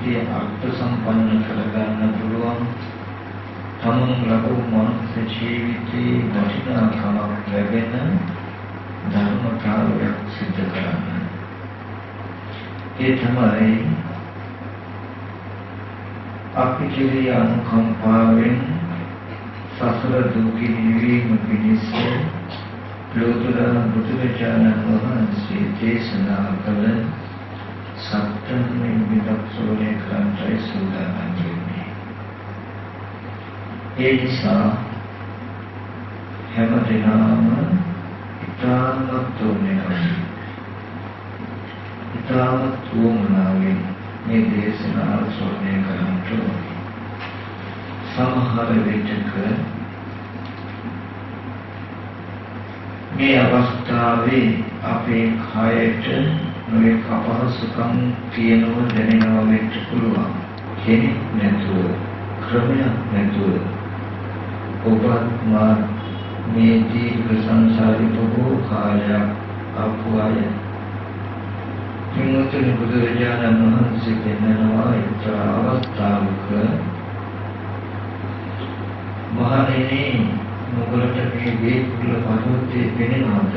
ජීවිතය අර්ථ සම්පන්න කරගන්න පුළුවන් තමන් ලබපු මනුස්ස ජීවිතයේ වටිනාකමක් ලැබෙන ධර්මතාවයක් සිද්ධ කරන්න. ඒ තමයි අපි කෙරෙහි අනුකම්පාවෙන් සසර දුකින් නිවීම පිණිස ලෝතර බුදුරජාණන් වහන්සේ දේශනා කළ සත්‍යමය විදක්ෂෝණය කරන්නයි සූදානම් වෙන්නේ. ඒ නිසා හැම දිනම ඉතාමත් වුණාවෙන් මේ දේශනාව ශ්‍රවණය කරන්නට ඕනේ. සමහර විටක මේ අවස්ථාවේ අපේ කයට නොයෙක් අපහසුකම් තියෙනවා දැනෙනවා වෙන්න පුළුවන්. කෙනෙක් නැතුව ක්‍රමයක් නැතුව ඔබත් මා මේ දීර්ඝ සංසාරේ බොහෝ කාලයක් අපු අය පින්වතුනි බුදුරජාණන් වහන්සේ දෙන්නවා එක් අවස්ථාවක මහණෙනි මොකලට මේ වේකුල පර්වතයේ පෙනෙනවද?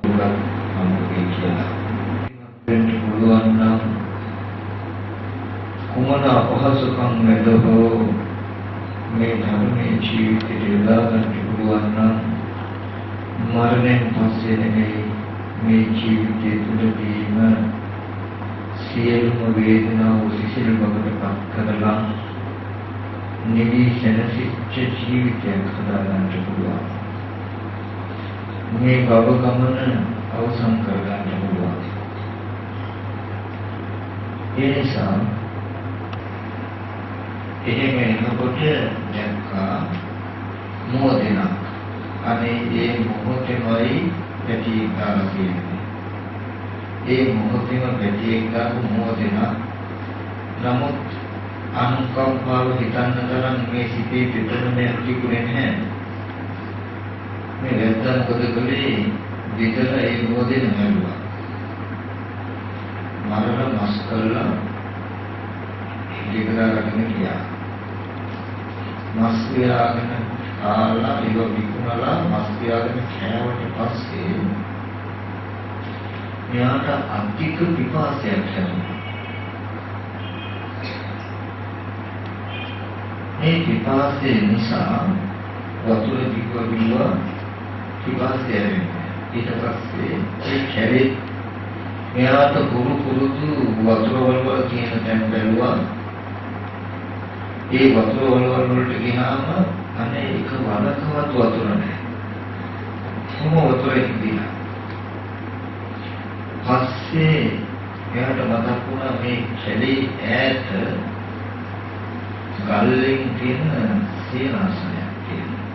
එහෙමයි අනුකේ කියලා. වෙන්න පුළුවන් නම් කුමන අපහසුකම් මැද හෝ මේ ධර්මයේ ජීවිතේ යොදා ගන්න පුළුවන් නම් මරණයෙන් පස්සේ නෙමෙයි මේ ජීවිතයේ තුළදීම සියලුම වේදනා උසිසිල් බවට පත් කරලා නිවි සැනසෙච්ච ජීවිතයක් හදාගන්න පුළුවන්. මේ භව ගමන අවසන් කරගන්න පුළුවන්. ඒ නිසා එහෙම එනකොට දැක්කා මොහොතේන අනේ ඒ මොහොතේමයි පැටි ගන්න කියන්නේ. ඒ මොහොතේම පැටි ගන්න මොහොතේන නමුත් අනුකම්පාව හිතන්න තරම් මේ සිතේ පිටුනේ තිබුණේ නැහැ. මේ වැද්දා මොකද කළේ? විතර ඒ මොහොතේම හැරුවා. මරණ මස් කළා ඉලිකරගෙන ගියා. මස් පියාගෙන ආලා ඉව විකුණලා මස් පියාගෙන කෑවට පස්සේ මෙයාට අධික පිපාසයක් හැදුණා. මේ පිපාසය නිසා වතුර දිගුවා පිපාසය වෙනවා. ඊට පස්සේ ඒ කැරේ මෙයාට පුරුදු වතුර වල කියන තැන බැලුවා. ඒ වතුර වල වලට ගියාම අනේ එක වලකවත් වතුර නැහැ. කොහොම වතුරේ ගියා. පස්සේ එයාට මතක් වුණා මේ කැලේ ඈත ගල්ලෙන් තියෙන සේනාසනයක් තියෙනවා.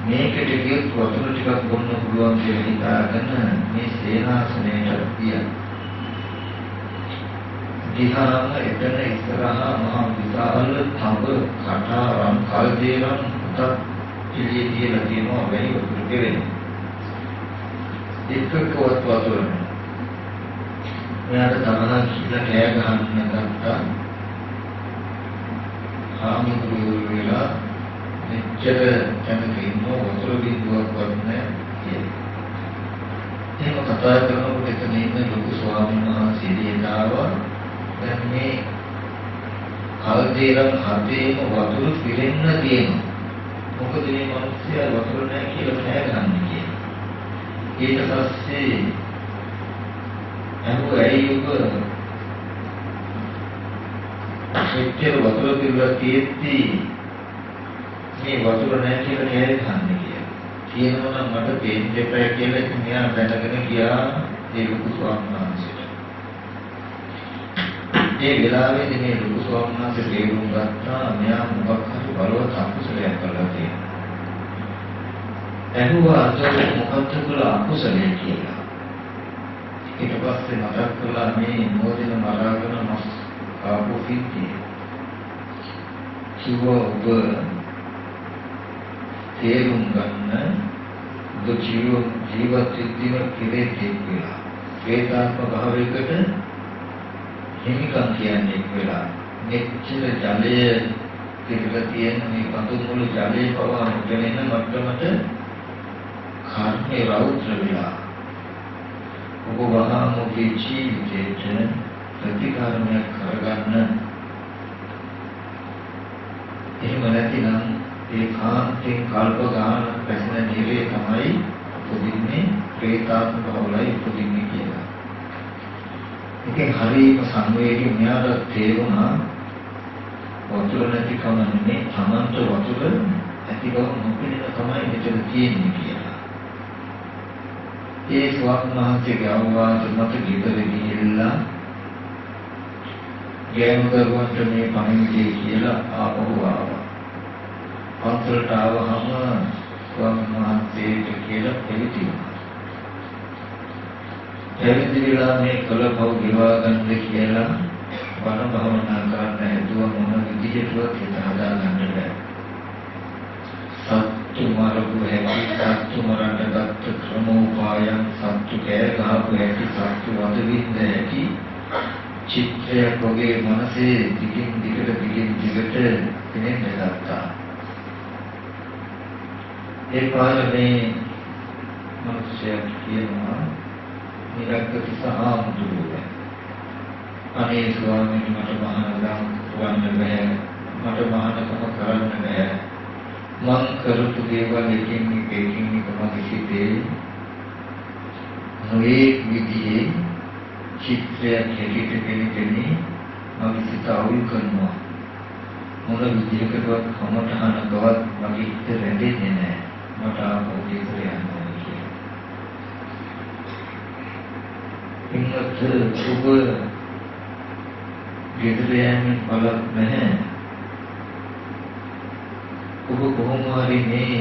මේකට ගියොත් වතුර ටිකක් බොන්න පුළුවන් කියලා හිතාගෙන මේ සේනාසනයට ගියා. ගියාම එතන ඉස්සරහා මහා විශාල තඹ කටාරම් කල්දේරම් උතක් එළියේ තියලා තියෙනවා වැඩි වතුර කෙරෙනවා. ඒකකවත් වතුර නෑ. මෙයාට තරහ කියලා කෑ ගහන්න ගත්තා. ආමුදුරු වෙලා මෙච්චර කැමති ඉන්නෝ වතුර බින්දුවක්වත් නැහැ කියලා. එහෙම කතා කරනකොට එතන ඉන්න ලොකු ස්වාමීන් වහන්සේ දිහාව දැන් මේ කල්දේරම් හතේම වතුර පිරෙන්න තියෙනවා. මොකද මේ මිනිස්සයා වතුර නැහැ කියලා කෑ ගහන්නේ කියලා. ඊට පස්සේ ඇයි ඔබ එච්චර වතුර පිරලා තියෙද්දි මේ වතුර නැහැ කියලා කෑ ගහන්නේ කියලා. කියනවා නම් මට දෙන්න එපා කියලා ඉතින් මෙයා බැනගෙන ගියා ඒ ලොකු ස්වාමීන් වහන්සේට. ඒ වෙලාවේදී මේ ලොකු ස්වාමීන් වහන්සේ තේරුම් ගත්තා මෙයා මොකක් හරි බලවත් අකුසලයක් කළා කියලා. ඇහුවා අද මොකක්ද කියලා අකුසලයක් කියලා. ඊට පස්සේ මතක් කළා මේ මොදින මරාගෙන මස් ආපු පිටියේ කිව්වා ඔබ තේරුම් ගන්න ඔබ ජීවත් වෙද්දීම කෙරේ කියලා. ඒකාත්ම භාවයකට හිමිකම් කියන්නේ වෙලා මෙච්චර ජලය පිටලා තියෙන මේ පතු මුළු ජලයේ පවා නොදැනෙන මට්ටමට කර්මේ රෞද්‍ර වෙලා ඔබ වහාම ඔබේ ජීවිතයට ප්‍රතිකාරණයක් කරගන්න. එහෙම නැතිනම් ඒ කාන්තෙන් කල්ප ගාන පැසෙන නිරේ තමයි උපදින්නේ ප්‍රේතාත්ම භවලයි උපදින්නේ කියලා. ඒකෙන් හරියම සංවේදී මෙයාට තේරුණා වතුර නැතිකම නෙමෙයි තමන්ට වතුර ඇති බව නොපෙනෙන තමයි මෙතන තියෙන්නේ කියලා. ඒ ස්වාමීන් වහන්සේගේ අවවාද මත ගෙදර ගිහිල්ලා ගෑනුදරුවන්ට මේ පණිවිඩය කියලා ආපහු ආවා. පන්සලට ආවහම ස්වාමීන් වහන්සේට කියලා පිළිති වුණා. එවිටලා මේ කලපව ගෙවා ගන්න කියලා බණ භාවනා කරන්න හැදුව මොන විදිහටවත් හිත හදා ගන්න බැහැ. සත්තු මරපු හැටි, සත්තු මරන්න ගත්ත ක්‍රමෝපායන්, සත්තු කෑ ගහපු හැටි, සත්තු වද විඳ හැටි චිත්‍රයක් වගේ මනසේ දිගින් දිගට පෙනෙන්න ගත්තා. ඒ පාරේ මනුෂ්‍යයෙක් කියනවා නිරක්කති සහාමුදුරුවෝ අනේ ස්වාමීනි මට මහානගම් වන්න බෑ, මට මහානකම කරන්න බෑ, මං කරපු දේවල් එකින් එක මගේ සිතේ නොයේ විදිහේ චිත්‍රයක් හැටියට කෙනෙක් මගේ සිත අවුල් කරනවා. මොන විදිහකටවත් කමටහනකවත් මගේ හිත රැඳෙන්නේ නැහැ. මට ආපහු ගෙදර යන්න ඕනේ කියලා. ඉන්නත් ඔබ ගෙදර යන්නේ බලක් නැහැ. ඔබ කොහොම හරි මේ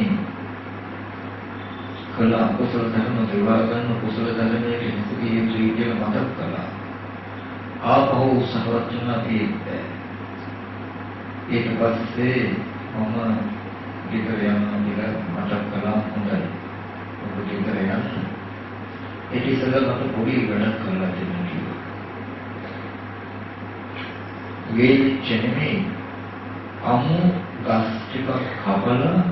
කළ අකුසල ධර්ම දේවා ගන්න කුසල ධර්මයේ හිතේ යුතුයි කියලා මතක් කළා. ආපහු උත්සාහවත් වෙනවා කියන්නේ. ඊට පස්සේ මම ගෙදර යනවා කියලා මතක් කළා. හොඳයි. ඔබ ගෙදර යන්න. ඒක ඉස්සෙල්ලා මට පොඩි වැඩක් කරලා දෙන්න කිව්වා. වෙච්ච නෙමෙයි අමු ගස් ටික කපලා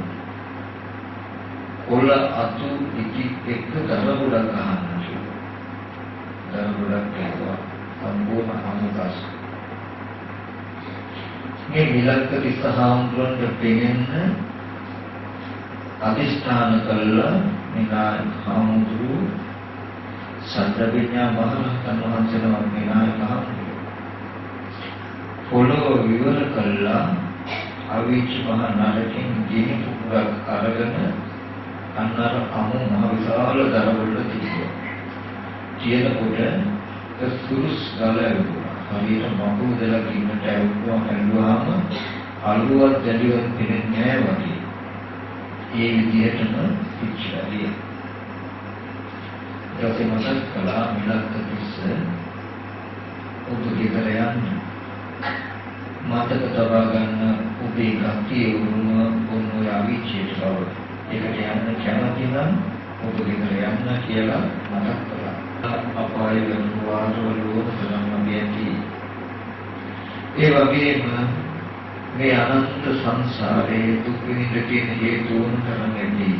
කොළ අතු ඉති එක්ක දර ගොඩක් ගහන්න කිව්වා. දර ගොඩක් ගහුවා සම්පූර්ණ අමු ගස්. මේ විලක්ක තිස්සහාමුදුරන්ට පෙනෙන්න අදිෂ්ඨාන කළා මේ හාමුදුරු සත්‍යඥා මහරහතන් වහන්සේලා මේ නායකහාමුදුරු පොළොව විවර කළා අවිච්ච මහ නරකින් දින පුරක් අරගෙන අන්නර අමු මහ විශාල දරවල තිබුණා. කියනකොට සුරුස් ගලවුණා. හරියට මකුළු දෙලා කින්නට ඇව්වම අලුවත් දැඩිවත් පෙනෙන්නේ නැහැ වගේ. ඒ විදිහටම පිච්චිලා. ඊට මතක් කළා මිලක්ක තිස්ස ඔබ ගෙදර යන්න. මතක තබා ගන්න ඔබේ ගතිය උරුම අවිච්ඡේද බව. ඒකට යන්න කැමති නම් ඔබ ගෙදර යන්න කියලා මතක් කළා. අපාය වලුවාරවලුව සම්මගියති. ඒ වගේම මේ අනන්ත සංසාරයේ දුක් විඳින තියෙන හේතුන් තරම්දී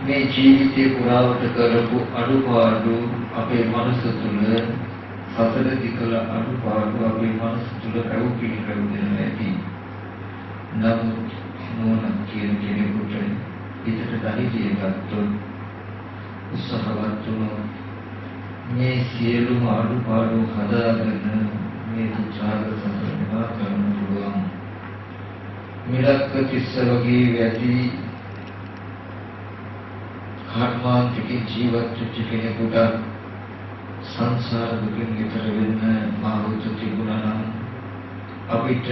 මේ ජීවිතේ පුරාවට කරපු අඩුපාඩු අපේ මනස තුළ සතරදී කළ අනුපාඩු අපේ මනස තුළ පැවුපිලි කරගෙන ඇති. නමුත් මොන කෙනෙකුට හිතට ධෛර්යය ගත්තොත් උත්සාහවත් වුණොත් මේ සියලුම අඩුපාඩු හදාගෙන මේ උත්සාහක සම්පූර්ණ කරන්න පුළුවන්. මිලක්ක තිස්ස වගේ වැටි කර්මාන්තික ජීවත් වෙච්ච කෙනෙකුට සංසාර දුකින් ඈතර වෙන්න මාර්ගය තිබුණා නම් අපිට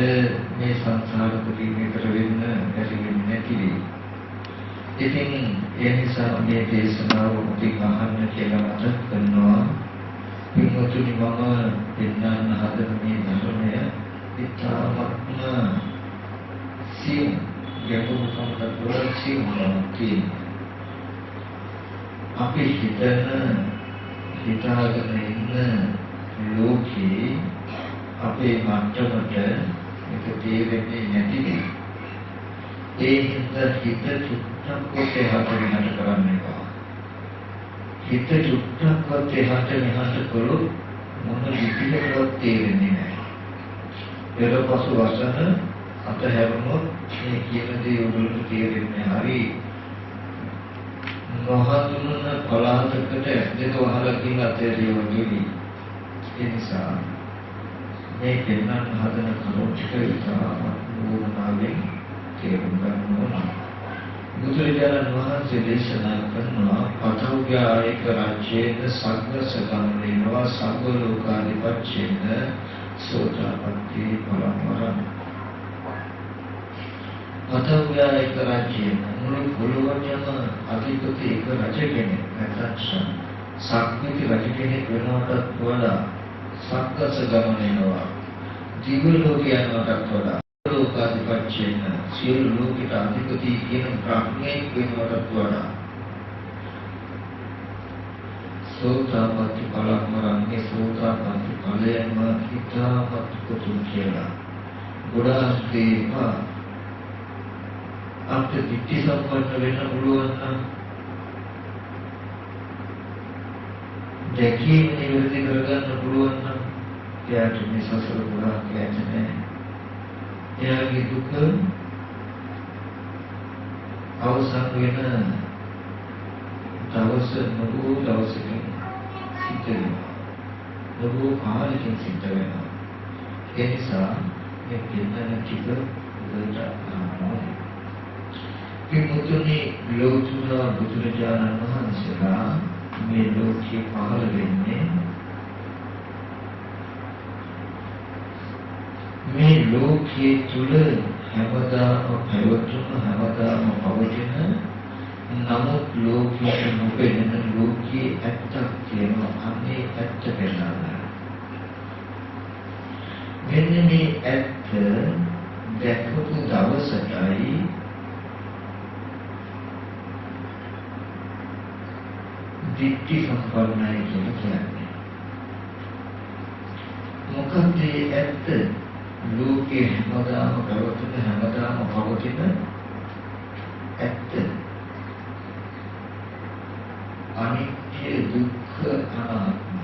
මේ සංසාර දුකින් ඈතර වෙන්න බැරි වෙන්නේ නැතිවි. ඉතින් ඒ නිසා මේ දේශනාව මුලින්ම අහන්න කියලා මතක් කරනවා. පින්වතුනි මම දෙන්නන්න හදන මේ ධර්මය ඉතාමත්ම සියුම් ගැඹුරු සම්පූර්ණ සියුම් අපි හිතන හිතාගෙන ඉන්න ලෝකෙ අපේ මට්ටමට මේක තේරෙන්නේ නැතිනේ. ඒ හින්දා හිත චුට්ටක්වත් එහාට මෙහාට කරන්න එපා. හිත චුට්ටක්වත් එහාට මෙහාට කළොත් මොන විදිහකවත් තේරෙන්නේ නැහැ. ඊට පසු වසන අතහැරුණොත් මේ කියන දේ උඩට තේරෙන්නේ හරි. නොහඳුනන පලාතකට දෙක වහලා කියන අතේරිය වගේ. ඒ නිසා මේ දෙන්නන් හදන කරුණු ටික ඉතාමත්ම තේරුම් ගන්න ඕන. බුදුරජාණන් වහන්සේ දේශනා කරනවා පතෝග්‍යායක රාජ්‍යේන සග්ග සගම්නේනවා සග්ග ලෝකාධිපත්‍යේන සෝතාපට්ටි පරමරණ. පතෝග්‍යායක රාජ්‍යේන මුළු පොළොවටම අධිපති එක රජ කෙනෙක් නැත්නම් සක්විති රජ කෙනෙක් වෙනවටත් වඩා සග්ග සගම්නේනවා දිව්‍ය ලෝකයන්ටත් වඩා ලෝකාධිපත්‍යේන සියලු ලෝකයට අධිපති කියන ප්‍රඥාවෙන් වෙනවටත් වඩා සෝතාපට්ටි පරමරණේ සෝතාපට්ටි ඵලයන්ම ඉතාමත් කුතුහල කියලා. ගොඩාක් දේවා අපිට දිට්ඨි සම්පන්න වෙන්න පුළුවන් නම් දැකීම නිවැරදි කරගන්න පුළුවන් නම් එයාට මේ සසර ගොඩාක් ඈත නැහැ. එයාගේ දුක අවසන් වෙන දවස නබෝ දවසකින් සිද්ධ වෙනවා. නබෝ කාලෙකින් සිද්ධ වෙනවා. ඒ නිසා මේ දෙන්නන ටික උදේට ආවම පිටුතුනි ලෝතුරා බුදුරජාණන් වහන්සේලා මේ ලෝකේ පහළ වෙන්නේ මේ ලෝකයේ තුල හැමදාම පැවතුණු හැමදාම පවතින නමුත් ලෝකයේ නොපෙනෙන ලෝකයේ ඇත්තක් තියෙනවා. අන්නේ ඇත්ත පෙන්නනවා. මෙන්න මේ ඇත්ත දැකපු දවසටයි දිට්ඨි සම්පන්නයි කියන්නේ. මොකද මේ ඇත්ත ලෝකේ හැමදාම පැවතුන හැමදාම පවතින ඇත්ත. අනිත්‍ය දුක්ඛ අනාත්ම.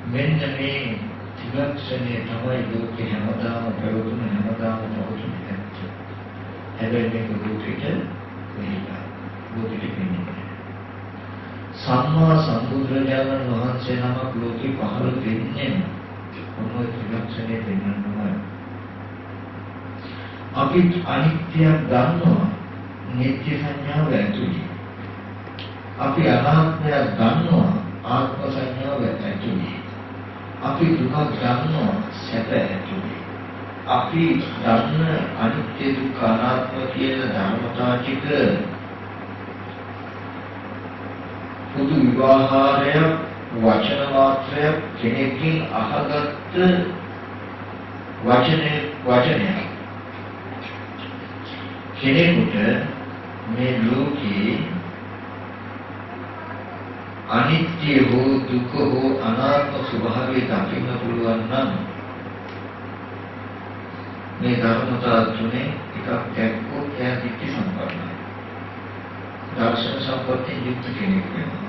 මෙන්න මේ ත්‍රිලක්ෂණය තමයි ලෝකේ හැමදාම පැවතුන හැමදාම පවතින ඇත්ත. හැබැයි මේක ලෝකෙට වෙලා ලෝකෙට වෙන්නේ. සම්මා සම්බුදුරජාණන් වහන්සේ නමක් ලෝකේ පහළ වෙන්නේ මොනවද ත්‍රිලක්ෂණය දෙන්නනවා. අපි අනිත්‍යයක් දන්නවා නිත්‍ය සංඥාව ඇතුළේ. අපි අනාත්මයක් දන්නවා ආත්ම සංඥාව ඇතුළේ. අපි දුක දන්නවා සැප ඇතුළේ. අපි දන්න අනිත්‍ය දුක්ඛ අනාත්ම කියන ධර්මතා ටික පුදු විවාහාරය වචන මාත්‍රය කෙනෙක්ගෙන් අහගත්ත වචනය කෙනෙකුට මේ ලෝකේ අනිත්‍ය හෝ දුක්ඛ හෝ අනාත්ම ස්වභාවය දකින්න පුළුවන් නම් මේ ධර්මතා තුනේ එකක් දැක්කොත් එයා දිට්ඨි සම්පන්නයි. දර්ශන සම්පත්තිය යුක්ත කෙනෙක් වෙනවා.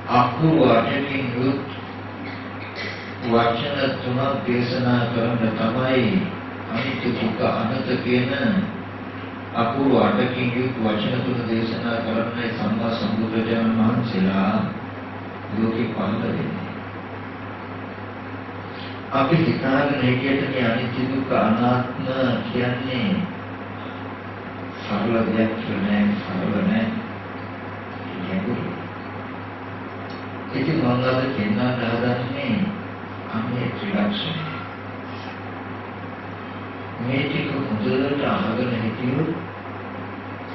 අකුරටකින් යුත් වචන තුනක් දේශනා කරන තමයි අනිත්‍ය දුක්ඛ අනාත්ම කියන අකුරු අටකින් යුත් වචන තුන දේශනා කරන්නේ සම්මා සම්බුදුරජාණන් වහන්සේලා ලෝකේ පහළ වෙන්නේ. අපි හිතාගෙන හිටියට මේ අනිත්‍ය දුක්ඛ අනාත්ම කියන්නේ සරල දෙයක් නෑ, සරල නෑ. ඉතින් මම අද කියන්න හදන්නේ අන්නේ ත්‍රිලක්ෂණය. මේ ටික හොඳට අහගෙන හිටියොත්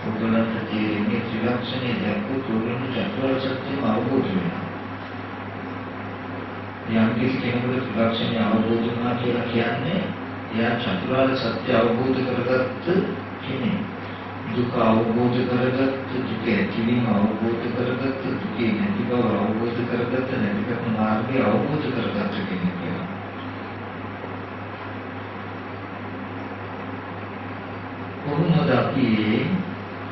ඔයගලන්ට තේරෙන්නේ ත්‍රිලක්ෂණය දැක්කොත් ඔයගලන්ට චතුරාර්ය සත්‍යම අවබෝධ වෙනවා. යම් කිසි කෙනෙකුට ත්‍රිලක්ෂණය අවබෝධ වුණා කියලා කියන්නේ එයා චතුරාර්ය සත්‍ය අවබෝධ කරගත්ත කෙනෙක්. දුක අවබෝධ කරගත්ත දුක ඇතිවීම අවබෝධ කරගත්ත දුකේ නැති බව අවබෝධ කරගත්ත නැති කරන මාර්ගය අවබෝධ කරගත්ත කෙනෙක් කියලා. කොහොමද අපි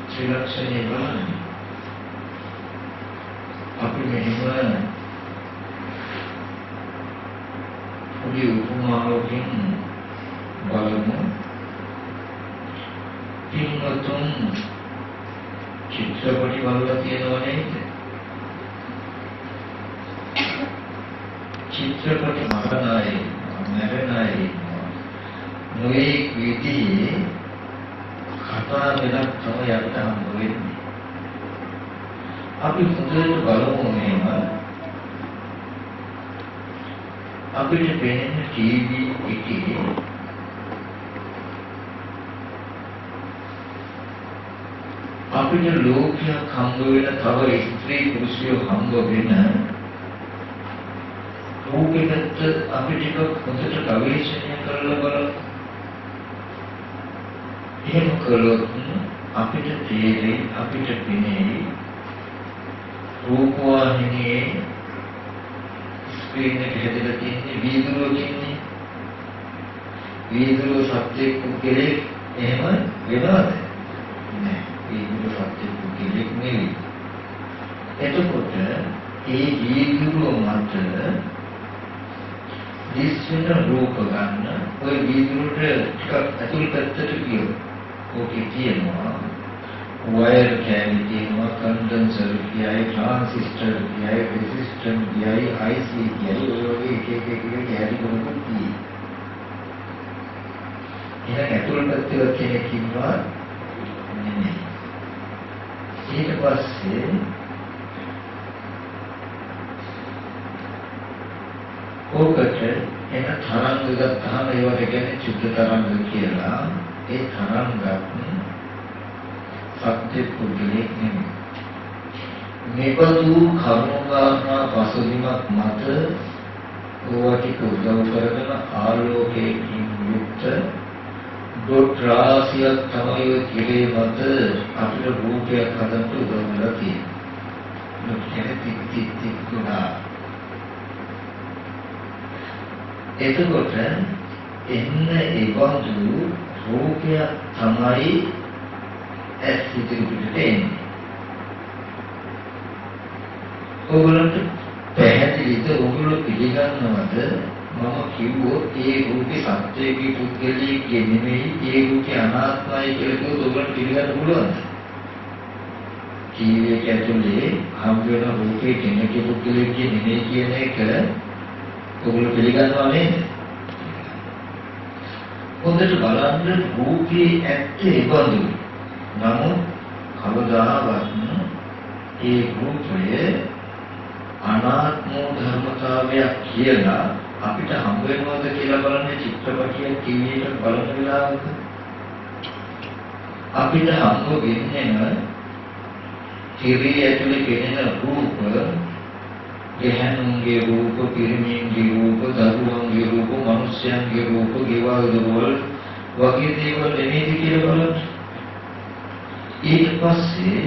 ත්‍රිලක්ෂණය බලන්නේ? අපි මෙහෙම පොඩි උපමාවකින් බලමු. පින්වතුන් චිත්‍රපටි බලලා තියෙනව නේද? චිත්‍රපටි මරණයි නොයේ විදිහේ කතා වෙනක් තමයි අපිට හම්බ වෙන්නේ. අපි හොඳට බලමු මේව. අපිට පේන ටීවී එකේ අපිට ලෝකයක් හම්බ වෙන තව ස්ත්‍රී පුරුෂයෝ හම්බ වෙන රූපයකට අපිට හොඳට ගවේෂණය කරලා බලන්න. එහෙම කළොත් අපිට තේරෙයි අපිට පෙනේ රූපවාහිනියේ ස්ක්‍රීන් එක හැදලා තියෙන්නේ වීදුරුවකින්නේ. වීදුරුව සත්‍යයක් පුද්ගලෙක් එහෙම වෙනවද? නෑ. වීදුරුව සත්‍යයක් පුද්ගලෙක් නෙවෙයි. එතකොට ඒ වීදුරුව මත දිස්වෙන රූප ගන්න ඔය වීදුරුවට ටිකක් ඇතුල් පැත්තට ගියොත් ඕකේ තියෙනවා වයර් කෑලි තියෙනවා, කන්ඩෙන්සර් කියයි, ට්‍රාන්සිස්ටර් කියයි, රෙසිස්ටර් කියයි, IC කියයි, ඔය වගේ එක කෑලි කොටස් තියෙනවා. එහෙනම් ඇතුල් පැත්තේ කෙනෙක් ඉන්නවා නෙමෙයි. ඊට පස්සේ ඕකට එන තරංග ගත්තාම ඒවට කියන්නේ චුද්ධ තරංග කියලා. ඒ තරංගත් සත්‍ය පුද්ගලෙක් නෙමෙයි. මේබඳු කරුණාකාරණ පසුබිමක් මත ඕවාටික උදව් කරගෙන ආලෝකයෙන් යුක්ත ඩොට් රාශියක් තමයි ඔය කිරේ මත අපිට රූපයක් හදන්න උදව් කරලා තියෙන්නේ. කියන්නේ ටික ටික ගුණා. එතකොට එන්න ඒ බඳු රූපයක් තමයි ඇස් ඉදිරියට එන්නේ. ඔයගොල්ලන්ට පැහැදිලිද? ඔයගොල්ලෝ පිළිගන්නවද මම කිව්වොත් ඒ රූපේ සත්‍යයේ පුද්ගලයේ නෙමෙයි, ඒ රූපේ අනාත්මයි කියලා කිව්වොත් ඔයගොල්ලන්ට පිළිගන්න පුළුවන්ද? ටීවී එක ඇතුලේ හම් වෙන රූපේ කෙනෙකුගේ පුද්ගලයේ නෙමෙයි කියන එක ඔයගොල්ලෝ පිළිගන්නවා නේද? හොඳට බලන්න රූපේ ඇත්තේ බඳු. නමුත් කවදාවත් ඒ රූපය අනාත්ම ධර්මතාවයක් කියලා අපිට හම්බ වෙනවද කියලා බලන්නේ චිත්‍රපටියක් ටීවී එකක් බලන වෙලාවක අපිට හම්බ වෙන්නේම ටීවී ඇතුලේ පෙනෙන රූප, ගැහැණුන්ගේ රූප, පිරිමින්ගේ රූප, දරුවන්ගේ රූප, මිනිස්යන්ගේ රූප, ගෙවල් දොරවල් වගේ දේවල් නෙමෙයිද කියලා බලන්න. ඊට පස්සේ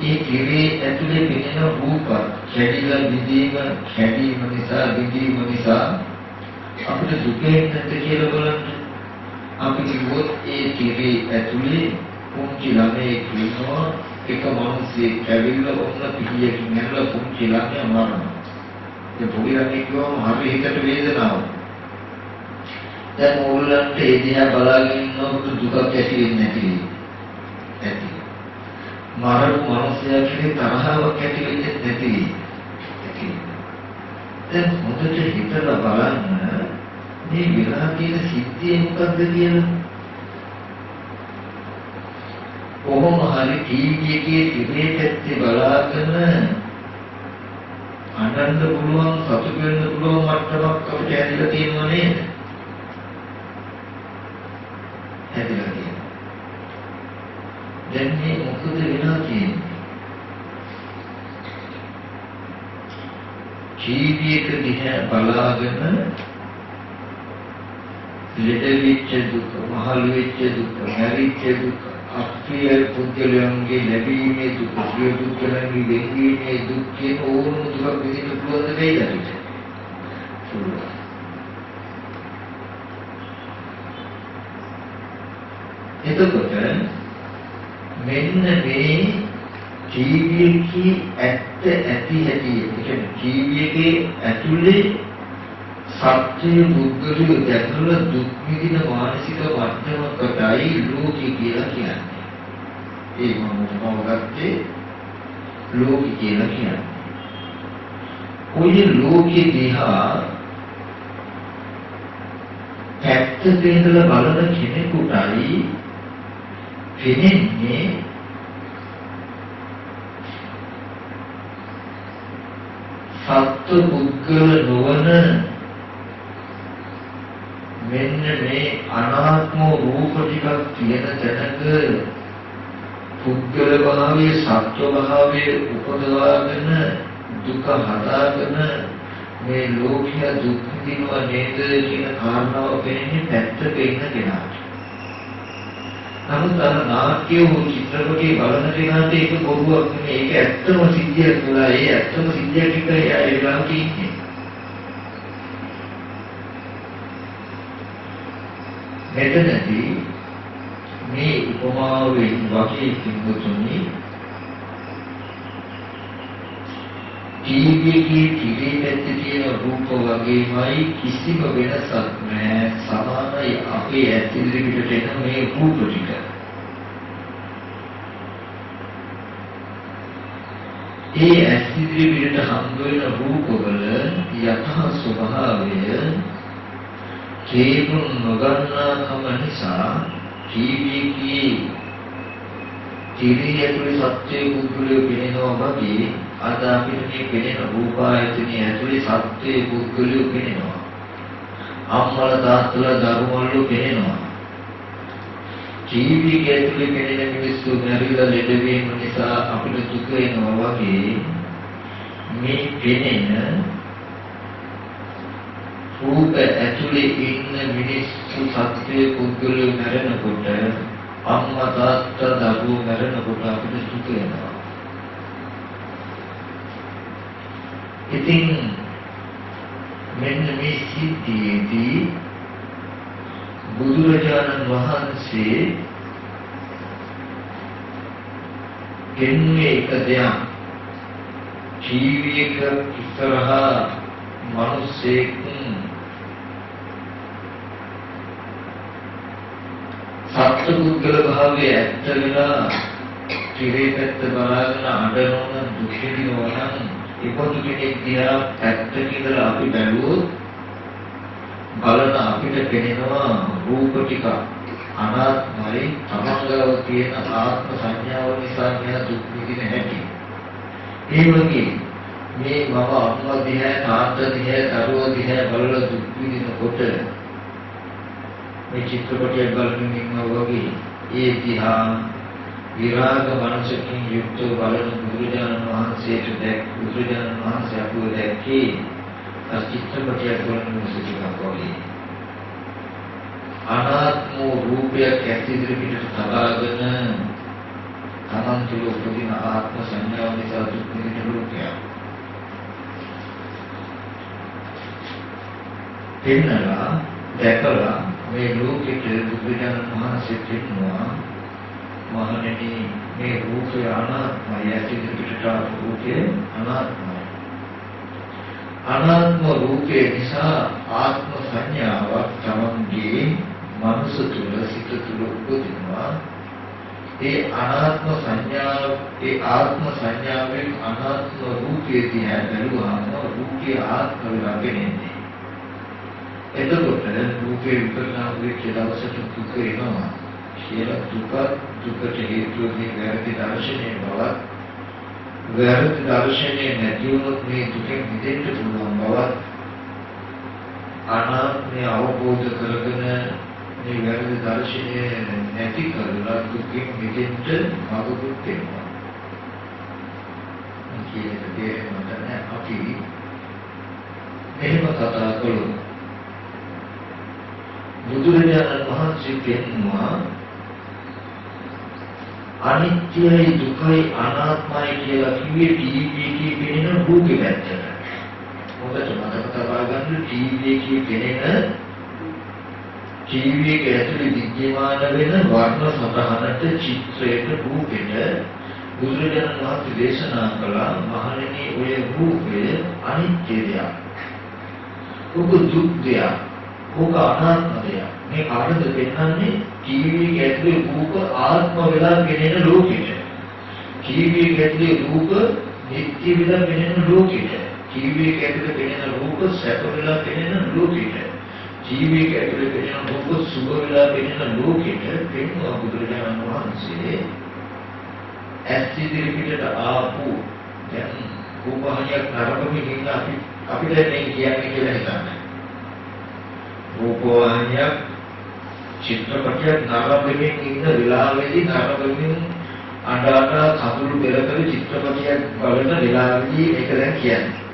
ඒ කිරේ ඇතුලේ පෙනෙන රූප කැඩිලා කැඩීම නිසා අපිට දුකෙන් නැත කියලා බලන්න. අපි කිව්වොත් ඒ කිරේ ඇතුලේ පුංචි ළමයෙක් ඉන්නවා, එක මිනිහෙක් ඇවිල්ලා ඔන්න පිටියකින් ඇවිල්ලා පුංචි ළමයා මරනවා. ඒ පොඩි ළමයෙක් කියවම හරි හිතට වේදනාවක්. දැන් ඕගොල්ලන්ට ඒ දිහා බලාගෙන ඉන්නකොට දුකක් ඇති වෙන්නේ නැති ඇති. මරපු මිනිසයා කෙරේ තරහාවක් ඇති වෙන්නේ නැති. දැන් හොඳට හිතලා බලන්න මේ විරහ කියන සිද්ධිය මොකක්ද කියලා. කොහොම හරි ටීවී එකේ ඉරේ පැත්තේ බලාගෙන අනන්ත පුළුවන් සතුට වෙන්න පුළුවන් මට්ටමක් අපිට ඇතිලා තියෙනවා නේද? ඇතිලා තියෙනවා. දැන් මේ මොකද වෙලා තියෙන්නේ? ටීවී එක දිහා බලාගෙන ලෙඩ වෙච්ච දුක, මහලු වෙච්ච දුක, මැරිච්ච දුක, අපේ පුද්ගලයන්ගේ ලැබීමේ දුක, සිය පුද්ගලයන්ගේ වෙන්වීමේ දුක් කියන ඕනම දුක විඳින්න පුළුවන් දෙයක් අපිට. එතකොට මෙන්න මේ ටීවී එකේ ඇත්ත ඇති ඇති කියන්නේ ටීවී එකේ ඇතුලේ සත්‍ය බුද්ධලිය දැකලා දුක් විඳින මානසික වර්ධනකටයි ලෝකී කියලා කියන්නේ. ඒ මොනවාගත්තේ ලෝකී කියලා කියන්නේ. ඔය ලෝකේ දිහා පැත්තට ඉඳලා බලන කෙනෙකුටයි පෙනෙන්නේ සත්‍ය පුද්ගල නොවන මෙන්න මේ අනාත්ම රූප ටිකක් තියෙන තැනක පුද්ගල භාවයේ සත්ව භාවයේ උපදවාගෙන දුක හදාගෙන මේ ලෝකීය දුක් විඳිනවා නේද කියන කාරණාව වෙන්නේ පැත්තක ඉන්න කෙනාට. නමුත් අර නාට්‍ය වූ චිත්‍රපටයේ බලන කෙනාට ඒක බොරුවක් නෙමෙයි. ඒක ඇත්තම සිද්ධියක් කියලා. ඒ ඇත්තම සිද්ධියක් එක එයා ඒගොල්ලන් කියන්නේ. මෙතනදී මේ උපමාවෙන් වගේ කිව්වොතුනි ටීවී එකේ පැත්තේ තියෙන රූප වගේමයි කිසිම වෙනසක් නැහැ. සමානයි අපේ ඇස් ඉදිරියට එන මේ රූප ටික. ඒ ඇස් ඉදිරියට හම්බ වෙන රූපවල යථා ස්වභාවය තේරුම් නොගන්නාකම නිසා ටීවී එකේ ඇතුලේ සත්‍ය පුද්ගලයෝ පෙනෙනවා වගේ අද අපිට මේ පෙනෙන රූපායතනයේ ඇතුලේ සත්‍ය පුද්ගලයෝ පෙනෙනවා. අම්මලා තාත්තලා දරුවන්ලෝ පෙනෙනවා. ටීවී එකේ ඇතුලේ පෙනෙන මිනිස්සු මැරිලා ලෙඩ වීම නිසා අපිට දුක එනවා වගේ මේ පෙනෙන රූප ඇතුලේ ඉන්න මිනිස්සු සත්‍ය පුද්ගලයෝ මැරෙනකොට අම්මා තාත්තා දරුවෝ මැරෙනකොට අපිට දුක එනවා. ඉතින් මෙන්න මේ සිද්ධියේදී බුදුරජාණන් වහන්සේ දෙන්නේ එක දෙයක්. ටීවී එක ඉස්සරහා මිනිස්සෙක් සත්පුද්ගල භාවයේ ඇත්ත වෙලා ත්‍රිවේ පැත්ත බලාගෙන අඬනවන දුක් විඳිනවා නම් ඒකතු කෙනෙක් දිහා පැත්තක ඉඳලා අපි බැලුවොත් බලන අපිට පෙනෙනවා රූප ටික අනාත්මයි. තමංගව තියෙන ආත්ම සංඥාව නිසා මෙයා දුක් විඳින හැටි. ඒ වගේ මේ මම අම්මා දිහා තාත්තා දිහා දරුවෝ දිහා බලලා දුක් විඳිනකොට මේ චිත්‍රපටය බලමින් ඉන්නවා වගේ ඒ දිහා විරාග මනසකින් යුක්තව බලන බුදුරජාණන් වහන්සේට බුදුරජාණන් වහන්සේ අපුව දැක්කේ අර චිත්‍රපටය බලන මොහොතක වගේ අනාත්ම රූපයක් ඇතිදිරි පිටට තබාගෙන තමන් තුළ උපදින ආත්ම සංඥාව නිසා දුක් විඳින රූපයක් පෙන්නලා දැකලා මේ ලෝකෙට බුදුරජාණන් වහන්සේ කියනවා මහණෙනි මේ රූපය අනාත්මයි. ඇතිදිරිට රූපය අනාත්මයි. අනාත්ම රූපය නිසා ආත්ම සංඥාවක් තමන්ගේ මනස තුළ සිත තුළ උපදිනවා. ඒ අනාත්ම සංඥාව ඒ ආත්ම සංඥාවෙන් අනාත්ම රූපය දිහා බැලුවාම රූපය ආත්ම වෙලා පෙනෙන්නේ. එතකොට රූපේ විපරිණාම වෙච්ච දවසට දුක එනවා. කියලා දුකට හේතුව මේ වැරදි දර්ශනය බවත් වැරදි දර්ශනය නැති වුණොත් මේ දුකෙන් මිදෙන්න පුළුවන් බවත් අනාත්මය අවබෝධ කරගෙන මේ වැරදි දර්ශනය නැති කරලා දුකෙන් මිදෙන්න මඟුත් වෙනවා. මේක තේරෙන්නට නැහැ. අපි මෙහෙම කතා කළොත් බුදුරජාණන් වහන්සේ කියනවා අනිත්‍යයි දුකයි අනාත්මයි කියලා කිව්වේ ටීවී එකේ පෙනෙන රූපේ පැත්තට. මොකද මතක තබා ගන්න ටීවී එකේ පෙනෙන ටීවී එක ඇතුලේ විද්‍යමාන වෙන වර්ණ සතහනට චිත්‍රයට රූපෙට බුදුරජාණන් වහන්සේ දේශනා කළා මහණෙනි ඔය රූපය අනිත්‍ය දෙයක්. ඔබ දුක් දෙයක්. ඔබ අනාත්ම දෙයක්. මේ කාටද පෙන්වන්නේ ටීවී එක ඇතුලේ රූප ආත්ම වෙලා පෙනෙන ලෝකෙට. ටීවී එක ඇතුලේ රූප නිත්‍ය වෙලා පෙනෙන ලෝකෙට. ටීවී එක ඇතුලේ පෙනෙන රූප සැප වෙලා පෙනෙන ලෝකෙට. ටීවී එක ඇතුලේ පෙනෙන රූප සුභ වෙලා පෙනෙන ලෝකෙට පෙන්වන බුදුරජාණන් වහන්සේ ඇස් ඉදිරියට ආපු දැන් රූපහානියක් නරඹමින් ඉන්න අපිට මේ කියන්නේ කියලා හිතන්නේ. රූපහානියක් චිත්‍රපටයක් නරඹමින් ඉන්න වෙලාවෙදී නරඹමින් අඬා කඳුළු පෙරකල චිත්‍රපටයක් බලන වෙලාවෙදී ඒක දැන් කියන්නේ.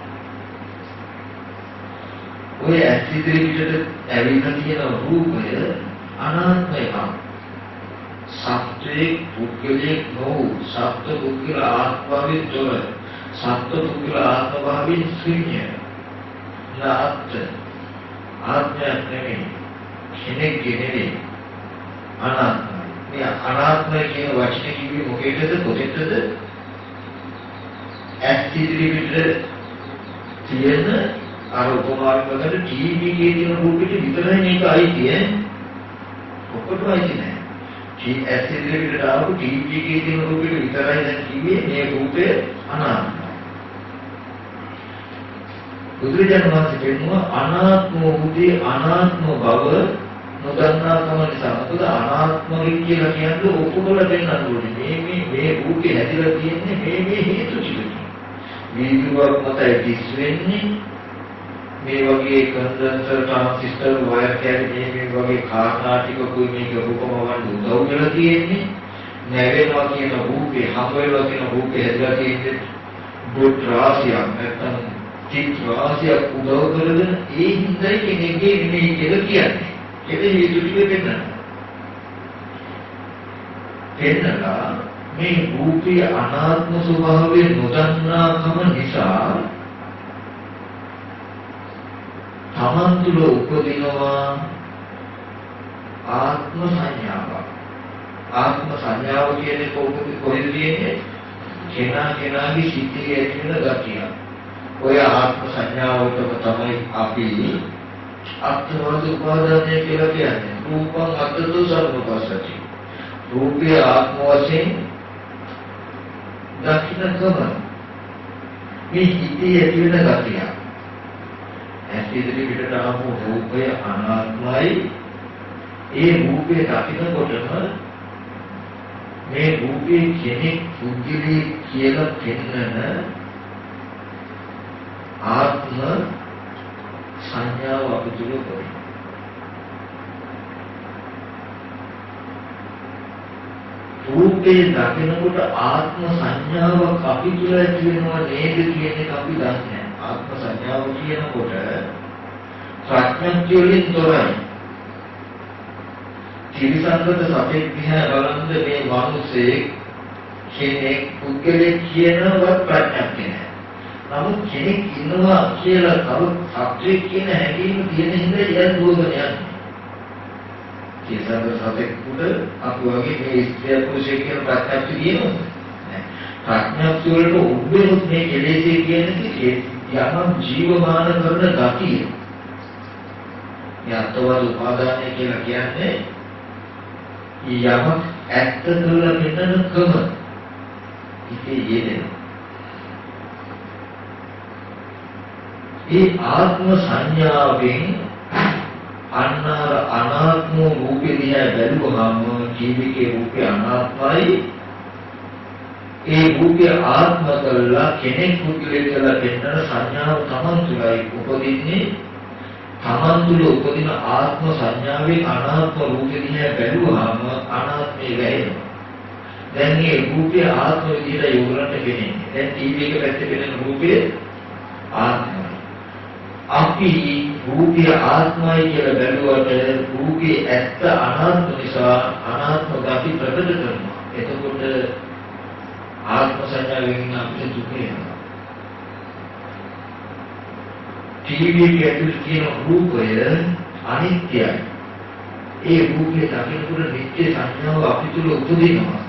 ඔය ඇස් ඉදිරියට ඇවිල්ලා තියෙන රූපය අනාත්මයක්. සත්‍යයේ පුද්ගලයෙක් නොවු සත්‍ය පුද්ගල ආත්මාවෙන් තොර සත්‍ය පුද්ගල ආත්මභාවයෙන් ශූන්‍ය ආත්මයක් නෙමෙයි කෙනෙක්ගේ නෙමෙයි අනාත්මයි. මේ අනාත්මය කියන වචනේ කිව්වේ මොකේද කොහෙටද? ඇස් ඉදිරියට තියෙන අර උපමාවක් වගේ ටීවී එකේ තියෙන රූපෙට විතරයි මේක අයිති ඔක්කොටම අයිති නෑ. ඇස් ඉදිරියට ආපු ටීවී එකේ තියෙන රූපෙට විතරයි දැන් කිව්වේ මේ රූපය අනාත්මයි. බුදුරජාණන් වහන්සේ කියනවා අනාත්ම වූදී අනාත්ම බව නොදන්නාකම නිසා. මොකද අනාත්ම කියලා කියන්නේ ඔක්කොම දෙන්නත් ඕනේ. මේ රූපේ හැදිලා තියෙන්නේ මේ හේතු ටිකකින්. වීදුරුවක් මතයි දිස් වෙන්නේ මේ වගේ කන්ඩන්සර් ට්‍රාන්සිස්ටර් වයර් කැවිටි මේ වගේ කාරණා ටිකකුයි මේක රූපම වන්න උදව් වෙලා තියෙන්නේ. නැවෙනවා කියන රූපේ හම් වෙනවා කියන රූපේ හැදලා තියෙන්නේ බුත් රාශියක් නැත්නම් චිත් රාශියක් උදව් කරගෙන ඒ හිඳයි කෙනෙක්ගේ මේ කියලා කියන්නේ. ඒක හේතු ටික පෙන්නලා මේ රූපේ අනාත්ම ස්වභාවය නොදන්නාකම නිසා තමන් තුළ උපදිනවා ආත්ම සංඥාව. ආත්ම සංඥාව කියන්නේ කොහෙද තියෙන්නේ? කෙනාගේ සිතේ ඇති වෙන ගතිය. ඔය ආත්ම සංඥාවටම තමයි අපි අත්වාද උපාදානය කියලා කියන්නේ. රූපං අත්තෝ සර්වපස්සති. රූපේ ආත්ම වශයෙන් දක්ෂිනකම මේ හිතේ ඇති වෙන ගතිය. ඇස් ඉදිරියට ආපු රූපය අනාත්මයි. ඒ රූපේ දකින්නකොටම මේ රූපේ කෙනෙක් පුද්ගලයෙක් කියලා පෙන්නන ආත්ම සංඥාව අපිට උපදිනවා. රූපේ දකින්නකොට ආත්ම සංඥාවක් අපි තුළ ඇති වෙනවා නේද කියන එක අපි දන්නේ නැහැ. ආත්ම සංඥාව කියනකොට ප්‍රඥප්තිය වලින් තොරයි. ත්‍රිසංගත සතෙක් දිහා බලනද මේ මිනිස්සේ කෙනෙක් පුද්ගලයෙක් කියනවත් ප්‍රඥප්තිය නැහැ. නමුත් කෙනෙක් ඉන්නවා කියලා තව සත්‍යයක් කියන හැඟීම තියෙන හින්දා එයා දුවගෙන යන්නේ. ත්‍රිසංගත සතෙකුට අපි වගේ මේ ස්ත්‍රී පුරුෂය කියන ප්‍රඥප්තිය තියෙනවද? නැහැ. ප්‍රඥප්තිය වලට උද්දේශ මේ කෙලෙසේ කියන්නේ යම් ජීවමාන කරන ගතිය. යත්වල උපාදානය කියලා කියන්නේ යමක් ඇත්ත කරලා පෙන්නන ක්‍රම. ඉතින් යෙදෙන. ඒ ආත්ම සංඥාවෙන් අන්නාර අනාත්ම රූපේ දිහා බැලුවහම ජීවිතේ රූපේ අනාත්මයි. ඒ රූපය ආත්ම කරලා කෙනෙක් පුද්ගලයෙක් කියලා පෙන්නන සංඥාව තමන් තුළයි උපදින්නේ. තමන් තුළ උපදින ආත්ම සංඥාවේ අනාත්ම රූපෙ දිහා බැලුවාම අනාත්මේ වැයෙනවා. දැන් මේ රූපය ආත්ම විදිහට යොමුලට වෙන්නේ. දැන් ටීවී එක පැත්තේ පෙනෙන රූපය ආත්මයි. අපි රූපය ආත්මයි කියලා බැලුවට රූපේ ඇත්ත අනාත්ම නිසා අනාත්ම ගති ප්‍රකට කරනවා. එතකොට එතකොට ආත්ම සංඥාවෙන් අපිට දුක එනවා. ටීවී එකේ ඇතුළේ තියෙන රූපය අනිත්‍යයි. ඒ රූපේ දකිනකොට නිත්‍ය සංඥාව අපි තුල උපදිනවා.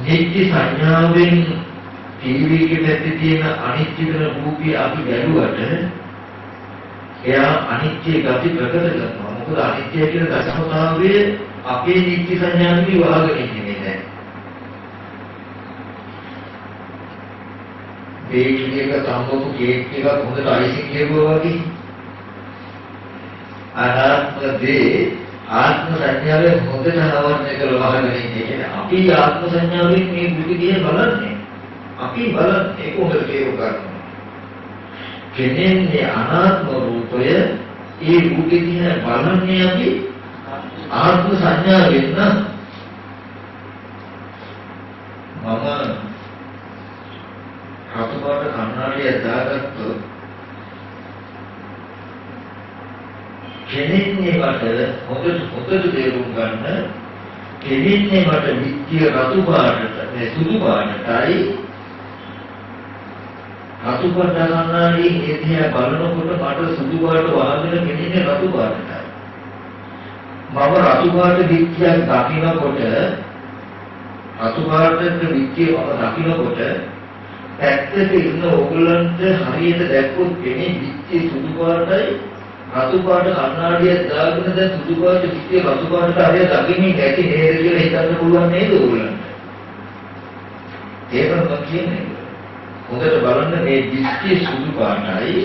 නිත්‍ය සංඥාවෙන් ටීවී එකේ පැත්තේ තියෙන අනිත්‍ය වෙන රූපය අපි බැලුවට එයා අනිත්‍ය ගති ප්‍රකට කරනවා. මොකද අනිත්‍ය කියන දසමතාවය අපේ නිත්‍ය සංඥාවෙන් වහගෙන ඉන්නේ නැහැ. බේකරි එක තම්බපු කේක් එකක් හොඳට අයිසිං කියවුවා වගේ ආත්මදී ආත්ම සංඥාවෙන් හොඳට නවරණය කරලා වහගෙන ඉන්නේ. අපි ආත්ම සංඥාවෙන් මේ බුද්ධ දිහා බලන්නේ. අපි බලන්නේ ඒක හොඳට තේරුම් ගන්න. කෙනෙන්නේ අනාත්ම රූපය ඒ රූපෙ දිහා බලන්නේ අපි ආත්ම සංඥාවෙන් නම් මම රතුපාට කන්නාඩිය දාගත්තොත් කෙනෙන්නේ මට හොඳට තේරුම් ගන්න කෙනෙන්නේ මට විත්‍ය රතු පාටට මේ සුදු පාටටයි රතුපාට කන්නාඩිය එදිහා බලනකොට මට සුදු පාට වාගෙන කෙනෙන්නේ රතු පාටටයි මම රතු පාට විත්‍යක් දකින්නකොට රතු පාටට විත්‍ය මම දකින්නකොට පැත්තට ඉන්න ඕගලන්ට හරියට දැක්කොත් කෙනෙක් විත්‍ය සුදු පාටයි රතු පාට කන්නාඩියක් දාගෙන දැන් සුදු පාට විත්‍ය රතු පාටට හරියට දකින්නේ නැති නේද කියලා හිතන්න පුළුවන් නේද ඕගලන්ට? ඒක මම කියන්නේ. හොඳට බලන්න මේ විත්‍ය සුදු පාටයි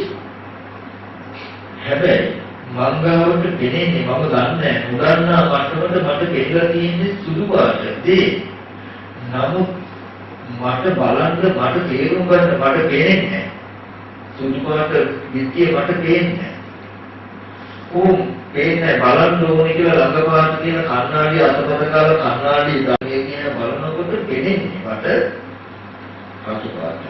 හැබැයි මංගාවට පෙනෙන්නේ මම දන්නේ උඩන්නා මට්ටමට මට පෙන්නලා තියෙන්නේ සුදු පාටදී. නමුත් මට බලන්න මට තේරුම් ගන්න මට පේන්නේ සුදු පාට විත්‍ය මට පේන්නේ පේන්නේ බලන්න ඕනේ කියලා ළඟ පාට කියන කන්නාඩිය අතපත කාලා කන්නාඩිය ගන්නේ කියන බලනකොට පේන්නේ මට රතු පාට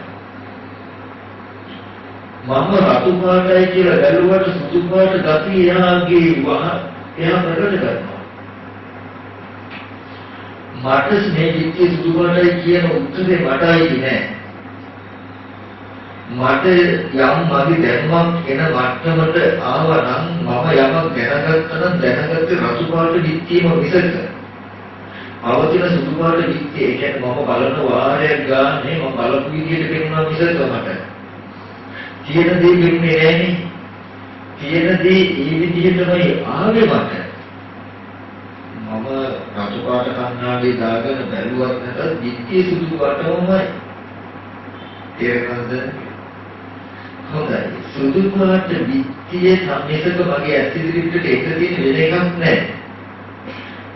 මම රතු පාටයි කියලා බැලුවට සුදු පාට ගතිය එයාගේ එයා ප්‍රකට කරනවා මට මේ විත්‍ය සුදු පාටයි කියන උත්තරේ මටයි නෑ මට යම් මගේ දැනුමක් එන මට්ටමට ආවා නම් මම යමක් දැනගත්තා නම් දැනගත්තේ රතු පාට විත්‍යම විසක අවතින සුදු පාට විත්‍ය ඒ කියන්නේ මම බලන වාරයක් ගානේ මම බලපු විදිහට පෙන්වනවා විසක මට තියෙන දේ වෙන්නේ නෑනේ තියෙන දේ ඒ විදිහටමයි ආවේ මට මම රතු පාට කන්නාඩිය දාගෙන බැලුවත් නැතත් විත්‍ය සුදු පාටමයි තේරෙනවද හොඳයි සුදු පාට විත්‍ය සම්මිසක මගේ ඇස් ඉදිරියට එක තියෙන වෙන එකක් නැහැ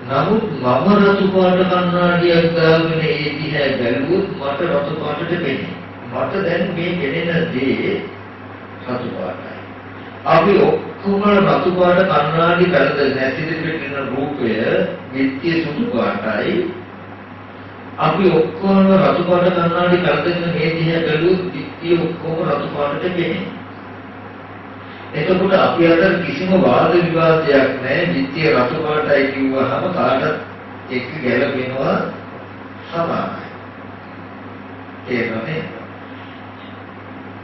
නමුත් මම රතු පාට කන්නාඩියක් දාගෙන ඒ දිහා බැලුවොත් මට රතු පාටට පෙනේ මට දැන් මේ පෙනෙන දේ රතු පාටයි අපි ඔක්කොම රතු පාට කන්නාඩි කරදලා ඇස් ඉදිරියට එන රූපය විත්‍ය සුදු පාටයි අපි ඔක්කොම රතු පාට කන්නාඩි කරදගෙන මේ දිහා බැලුවොත් විත්‍ය ඔක්කොම රතු පාටට පෙනේ එතකොට අපි අතර කිසිම වාද විවාදයක් නැහැ විත්‍ය රතු පාටයි කිව්වහම කාටත් එක්ක ගැලපෙනවා සමානයි ඒකනේ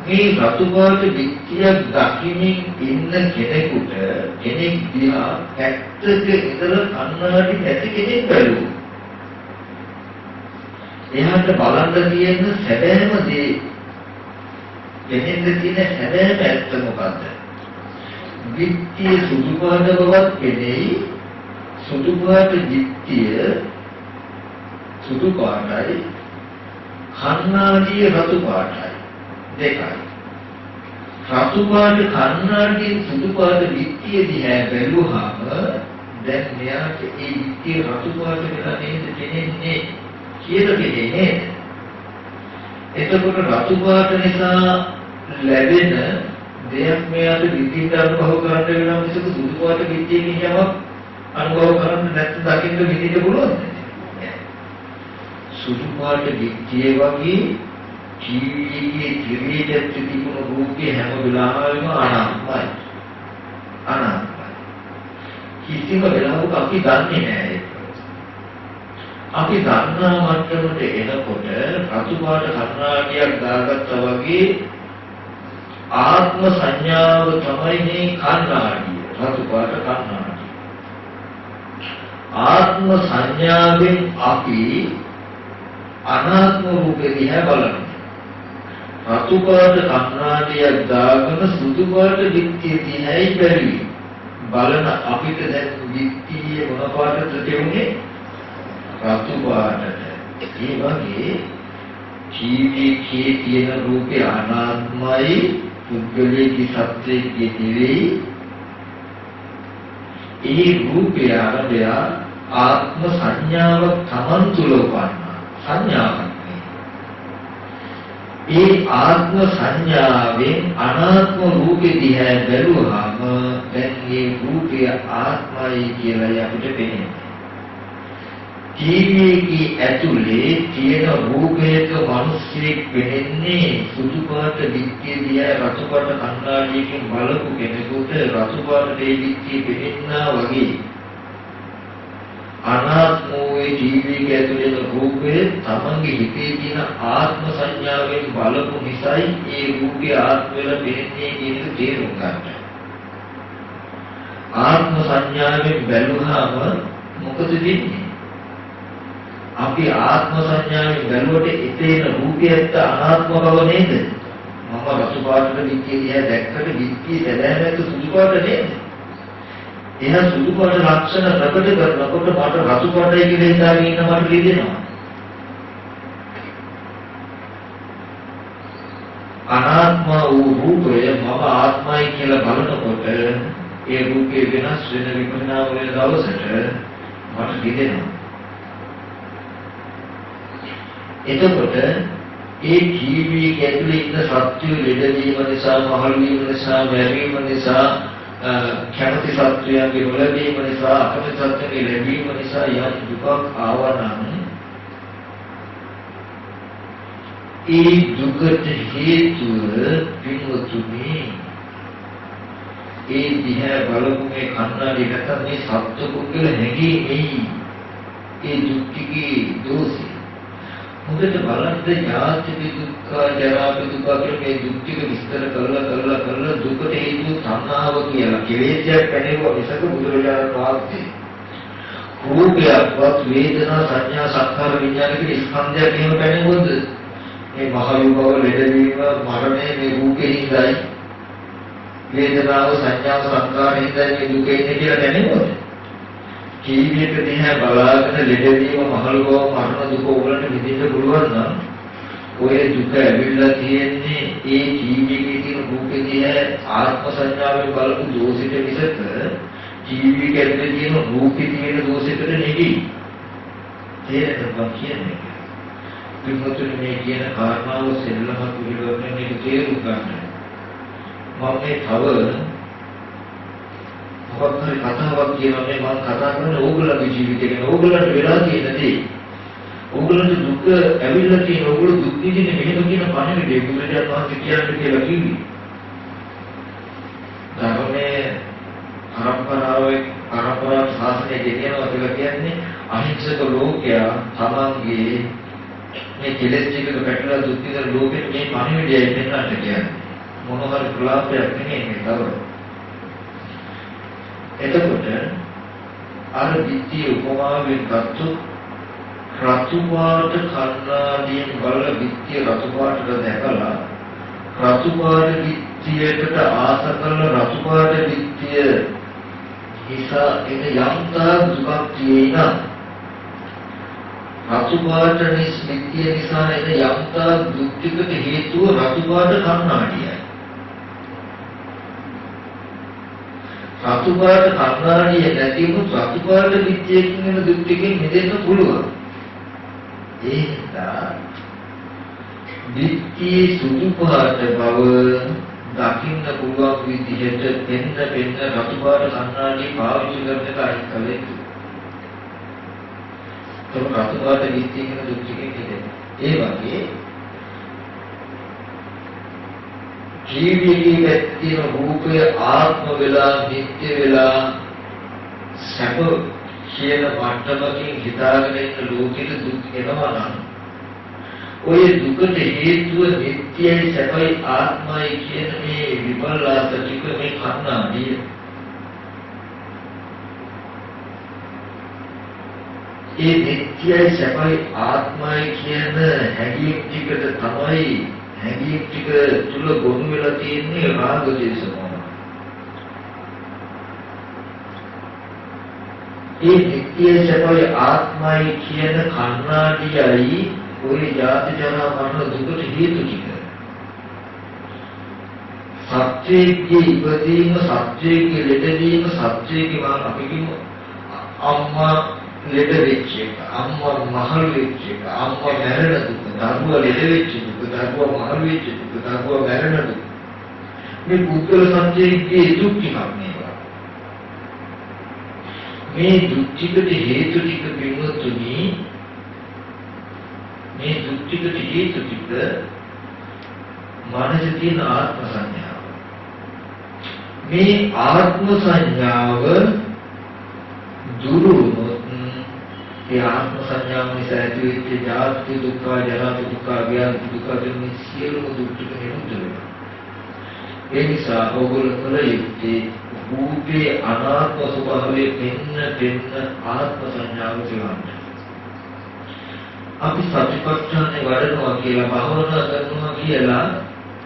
මේ රතු පාට විත්‍යක් දකිමින් ඉන්න කෙනෙකුට කෙනෙක් දිහා ඇත්තට ඉතල කන්නාඩි නැති කෙනෙක් බැලුවොත් එයාට බලන්න තියෙන සැබෑම දේ දෙන්නේ තියෙන සැබෑම ඇත්ත මොකද්ද? විත්‍ය සුදු පාට බවත් කෙනෙයි සුදු පාට විත්‍ය සුදු පාටයි කන්නාඩිය රතු පාටයි දෙකයි. රතු පාට කන්නාඩිය සුදු පාට විත්‍ය දිහා බැලුවාම දැන් මෙයාට ඒ විත්‍ය රතු පාට කියලා නේද දෙන්නේ කියලා කියන්නේ එතකොට රතු පාට නිසා ලැබෙන දෙයක් මෙයාට විඳින්න අනුභව කරන්න වෙනවා මිසක සුදු පාට විත්‍යකින් යමක් අනුභව කරන්න නැත්නම් දකින්න විඳින්න පුළුවන්ද? සුදු පාට විත්‍ය වගේ ජීවිතයේ ජීවිතයේ තිබුණු රූපේ හැම වෙලාවෙම අනාත්මයි. අනාත්මයි. කිසිම වෙලාවක අපි දන්නේ නැහැ ඒක. අපි දන්නා මට්ටමට එනකොට රතු පාට කර්ණාඩියක් දාගත්තා වගේ ආත්ම සංඥාව තමයි මේ කර්ණාඩිය. රතු පාට කර්ණාඩිය. ආත්ම සංඥාවෙන් අපි අනාත්ම රූපෙ දිහා බලනවා. රතු පාට කර්ණාඩියක් දාගෙන සුදු පාට විත්තිය දිහායි බැලුවේ. බලන අපිට දැන් විත්තිය මොන පාටද තේුනේ? රතු පාටට. ඒ වගේ ජීවිතයේ තියෙන රූපේ අනාත්මයි, පුද්ගලයේ සත්‍යයේ නෙවෙයි. ඒ රූපය අරබය ආත්ම සංඥාවක් Taman තුල උපන්නා සංඥාවක්. ඒ ආත්ම සංඥාවෙන් අනාත්ම රූපෙ දිහා බැලුවාම දැන් මේ රූපය ආත්මයි කියලා අපිට පේනවා. ජීවිතයේ ඇතුලේ තියෙන රූපයක මිනිස්සෙක් වෙන්නේ සුදු පාට විත්තිය දිහා රතු පාට කණ්ණාඩියකින් බලපු කෙනෙකුට රතු පාට දෙවිත්තිය පෙනෙන්නා වගේ අනාත්මෝයේ ජීවිතයේ ඇතුලේ රූපය තමන්ගේ හිතේ තියෙන ආත්ම සංඥාවෙන් බලපු නිසායි ඒ රූපය ආත්ම වෙලා පෙනෙන්නේ කියන එක තේරුම් ගන්න. ආත්ම සංඥාවෙන් බැලුවාම මොකද වෙන්නේ? අපි ආත්ම සංඥාවෙන් බැලුවට එතේන රූපයත් අනාත්ම බව නේද? මම රතු පාට විත්තිය දිහා දැක්කට විත්තිය සැබෑමත් සුදු පාට නේද? එහෙනම් සුදු පාට ලක්ෂණ ප්‍රකට කරනකොට මට රතු පාටයි කියලා හිතාගෙන ඉන්න මට රිදෙනවා. අනාත්ම වූ රූපය මම ආත්මයි කියලා බලනකොට ඒ රූපේ වෙනස් වෙන විපරිණාම වෙන දවසට මට රිදෙනවා. එතකොට ඒ ජීවිතය ඇතුලේ ඉන්න සත්‍ය ලෙඩවීම නිසා, මහලු වීම නිසා, මැරීම නිසා, කැමති සත්‍යයන්ගේ නොලැබීම නිසා, අකමැති සත්‍යයන්ගේ ලැබීම නිසා යම් දුකක් ආවනම් ඒ දුකට හේතුව පින්වතුනි ඒ දිහා බලමු මේ කන්නාඩි නැත්නම් මේ සත්‍ය කුක්කල හැඟීමයි ඒ දුක්ඛිකේ දෝෂය. මොකද බලන්න යාතික දුක්ඛ, ජරා දුක්ඛ කියලා මේ දුක්ඛික විස්තර කරලා දුකට හේතුව තණ්හාව කියලා කෙලෙසයක් පැනෙවුවා විසක බුදුරජාණන් වහන්සේ. රූපයක්වත් වේදනා සංඥා සංඛාර විඥාන කියන ස්කන්ධයක් එහෙම පැනෙවුවද? මේ මහයුගව ලෙඩවීම මරණය මේ රූපේ හිඳයි. වේදනාව සංඥාව සංඛාර හිඳයි මේ දුකේ ඉන්නේ කියලා දැනෙනවද? ජීවිත දිහා බලාගෙන ලෙඩවීම මහලුව මරණ දුක වලට විඳින්න පුළුවන් නම් ඔය දුක ඇවිල්ලා තියෙන්නේ ඒ ජීවිතයේ තියෙන රූපේ දිහා ආත්ම සංඥාවෙන් බලපු දෝෂෙට මිසක ජීවිතයේ තියෙන රූපේ තියෙන දෝෂෙට නෙවෙයි. තේරෙනවද කියන්නේ? විමුක්තිය මේ කියන කාරණාව සෙල්ලමක් පිළිවෙලකින් මේක තේරුම් ගන්න. මම මේ තව මොකක්ද කතාවක් කියනවානේ මම කතා කරන්නේ ඕගොල්ලන්ගේ ජීවිතේ ගැන. ඕගොල්ලන්ට වෙලා තියෙන දේ. ඕගොල්ලන්ට දුක ඇවිල්ලා තියෙන ඕගොල්ලෝ දුක් විඳින්නේ මෙහෙම කියන පණිවිඩය බුදුරජාණන් වහන්සේ කියන්නේ කියලා කිව්වේ. ධර්මයේ පරම්පරාව ශාසනය කියනවා කියලා කියන්නේ අහිංසක ලෝකයා තමන්ගේ මේ කෙලෙස් ටිකක පැටලලා දුක් විඳින ලෝකෙට මේ පණිවිඩයයි දෙන්නට කියන්නේ. මොනවාරි ප්‍රලාපයක් නෙමෙයි මේ තවර. එතකොට අර විත්‍ය උපමාවෙන් ගත්තු රතු පාට කන්නාඩියෙන් බලන විත්‍ය රතු පාටට දැකලා රතු පාට විත්‍යයකට ආස කරන රතු පාට විත්‍ය නිසා එන යම්තා දුකක් තියෙන රතු පාට විත්‍ය නිසා එන යම්තා දුක්ඛිකට හේතුව රතු පාට කන්නාඩියයි. රතු පාට කන්නාඩිය නැතිව රතු පාට විත්‍යකින් වෙන දුක් ටිකෙන් මිදෙන්න පුළුවන්. ඒ නිසා විත්‍ය සුදු පාට බව දකින්න පුළුවන් විදිහට පෙන්න රතු පාට කන්නාඩිය පාවිච්චි කරන එක අයින් කළේ. ඒක රතු පාට විත්‍යකින් වෙන දුක් ටිකෙන් මිදෙන්න. ඒ වගේ ජීවිතයේ තියෙන රූපය ආත්ම වෙලා නිත්‍ය වෙලා සැප කියන මට්ටමකින් හිතාගෙන ඉන්න ලෝකෙට දුක් එනවා නම් ඔය දුකට හේතුව නිට්ටයයි සැපයි ආත්මයි කියන මේ විපල්ලාස ටික මේ කන්නාඩිය. ඒ නිට්ටයයි සැපයි ආත්මයි කියන හැඟීම් ටිකට තමයි හැඟීම් ටික තුල ගොනු වෙලා තියෙන්නේ රාග දේශ මොහ. ඒ නිට්ටයයි සැපයි ආත්මයි කියන කන්නාඩියයි ඔය ජාති ජරා මරණ දුකට හේතු ටික. සත්‍යයේ ඉපදීම, සත්‍යයේ ලෙඩවීම, සත්‍යයේ අපි කියමු අම්මා ලෙඩ වෙච්ච එක, අම්මා මහලු වෙච්ච එක, අම්මා මැරෙන දුක, දරුවා ලෙඩ වෙච්ච දුක, දරුවා මහලු වෙච්ච දුක, දරුවා මැරෙන දුක. මේ පුද්ගල සත්‍යයේ දුක් ටිකක් මේවා. මේ දුක් ටිකට හේතු ටික පිළිතුරුනි මේ දුක් ටිකට හේතු ටික මානසික තියෙන ආත්ම සංඥාව. මේ ආත්ම සංඥාව දුරු ඒ ආත්ම සංඥාව නිසා ඇතිවෙච්ච ජාති දුක්ඛ, ජරා දුක්ඛ, ව්‍යාධි දුක්ඛ මේ සියලුම දුක් ටික නිරුද්ධ වෙනවා. ඒ නිසා ඕගොල්ලෝ කල යුත්තේ භූතේ අනාත්ම ස්වභාවයේ පෙන්න ආත්ම සංඥාව කියවන්න. අපි සතිපට්ඨානේ වඩනවා කියලා භාවනා කරනවා කියලා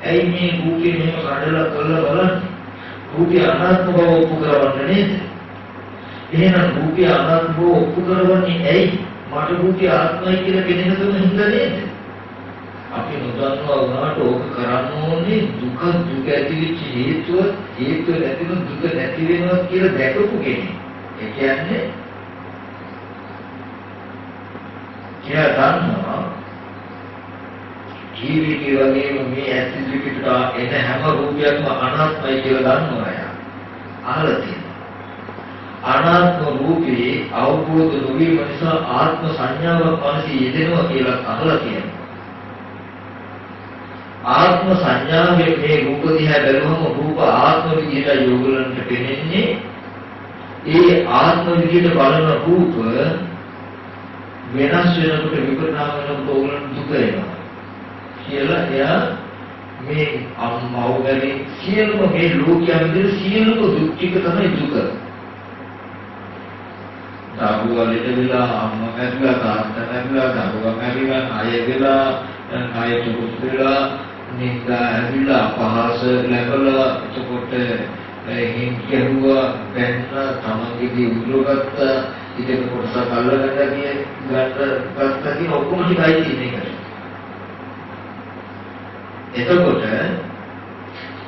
ඇයි මේ භූතේ මෙහෙම කඩලා කරලා බලන්නේ? භූතේ අනාත්ම බව ඔප්පු කරවන්න නේද? එහෙනම් භූතේ අනාත්ම බව ඔප්පු කරවන්නේ ඇයි? මට භූතේ ආත්මයි කියලා පෙනෙන තුන හින්දා නේද? අපි නොදන්නවා වුණාට ඕක කරන්න ඕනේ දුක ඇතිවෙච්ච හේතුව නැතිව දුක නැති වෙනවා කියලා දැකපු කෙනෙක්. ඒ කියන්නේ කියලා දන්නවා ජීවිතය වගේම මේ ඇස් ඉදිරියට එන හැම රූපයක්ම අනාත්මයි කියලා දන්නවා යා. අහලා තියෙනවා. අනාත්ම රූපේ අවබෝධ නොවීම නිසා ආත්ම සංඥාවක් පරිසි යෙදෙනවා කියලා අහලා තියෙනවා. ආත්ම සංඥාවේ මේ රූප දිහා බැලුවම රූප ආත්ම විදියට යෝගලන්ට පෙනෙන්නේ. ඒ ආත්ම විදියට බලන රූප වෙනස් වෙනකොට විපරිණාම වෙනකොට ඕගොල්ලන්ට දුක එනවා කියලා එයා මේ අම්මවගේ සියලුම මේ ලෝකයේ විදිහට සියලුම දුක් ටික තමයි දුක. දරුවා ලෙඩ වෙලා අම්මා මැරිලා තාත්තා මැරිලා දරුවා මැරිලා අය වෙලා අයට දුක් වෙලා නින්දා ඇවිල්ලා අපහාස ලැබලා එතකොට හින් කියුවා බැන්න තමන්ගේ උදුරගත්ත ඉතින් කොටසක් අල්ලගන්න ගත්තා ඔක්කොම ටිකයි තියෙන එකට. එතකොට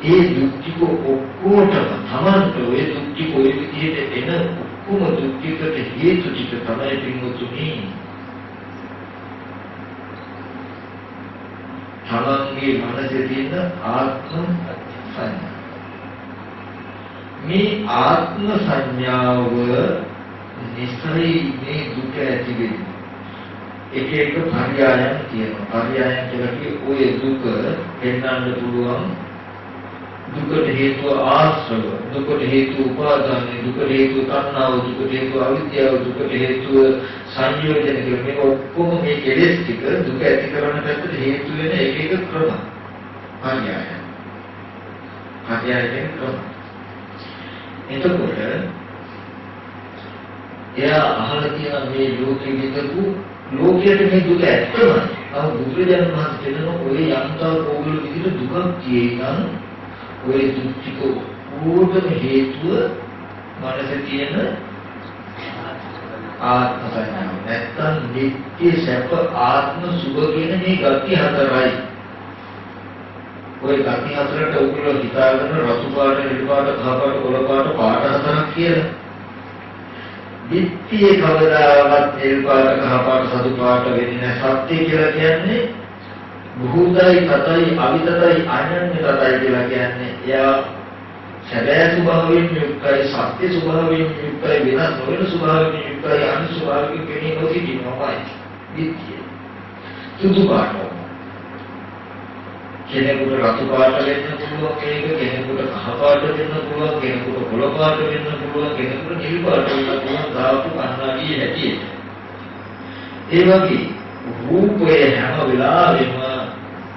ඒ දුක් ටික ඔක්කොටම තමන්ට ඔය දුක් ටික ඔය විදිහට එන ඔක්කොම දුක් ටිකට හේතු ටික තමයි පින්වතුනි තමන්ගේ මනසේ තියෙන ආත්ම සංඥා. මේ ආත්ම සංඥාව නිස්සරි මේ දුක ඇති වෙන්නේ. එක එක පර්යායන් තියෙනවා. පර්යායන් කියන්නේ ඔය දුක පෙන්වන්න පුළුවන්. දුකට හේතුව ආශ්‍රව, දුකට හේතුව උපාදාන, දුකට හේතුව තණ්හාව, දුකට හේතුව අවිද්‍යාව, දුකට හේතුව සංයෝජන කියලා මේ ඔක්කොම මේ කෙලෙස් ටික දුක ඇති කරන පැත්තට හේතු වෙන එක එක ක්‍රම. පර්යායන්. පර්යායන් ක්‍රම. එතකොට එයා අහලා තියෙන මේ ලෝකෙ විතරු ලෝකයේ මේ දුක ඇත්තම නමුත් බුදුරජාණන් වහන්සේ කියන ඔය යන්තා කෝගල විදිහට දුකක් තියෙනනම් ඔය දුක් ටික ඕකම හේතුව මනසේ තියෙන ආත්ම සංඥාව. නැත්තම් නිත්‍ය සැප ආත්ම සුභ කියන මේ ගති හතරයි. ඔය ගති හතරට උගල හිතාගෙන රතු පාට, නිල් පාට, කහ පාට, කොළ පාට පාට හතරක් කියලා. නිත්‍ය කවදාවත් නිල් පාට, කහ පාට, සතු පාට වෙන්නේ නැහැ. සත්‍ය කියලා කියන්නේ භූතයි, තතයි, අවිතතයි, අනන්‍යතයි කියලා කියන්නේ එයා සැබෑ ස්වභාවයෙන් යුක්තයි, සත්‍ය ස්වභාවයෙන් යුක්තයි, වෙනස් නොවන ස්වභාවයෙන් යුක්තයි, අනිත් ස්වභාවයෙන් කෙනෙක් නොසිටිනවායි. නිත්‍ය. සුදු පාට. කෙනෙකුට රතු පාට වෙන්න පුළුවන් මේක, කෙනෙකුට කහ පාට වෙන්න පුළුවන්, කෙනෙකුට කොළ පාට වෙන්න පුළුවන්, කෙනෙකුට නිල් පාට වෙන්න පුළුවන් ධාතු කණ්ණාඩියේ හැටියට. ඒ වගේ රූපය හැම වෙලාවෙම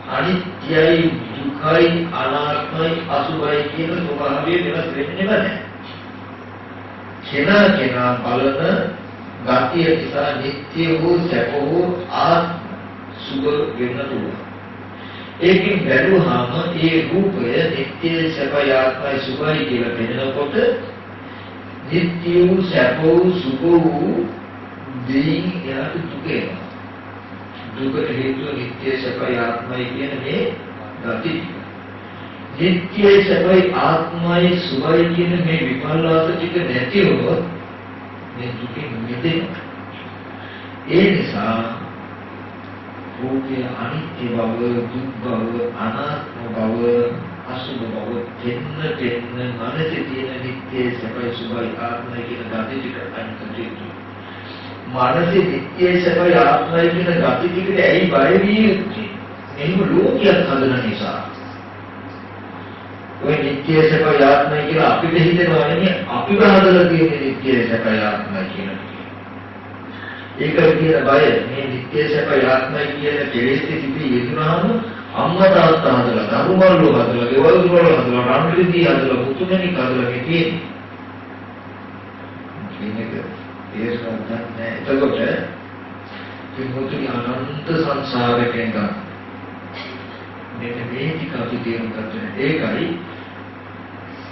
අනිත්‍යයි, දුකයි, අනාත්මයි, අසුභයි කියන ස්වභාවය වෙනස් වෙන්නේ නැහැ. කෙනා බලන ගතිය නිසා නිත්‍ය වූ සැප වූ ආත්ම සුභ වෙන්න පුළුවන්. ඒකෙන් බැලුවාම ඒ රූපය නිත්‍ය සැපයි ආත්මයි සුභයි කියලා පෙන්නකොට නිත්‍ය වූ සැප වූ සුභ වූ දෙයින් එයාට දුක එනවා. දුකට හේතුව නිත්‍ය සැපයි ආත්මයි කියන මේ ගති. නිත්‍ය සැපයි ආත්මයි සුභයි කියන මේ විපල්ලාස ටික නැති වුණොත් මේ දුකෙන් මිදෙනවා. ඒ නිසා රූපේ අනිත්‍ය බව, දුක් බව, අනාත්ම බව, අසුභ බව දෙන්න මනසේ තියෙන නිත්‍ය සැපයි සුභයි ආත්මයි කියන ගති ටික අනිත් දෙයක්. මානසික නිත්‍ය සැපයි ආත්මයි කියන ගති ටිකට ඇයි බය විය යුත්තේ? එහෙම ලෝකයක් හදන නිසා. ඔය නිත්‍ය සැපයි ආත්මයි කියලා අපිට හිතෙනවා නෙමෙයි, අපිව හදලා තියෙන නිත්‍ය සැපයි ආත්මයි කියන එක. ඒක කියන බය මේ නිත්‍ය සැපයි ආත්මයි කියන කෙලෙස් තිබී යෙදුනහම අම්මා තාත්තා හදලා, දරුමල්ලෝ හදලා, ගෙවල් දොරවල් හදලා, රාම්පිරිදී හදලා, මුතුමැණික් හදලා තියෙන්නේ. එතකොට පින්වතුනි අනන්ත සංසාරයෙන් ගන්න මෙන්න මේ ටික අපි තේරුම් ගන්න. ඒකයි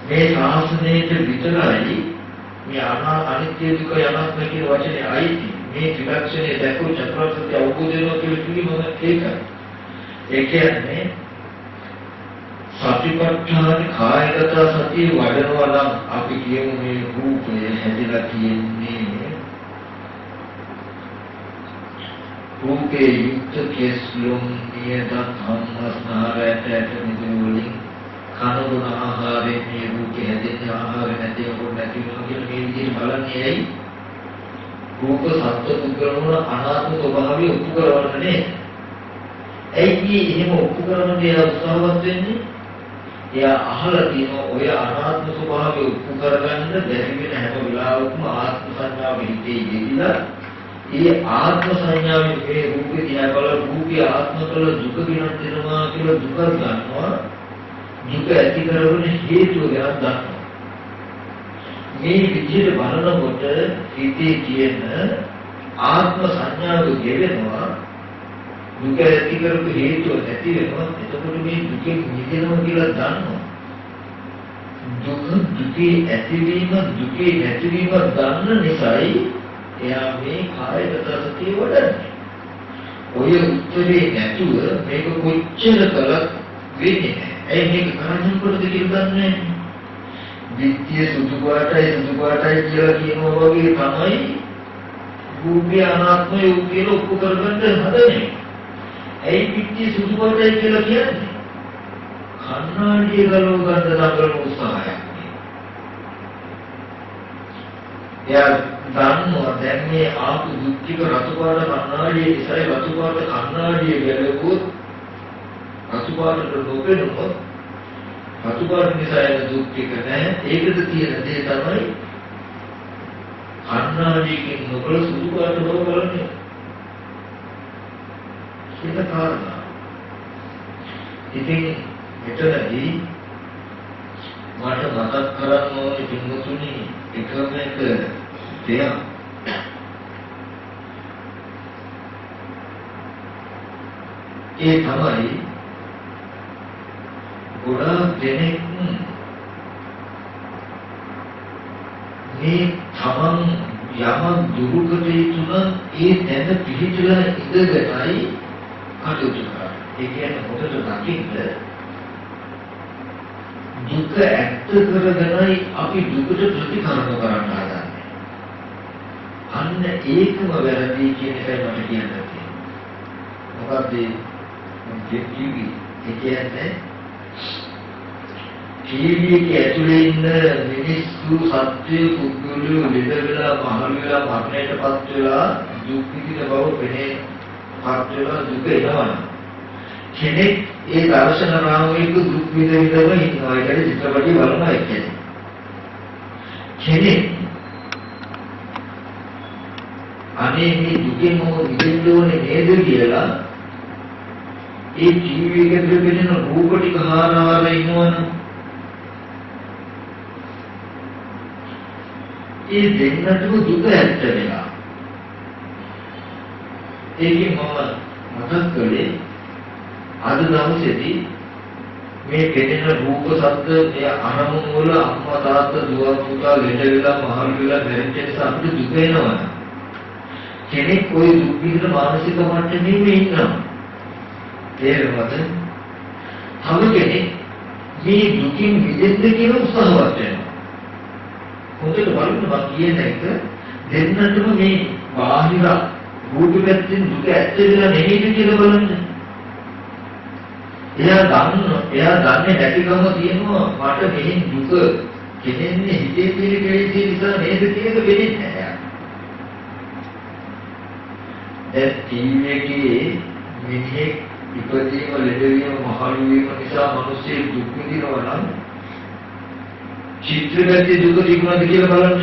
මේ ශාසනයේ විතරයි මේ අනිත්‍ය දුක අනාත්ම කියන වචනේ අයිති. මේ ත්‍රිලක්ෂණය දැකෝ චතුරාර්ය සත්‍ය අවබෝධ වෙනවා කියලා කිව්වම ඒකයි. ඒ කියන්නේ සතිපට්ඨාන කායගත සතිය වඩනවා නම් අපි කියමු මේ රූපය හැදිලා තියෙන්නේ රූපේ යුක්ත කෙස්ලොම් නියත ධම්මස්නාරයට නිදුලින් කනබුන ආහාරයෙන් මේ රූපේ හැදෙන්නේ ආහාර නැතිවෙන්න නැති වෙනවා කියලා මේ විදිහට බලන්නේ ඇයි? රූප සත්‍ය පුද්ගලවල අනාත්ම ස්වභාවය ඔප්පු කරවන්න නේ. ඇයි එහෙම ඔප්පු කරන දේ උත්සාහවත් වෙන්නේ? එයා අහලා තියෙන ඔය අනාත්ම ස්වභාවය ඔප්පු කරගන්න බැරි වෙන හැම වෙලාවකම ආත්ම සංඥාව හිතේ යෙදිලා ඒ ආත්ම සංඥාවෙන් මේ රූපේ දිහා බලලා රූපේ ආත්ම කළ දුක ගෙනත් දෙනවා කියලා දුක ගන්නවා. දුක ඇති කරන හේතුව ගැන දන්නවා. මේ විදිහට බලනකොට හිතේ තියෙන ආත්ම සංඥාව ගෙවෙනවා. දුක ඇති කරපු හේතුව නැති වෙනවා. එතකොට මේ දුකෙන් මිදෙනවා කියලා දන්නවා. දුකේ ඇතිවීම දුකේ නැතිවීම දන්න නිසායි එයා මේ කායගත සතිය වඩන්නේ. ඔය උත්තරේ නැතුව මේක කොච්චර කළත් වෙන්නේ නැහැ. ඒ මේක කරන්නේ කොහොමද කියලා දන්නේ නැහැ. විත්‍ය සුදු පාටයි කියලා කියනවා වගේ තමයි රූපේ අනාත්මය කියලා ඔප්පු කරගන්න හදන්නේ. ඇයි විත්‍ය සුදු පාටයි කියලා කියන්නේ? කන්නාඩිය ගලව ගන්න දඟලන උත්සාහයක්. එයා දන්නවා දැන් මේ ආපු දුක්ඛික රතු පාට කන්නාඩියේ ඉස්සරේ රතු පාට කන්නාඩිය ගැලවුවොත් රතු පාටට නොපෙනුනොත් රතු පාට නිසා එන දුක්ඛික නැහැ. ඒකද තියෙන දේ තමයි කන්නාඩියකින් නොබල සුදු පාට බව බලන්නේ. ඒක කාරණා. ඉතින් මෙතනදී මට මතක් කරන්න ඕනේ පින්වතුනි එකම එක දෙයක්. ඒ තමයි ගොඩාක් දෙනෙක් මේ තමන් යමක් දුරුකට යුතුන ඒ තැන පිළිතුරන ඉඳගෙනයි කටයුතු කරන්නේ. ඒ කියන්නේ මොකද දකින්න දුක ඇත්ත කරගෙනයි අපි දුකට ප්‍රතිකර්ම කරන්න හදන්නේ. අන්න ඒකම වැරදි කියන එකයි මට කියන්න තියෙන්නේ. මොකද ඒ කියන්නේ කීලියක ඇතුලේ ඉන්න මිනිස්සු සත්‍ය පුද්ගලයෝ ලෙඩ වෙලා මහලු වෙලා මරණයටපත් වෙලා දුක් විඳින බව පෙනේ පත් වෙලා දුක එනවා. කෙනෙක් ඒ දර්ශන රාමයක දුක් විඳිනවම ඉන්නවා. ඒකේ චිත්‍රපටි බලනවා කියන්නේ. කෙනෙක් අනේ මේ දුකෙන් මිදෙන්න ඕනේ නේද කියලා ඒ ටීවී එකේ දෙන රූප ටික හාරාර ඉන්නවනේ. ඒ දෙන්නටම දුක ඇත්ත වෙලා. ඒකේ මම මතක් කළේ අද දවසේදී මේ පෙනෙන රූප ශබ්ද මේ අරමුණු වල අම්මා තාත්තා දුව පුතා ලෙඩ වෙලා මහලු වෙලා මැරෙච්ච නිසා අපිට දුක එනවා. කෙනෙක් ওই දුක් විඳින මානසික මට්ටමේ ඉන්නවා. තේරෙනවද? තව කෙනෙක් මේ දුකින් මිදෙන්න කියලා උත්සාහවත් වෙනවා. හොඳට බලන්න මම කියන එක දෙන්නටම මේ බාහිර රූප පැත්තෙන් දුක ඇත්ත වෙලා නෙමෙයිද කියලා බලන්න. එයා දන්නේ නැතිකම තියෙනවා මට මෙහෙන් දුක කෙනෙන්නේ හිතේ තියෙන කෙලෙස් නිසා නේද කියන එක වෙන්නේ නැහැ. දැන් ටීවී එකේ මිනිහෙක් ඉපදීම ලෙඩවීම මහලු වීම නිසා මිනිස්සු දුක් විඳිනවා නම් චිත්‍රපටයේ දුක තිබුණාද කියලා බලන්න.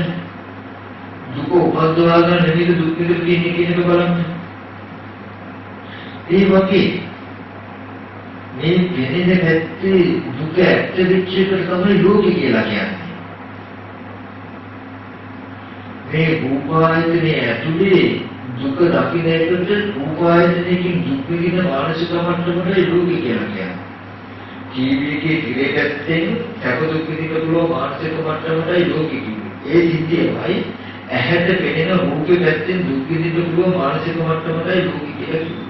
දුක උපද්දවා ගන්න නෙමෙයි දුක් විඳින්නේ කියන එක බලන්න. ඒ වගේ මේ දෙන්නේ පැත්තේ දුක ඇත්ත වෙච්ච එක තමයි ලෝකේ කියලා කියන්නේ. මේ රූපායතනයේ ඇතුලේ දුක දකින්න එකට රූපායතනයකින් දුක් විඳින මානසික මට්ටමට ලෝකේ කියලා කියන්නේ. ටීවී එකේ ඉරේ පැත්තෙන් සැප දුක් විඳින පුළුවන් මානසික මට්ටමටයි ලෝකේ කියන්නේ. ඒ සිද්ධියයි ඇහැට පෙනෙන රූපේ පැත්තෙන් දුක් විඳින පුළුවන් මානසික මට්ටමටයි ලෝකේ කියලා කියන්නේ.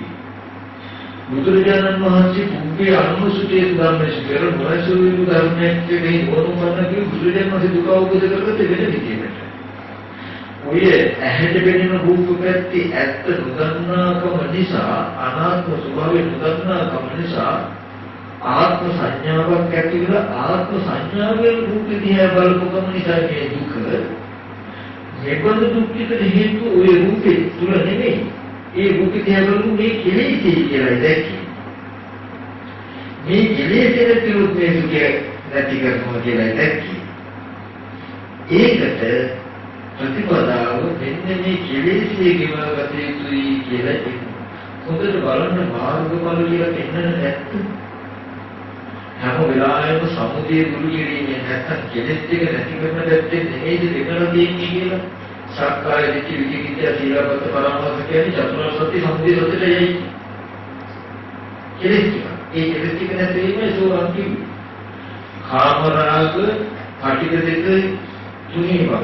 බුදුරජාණන් වහන්සේ පුබ්බේ අනුසුතේ ධර්මයේ මොනසුරු ධර්මයේ මේ ඕනමනගේ බුදුරජාණන් වහන්සේ දුක අවබෝධ කරගත්ත වෙන විදිහකට. ඔය ඇහැට පෙනෙන රූප පැත්තේ ඇත්ත නොදන්නාකම නිසා අනාත්ම ස්වභාවය නොදන්නාකම නිසා ආත්ම සංඥාවක් ඇති වෙලා ආත්ම සංඥාවෙන් රූප දිහා බලපුවම නිසා මේ දුක මෙබඳු දුක්ඛිත හේතු ඔය රූපේ තුල නෙමෙයි. ඒ රූපේ දිහා බලමු මේ කෙලෙසි කියලා දැක්කේ. මේ කෙලෙසි නැතිවෙත් මේ දුක නැති කරනවා කියලා දැක්කේ. ඒකට ප්‍රතිපදාව මෙන්න මේ කෙලෙසියේ ගෙවගත යුතුයි කියලා කියනවා. හොඳට බලන්න මාර්ගඵල කියලා පෙන්වන්න නැත්නම් හැම වෙලාවෙම සමුදේ දුරු කිරීමෙන් නැත්නම් කෙලෙස් ටික නැති කරන පැත්තෙන් නෙමෙයිද දෙකලා තියෙන්නේ කියලා. සක්කාය දිට්ඨි විචිකිච්ඡා සීලබ්බත පරාමාස කියන්නේ චතුරාර්ය සත්‍ය සමුදය සත්‍යයට යයි. කෙලෙස් ටික. ඒ කෙලෙස් ටික නැති වීමයි සෝවාන් කියන්නේ. කාමරාග පටික දෙක තුනී බව.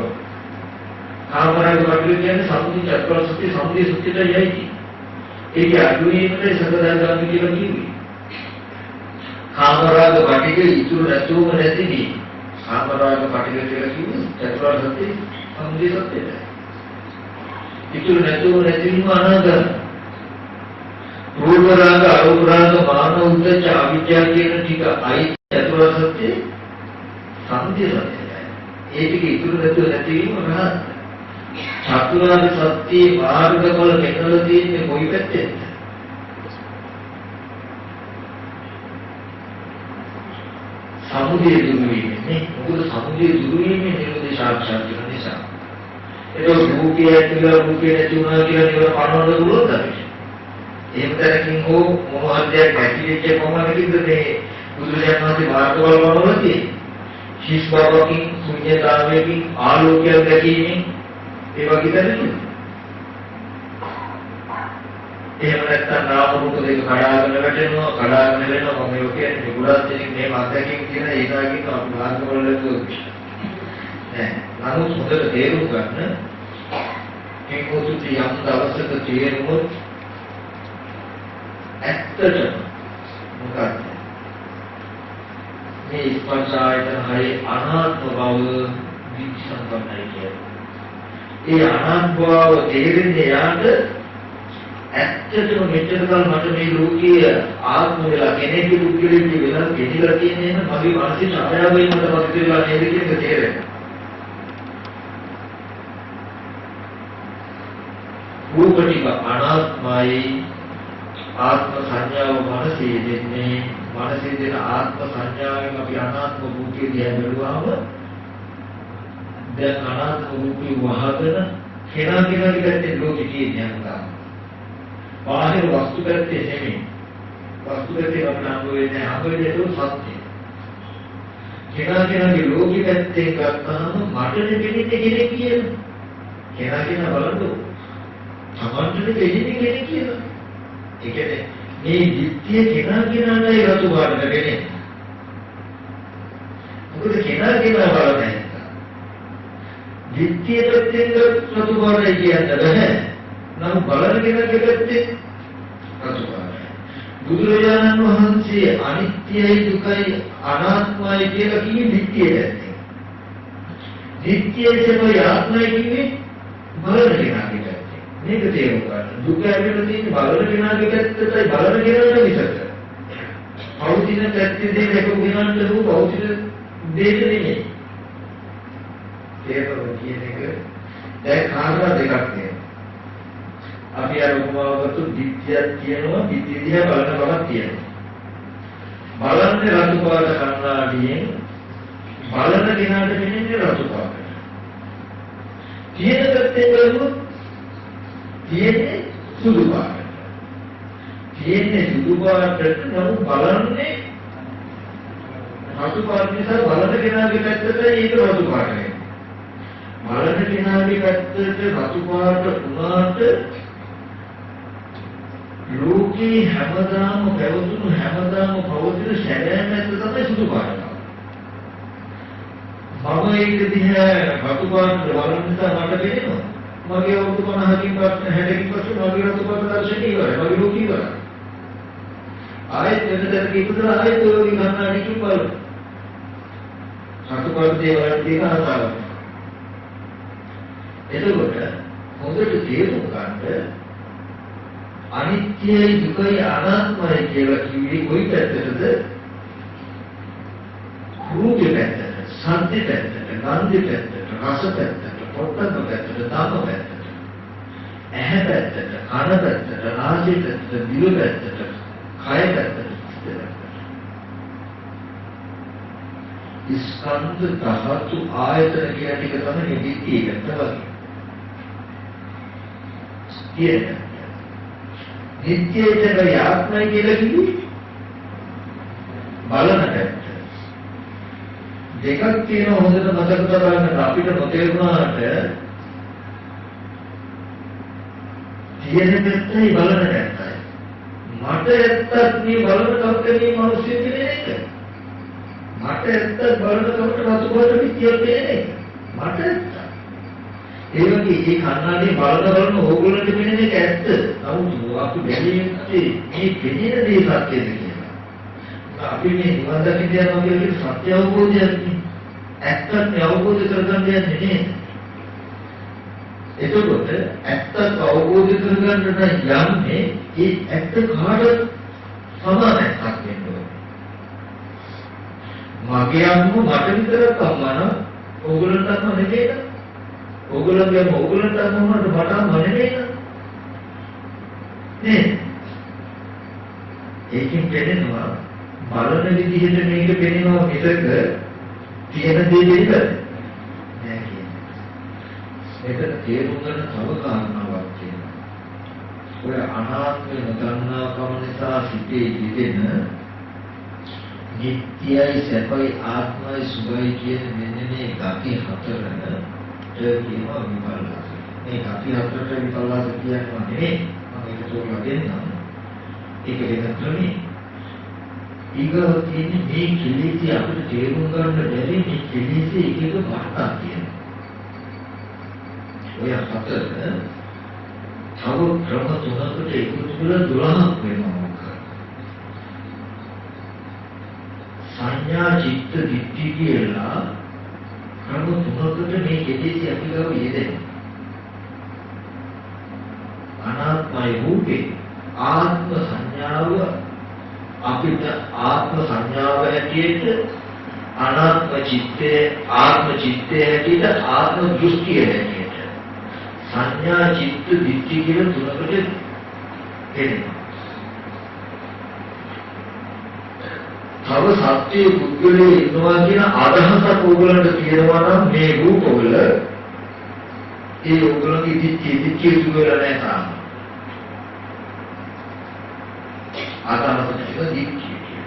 කාමරාග පටික කියන්නේ සමුදය චතුරාර්ය සත්‍ය සමුදය සත්‍යයට යයි. ඒකේ අඩුවීමයි සකදාගාමී කියලා කියන්නේ. කාමරාග පටික ඉතුරු නැතුවම නැතිදී. කාමරාග පටික කියලා කියන්නේ චතුරාර්ය සත්‍ය සමුදය සත්‍යය. ඉතුරු නැතුව නැතිවීම අනාගත. රූප රාග අරූප රාග මාන උද්දච්ච අවිද්‍යාව කියන ටික අයි චතුරාර්ය සත්‍ය සමුදය සත්‍යයයි. ඒ ටික ඉතුරු නැතුව නැතිවීම අනාගත. චතුරාර්ය සත්‍ය මාර්ගඵල මෙතන තියෙන්නේ කොයි පැත්තේද? සමුදය දුරු වීමනේ. මොකද සමුදය දුරු වීමේ නිරෝධය සාක්ෂාත් වෙන නිසා. ඒක රූපය ඇතුළේ රූපය නැති වුණා කියලා නේද පනවන්න පුළුවන්ද අපිට? එහෙම දැනකින් හෝ මොහොතයක් ඇතිවෙච්ච කොහොමදකින්ද මේ බුදුරජාණන් වහන්සේ මාර්ගවල වඩවලා තියෙන්නේ? ශිස් බවකින් ශුන්‍යතාවයකින් ආලෝකයක් දැකීමෙන් ඒ වගේ දැනෙන්නේ. එහෙම නැත්නම් නාම රූප දෙක කඩාගෙන වැටෙනවා කඩාගෙන වෙනවා මම කියන්නේ ගොඩක් දෙනෙක් මේ අත්දැකීම් කියන ඒකාකින් මාර්ගවල ලැබුවා. නමුත් හොඳට තේරුම් ගන්න මේ පොදුති යම් දවසක තේරුනොත් ඇත්තටම මොකක්ද මේ ස්පර්ශ ආයතන හරි අනාත්ම බව විචසම්පන්නයි කියන්නේ. ඒ අනාත්ම බව තේරෙන්නේ යාට ඇත්තටම මෙච්චර කල් මට මේ ලෝකීය ආත්ම වෙලා කෙනෙකුට උත්කලෙන්නේ වෙලා ගෙනිලා තියෙන්නේ නම් මගේ මානසික ආයාවයෙන් මට පස්සේ වෙලා නේද කියන එක තේරෙනවා. රූප ටික අනාත්මයි ආත්ම සංඥාව මනසේ දෙන්නේ මනසේ දෙන ආත්ම සංඥාවෙන් අපි අනාත්ම භූතය දිහා බලුවාම දැන් අනාත්ම භූතය වහගෙන කෙනාගේ පැත්තේ ලෝකෙ කියන්නේ නැහැ. බාහිර වස්තු පැත්තේ නෙමෙයි. වස්තු පැත්තේ අපිට හම්බ වෙන්නේ අපේ සත්‍යය. කෙනාගේ ලෝකෙ පැත්තේ ගත්තාම මට දෙන්නේ කෙනෙක් කියලා. කෙනා බලන්න තමන්ට දෙන්නේ කෙනෙක් කියලා. ඒ කියන්නේ මේ දිට්ඨිය කෙනාගේ රතු පාටට වෙන්නේ. මොකද කෙනා බලන්නේ. දිට්ඨිය පැත්තෙන් රතු පාටයි කියන්න බෑ. නම් බලන කෙනාගේ පැත්තේ රතු පාටයි. බුදුරජාණන් වහන්සේ අනිත්‍යයි දුකයි අනාත්මයි කියලා කිව්වේ දිට්ඨිය පැත්තෙන්. දිට්ඨිය සෙබයි ආත්මයි කිව්වේ බලන කෙනාගේ පැත්තෙන්. මේක තේරුම් ගන්න. දුක ඇවිල්ලා තියෙන්නේ බලන කෙනාගේ පැත්තටයි බලන කෙනාට විතරයි. පෞතින පැත්තේ දෙක උගනන්න දෝ පෞතින දෙක නෙමෙයි. ඒක කියන එක දැන් කාරණා දෙකක් තියෙනවා. අපි අර උපමාවකට දිට්ඨියක් කියනවා දිට්ඨිය දිහා බලන බවක් තියෙනවා. බලන්නේ රතු පාට කණ්ණාඩියෙන් බලන කෙනාට මෙන්නේ රතු පාට. තියෙන පැත්තෙන් බලුවොත් තියෙන්නේ සුදු පාට. තියෙන්නේ සුදු පාටට නමුත් බලන්නේ රතු පාට නිසා බලන කෙනාගේ පැත්තට ඒක රතු පාට වෙනවා. බලන කෙනාගේ පැත්තට රතු පාට වුණාට ලෝකේ හැමදාම පැවතුණු හැමදාම පවතින සැබෑ පැත්ත තමයි සුදු පාට. මම ඒක දිහා රතු පාට බලන නිසා මට පේනවා. මගේ අවුරුදු 50කින් පස්සේ 60කින් පස්සේ මගේ රතු පාට දර්ශනය ඉවරයි. මගේ ලෝකෙ ඉවරයි. ආයෙත් වෙනදට ඉපදලා ආයෙත් ඔය කන්නාඩියකින් බලන්න. රතු පාට දේවල් දෙක අරපාලා. එතකොට හොඳට තේරුම් ගන්න අනිත්‍යයි දුකයි අනාත්මයි කියලා කිව්වේ කොයි පැත්තටද? රූපේ පැත්තට, සද්ද පැත්තට, ගන්ධ පැත්තට, රස පැත්තට, පොට්ටබ්බ පැත්තට, ධම්ම පැත්තට, ඇහැ පැත්තට, කන පැත්තට, නාසය පැත්තට, දිව පැත්තට, කය පැත්තට, ස්කන්ධ ධාතු ආයතන කියන ටික තමයි නිදි එකට වගේ. කියන්නේ නිත්‍යයේ ආත්මය කියලා කිව්වේ බලන පැත්ත. දෙකක් තියෙනවා හොඳට මතක තබාගන්න අපිට නොතේරුණාට තියෙන පැත්තයි බලන පැත්තයි. මට ඇත්තක් මේ බලන කවුරුනේ මිනිස්සු කියන්නේ මට ඇත්ත බලන කවුරුට රතු පාට පිටියක් දෙන්නේ මට ඇත්ත. ඒ වගේ මේ කන්නාඩියේ බලන ඕගොල්ලන්ට පෙනෙන එක ඇත්ත. නමුත් අපි බැලීමේ මේ පෙනෙන දේ සත්‍යද කියලා. අපි මේ නිවන් දකින්න යනවා කියන සත්‍ය අවබෝධයක් නේ. ඇත්තත් අවබෝධ කරගන්න යන්නේ නේ. එතකොට ඇත්ත අවබෝධ කරගන්න නම් යන්නේ ඒ ඇත්ත කාට සමානයක් වෙන්න ඕනේ. මගේ අම්මා මට විතරක් අම්මා නම් ඕගොල්ලන්ට අම්මා නෙමෙයි නේද? ඕගොල්ලන්ගේ ඕගොල්ලන්ට අම්මා වුණාට මට අම්මා නෙමෙයි නේද? ඒකෙන් පෙනෙනවා බලන විදිහට මේක පෙනෙනවා මිසක තියෙන දේ දෙන්නද නෑ කියන්නේ. මේක තේරුම් ගන්න තව කාරණාවක් තියෙනවා. ඔය අනාත්මය නොදන්නා කම නිසා සිටේ ඉඳෙන නිත්‍යයි සැපයි ආත්මයි සුභයි කියන මෙන්න මේ ගති හතරන කියනවා විපල්ලාස. මේ ගති හතරට විපල්ලාස කියන්නේ නෙමෙයි. මම ඒක තෝරලා දෙන්නම්. ඒක වෙන ක්‍රමී. ඊගොල්ලෝ කියන්නේ මේ කෙලෙසි අපිට තේරුම් ගන්න බැරි මේ කෙලෙසි එක එක වර්තක් තියෙනවා. ඔය හතර තව ක්‍රම තුනකට එකතු කරලා 12ක් වෙනවා. සංඥා චිත්ත දිට්ඨි කියලා ක්‍රම තුනකට මේ කෙලෙසි අපි ගාව යෙදෙනවා. අනාත්මයි රූපේ ආත්ම සංඥාව අපිට ආත්ම සංඥාව හැටියට අනාත්ම චිත්තේ ආත්ම චිත්තේ හැටියට ආත්ම දෘෂ්ටිය හැටියට සංඥා චිත්ත දිට්ඨි කියන තුනකට දෙනවා. තව සත්‍ය පුද්ගලයේ ඉන්නවා කියන අදහසක් ඕගලන්ට තියෙනවා නම් මේ රූපවල ඒ ඕගලන්ගේ දිට්ඨිය දුවලා නැහැ තාම. අදහස කියන දිට්ඨිය කියන.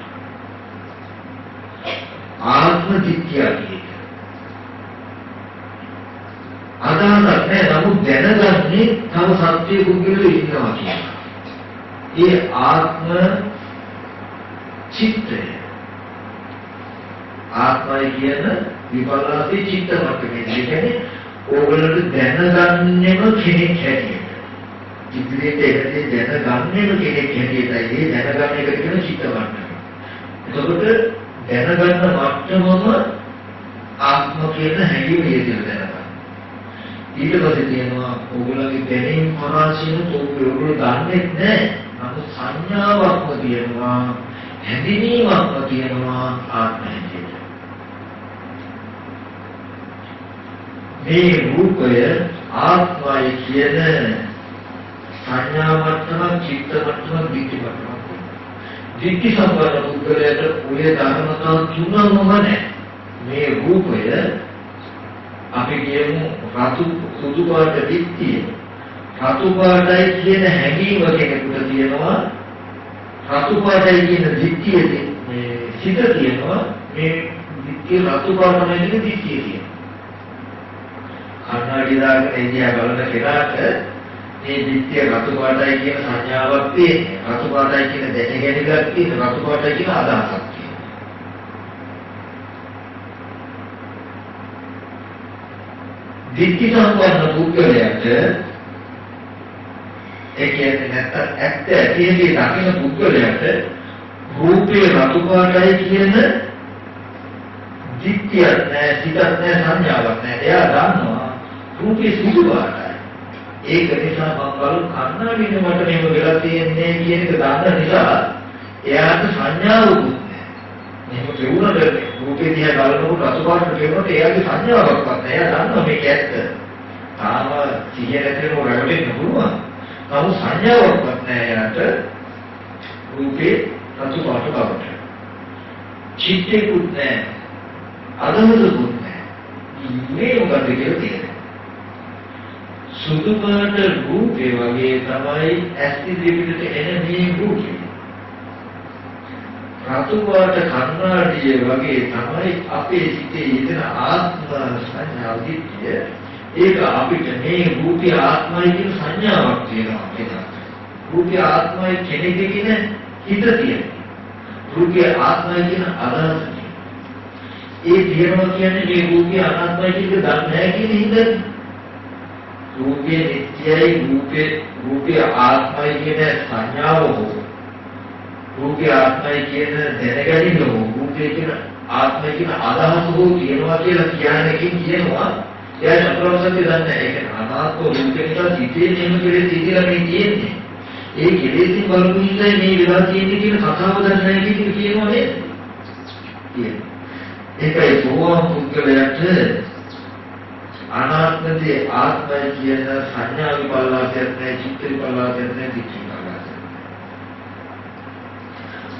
ආත්ම දිට්ඨිය කියන. අදහසක් නැහැ නමුත් දැනගන්නේ තව සත්‍ය පුද්ගලයේ ඉන්නවා කියන. ඒ ආත්ම චිත්තය ආත්මය කියන විපල්ලාසී චිත්ත මට්ටමේ කියන්නේ ඕගොල්ලෝ දැනගන්නෙම කෙනෙක් හැටියට. ඉදිරියට එන්නේ දැනගන්නෙම කෙනෙක් හැටියටයි ඒ දැනගන්න එක කියන චිත්ත මට්ටම. එතකොට දැනගන්න මට්ටමම ආත්ම කියන හැඟීම හේතුව දැනගන්න. ඊට පස්සේ තියෙනවා ඕගොල්ලෝගේ දැනීම් පරාසයෙන් ඕගොල්ලෝ දන්නේ නැහැ. නමුත් සංඥාවක්ම තියෙනවා හැඳිනීමක්ම තියෙනවා ආත්මය. මේ රූපය ආත්මය කියන සංඥා මට්ටම, චිත්ත මට්ටම, දිට්ඨි මට්ටම. දිට්ඨි සම්පන්න පුද්ගලයාට ඔය ධර්මතා තුනම නැහැ. මේ රූපය අපි කියමු රතු සුදු පාට දිට්ඨිය. රතු පාටයි කියන හැඟීම කෙනෙකුට තියෙනවා. රතු පාටයි කියන දිට්ඨියේ මේ සිත තියෙනවා. මේ දිට්ඨිය රතු පාටයි කියන දිට්ඨිය තියෙනවා. කන්නාඩි දාගෙන එදියා බලන කෙනාට මේ දිට්ඨිය රතු පාටයි කියන සංඥාවක් තියෙන්නේ. රතු පාටයි කියන දැනගැනීමක් තියෙන රතු පාටයි කියන අදහසක් තියෙනවා. දිට්ඨි සම්පන්න පුද්ගලයාට ඒ කියන්නේ නැත්නම් ඇත්ත ඇතිදී දකින්න පුද්ගලයාට රූපේ රතු පාටයි කියන දිට්ඨියක් නැහැ, සිතක් නැහැ, සංඥාවක් නැහැ. එයා දන්නවා රූපේ සුදු පාටයි. ඒක නිසා මම බලු කන්නාඩිනේ මට මේක වෙලා තියෙන්නේ කියන එක දන්න නිසා එයාට සංඥාවකුත් නැහැ. මේක පෙවුනට රූපේ දිහා බලනකොට රතු පාට පෙවුනට එයාගේ සංඥාවක්වත් නැහැ. එයා දන්නවා මේක ඇත්ත. තාම සිහිය නැතිව රැවටෙන්න පුළුවන්. නමුත් සංඥාවක්වත් නැහැ එයාට රූපේ රතු පාට බවට. චිත්තේකුත් නැහැ. අදහසකුත් නැහැ. මේ මොකද කියලා තියෙන්නේ. සුදු පාට රූපේ වගේ තමයි ඇස් ඉදිරියට එන මේ රූපේ. රතු පාට කන්නාඩිය වගේ තමයි අපේ සිතේ යෙදෙන ආත්ම සංඥාව දිට්ඨිය. ඒක අපිට මේ රූපේ ආත්මයි කියන සංඥාවක් තියෙනවා අපිට. රූපේ ආත්මයි කෙනෙක් කියන හිත තියෙනවා. රූපේ ආත්මයි කියන අදහස. ඒ තියෙනවා කියන්නේ මේ රූපේ අනාත්මයි කියන එක දන්නේ නැහැ කියන හිතේ. රූපේ නිත්‍යයි රූපේ ආත්මයි කියන සංඥාව හෝ රූපේ ආත්මයි කියන දැනගැනීම හෝ රූපේ කියන ආත්මයි කියන අදහස හෝ තියෙනවා කියලා කියනකින් කියනවා එයා චතුරාර්ය සත්‍ය දන්නේ නැහැ. ඒක අනාත්ම රූපේ නිසා සිටේ නේම කෙලෙස් ඉතිලා මේ තියෙන්නේ. ඒ කෙලෙසින් බලපු නිසා මේ වෙලා තියෙන්නේ කියන කතාව දන්නේ නැහැ කියන කියනවා නේද? ඒකයි සෝවාන් පුද්ගලයාට අනාත්මදී ආත්මය කියන සංඥා විපල්ලාසයක් නැහැ, චිත්ත විපල්ලාසයක් නැහැ, දිට්ඨි විපල්ලාසයක්.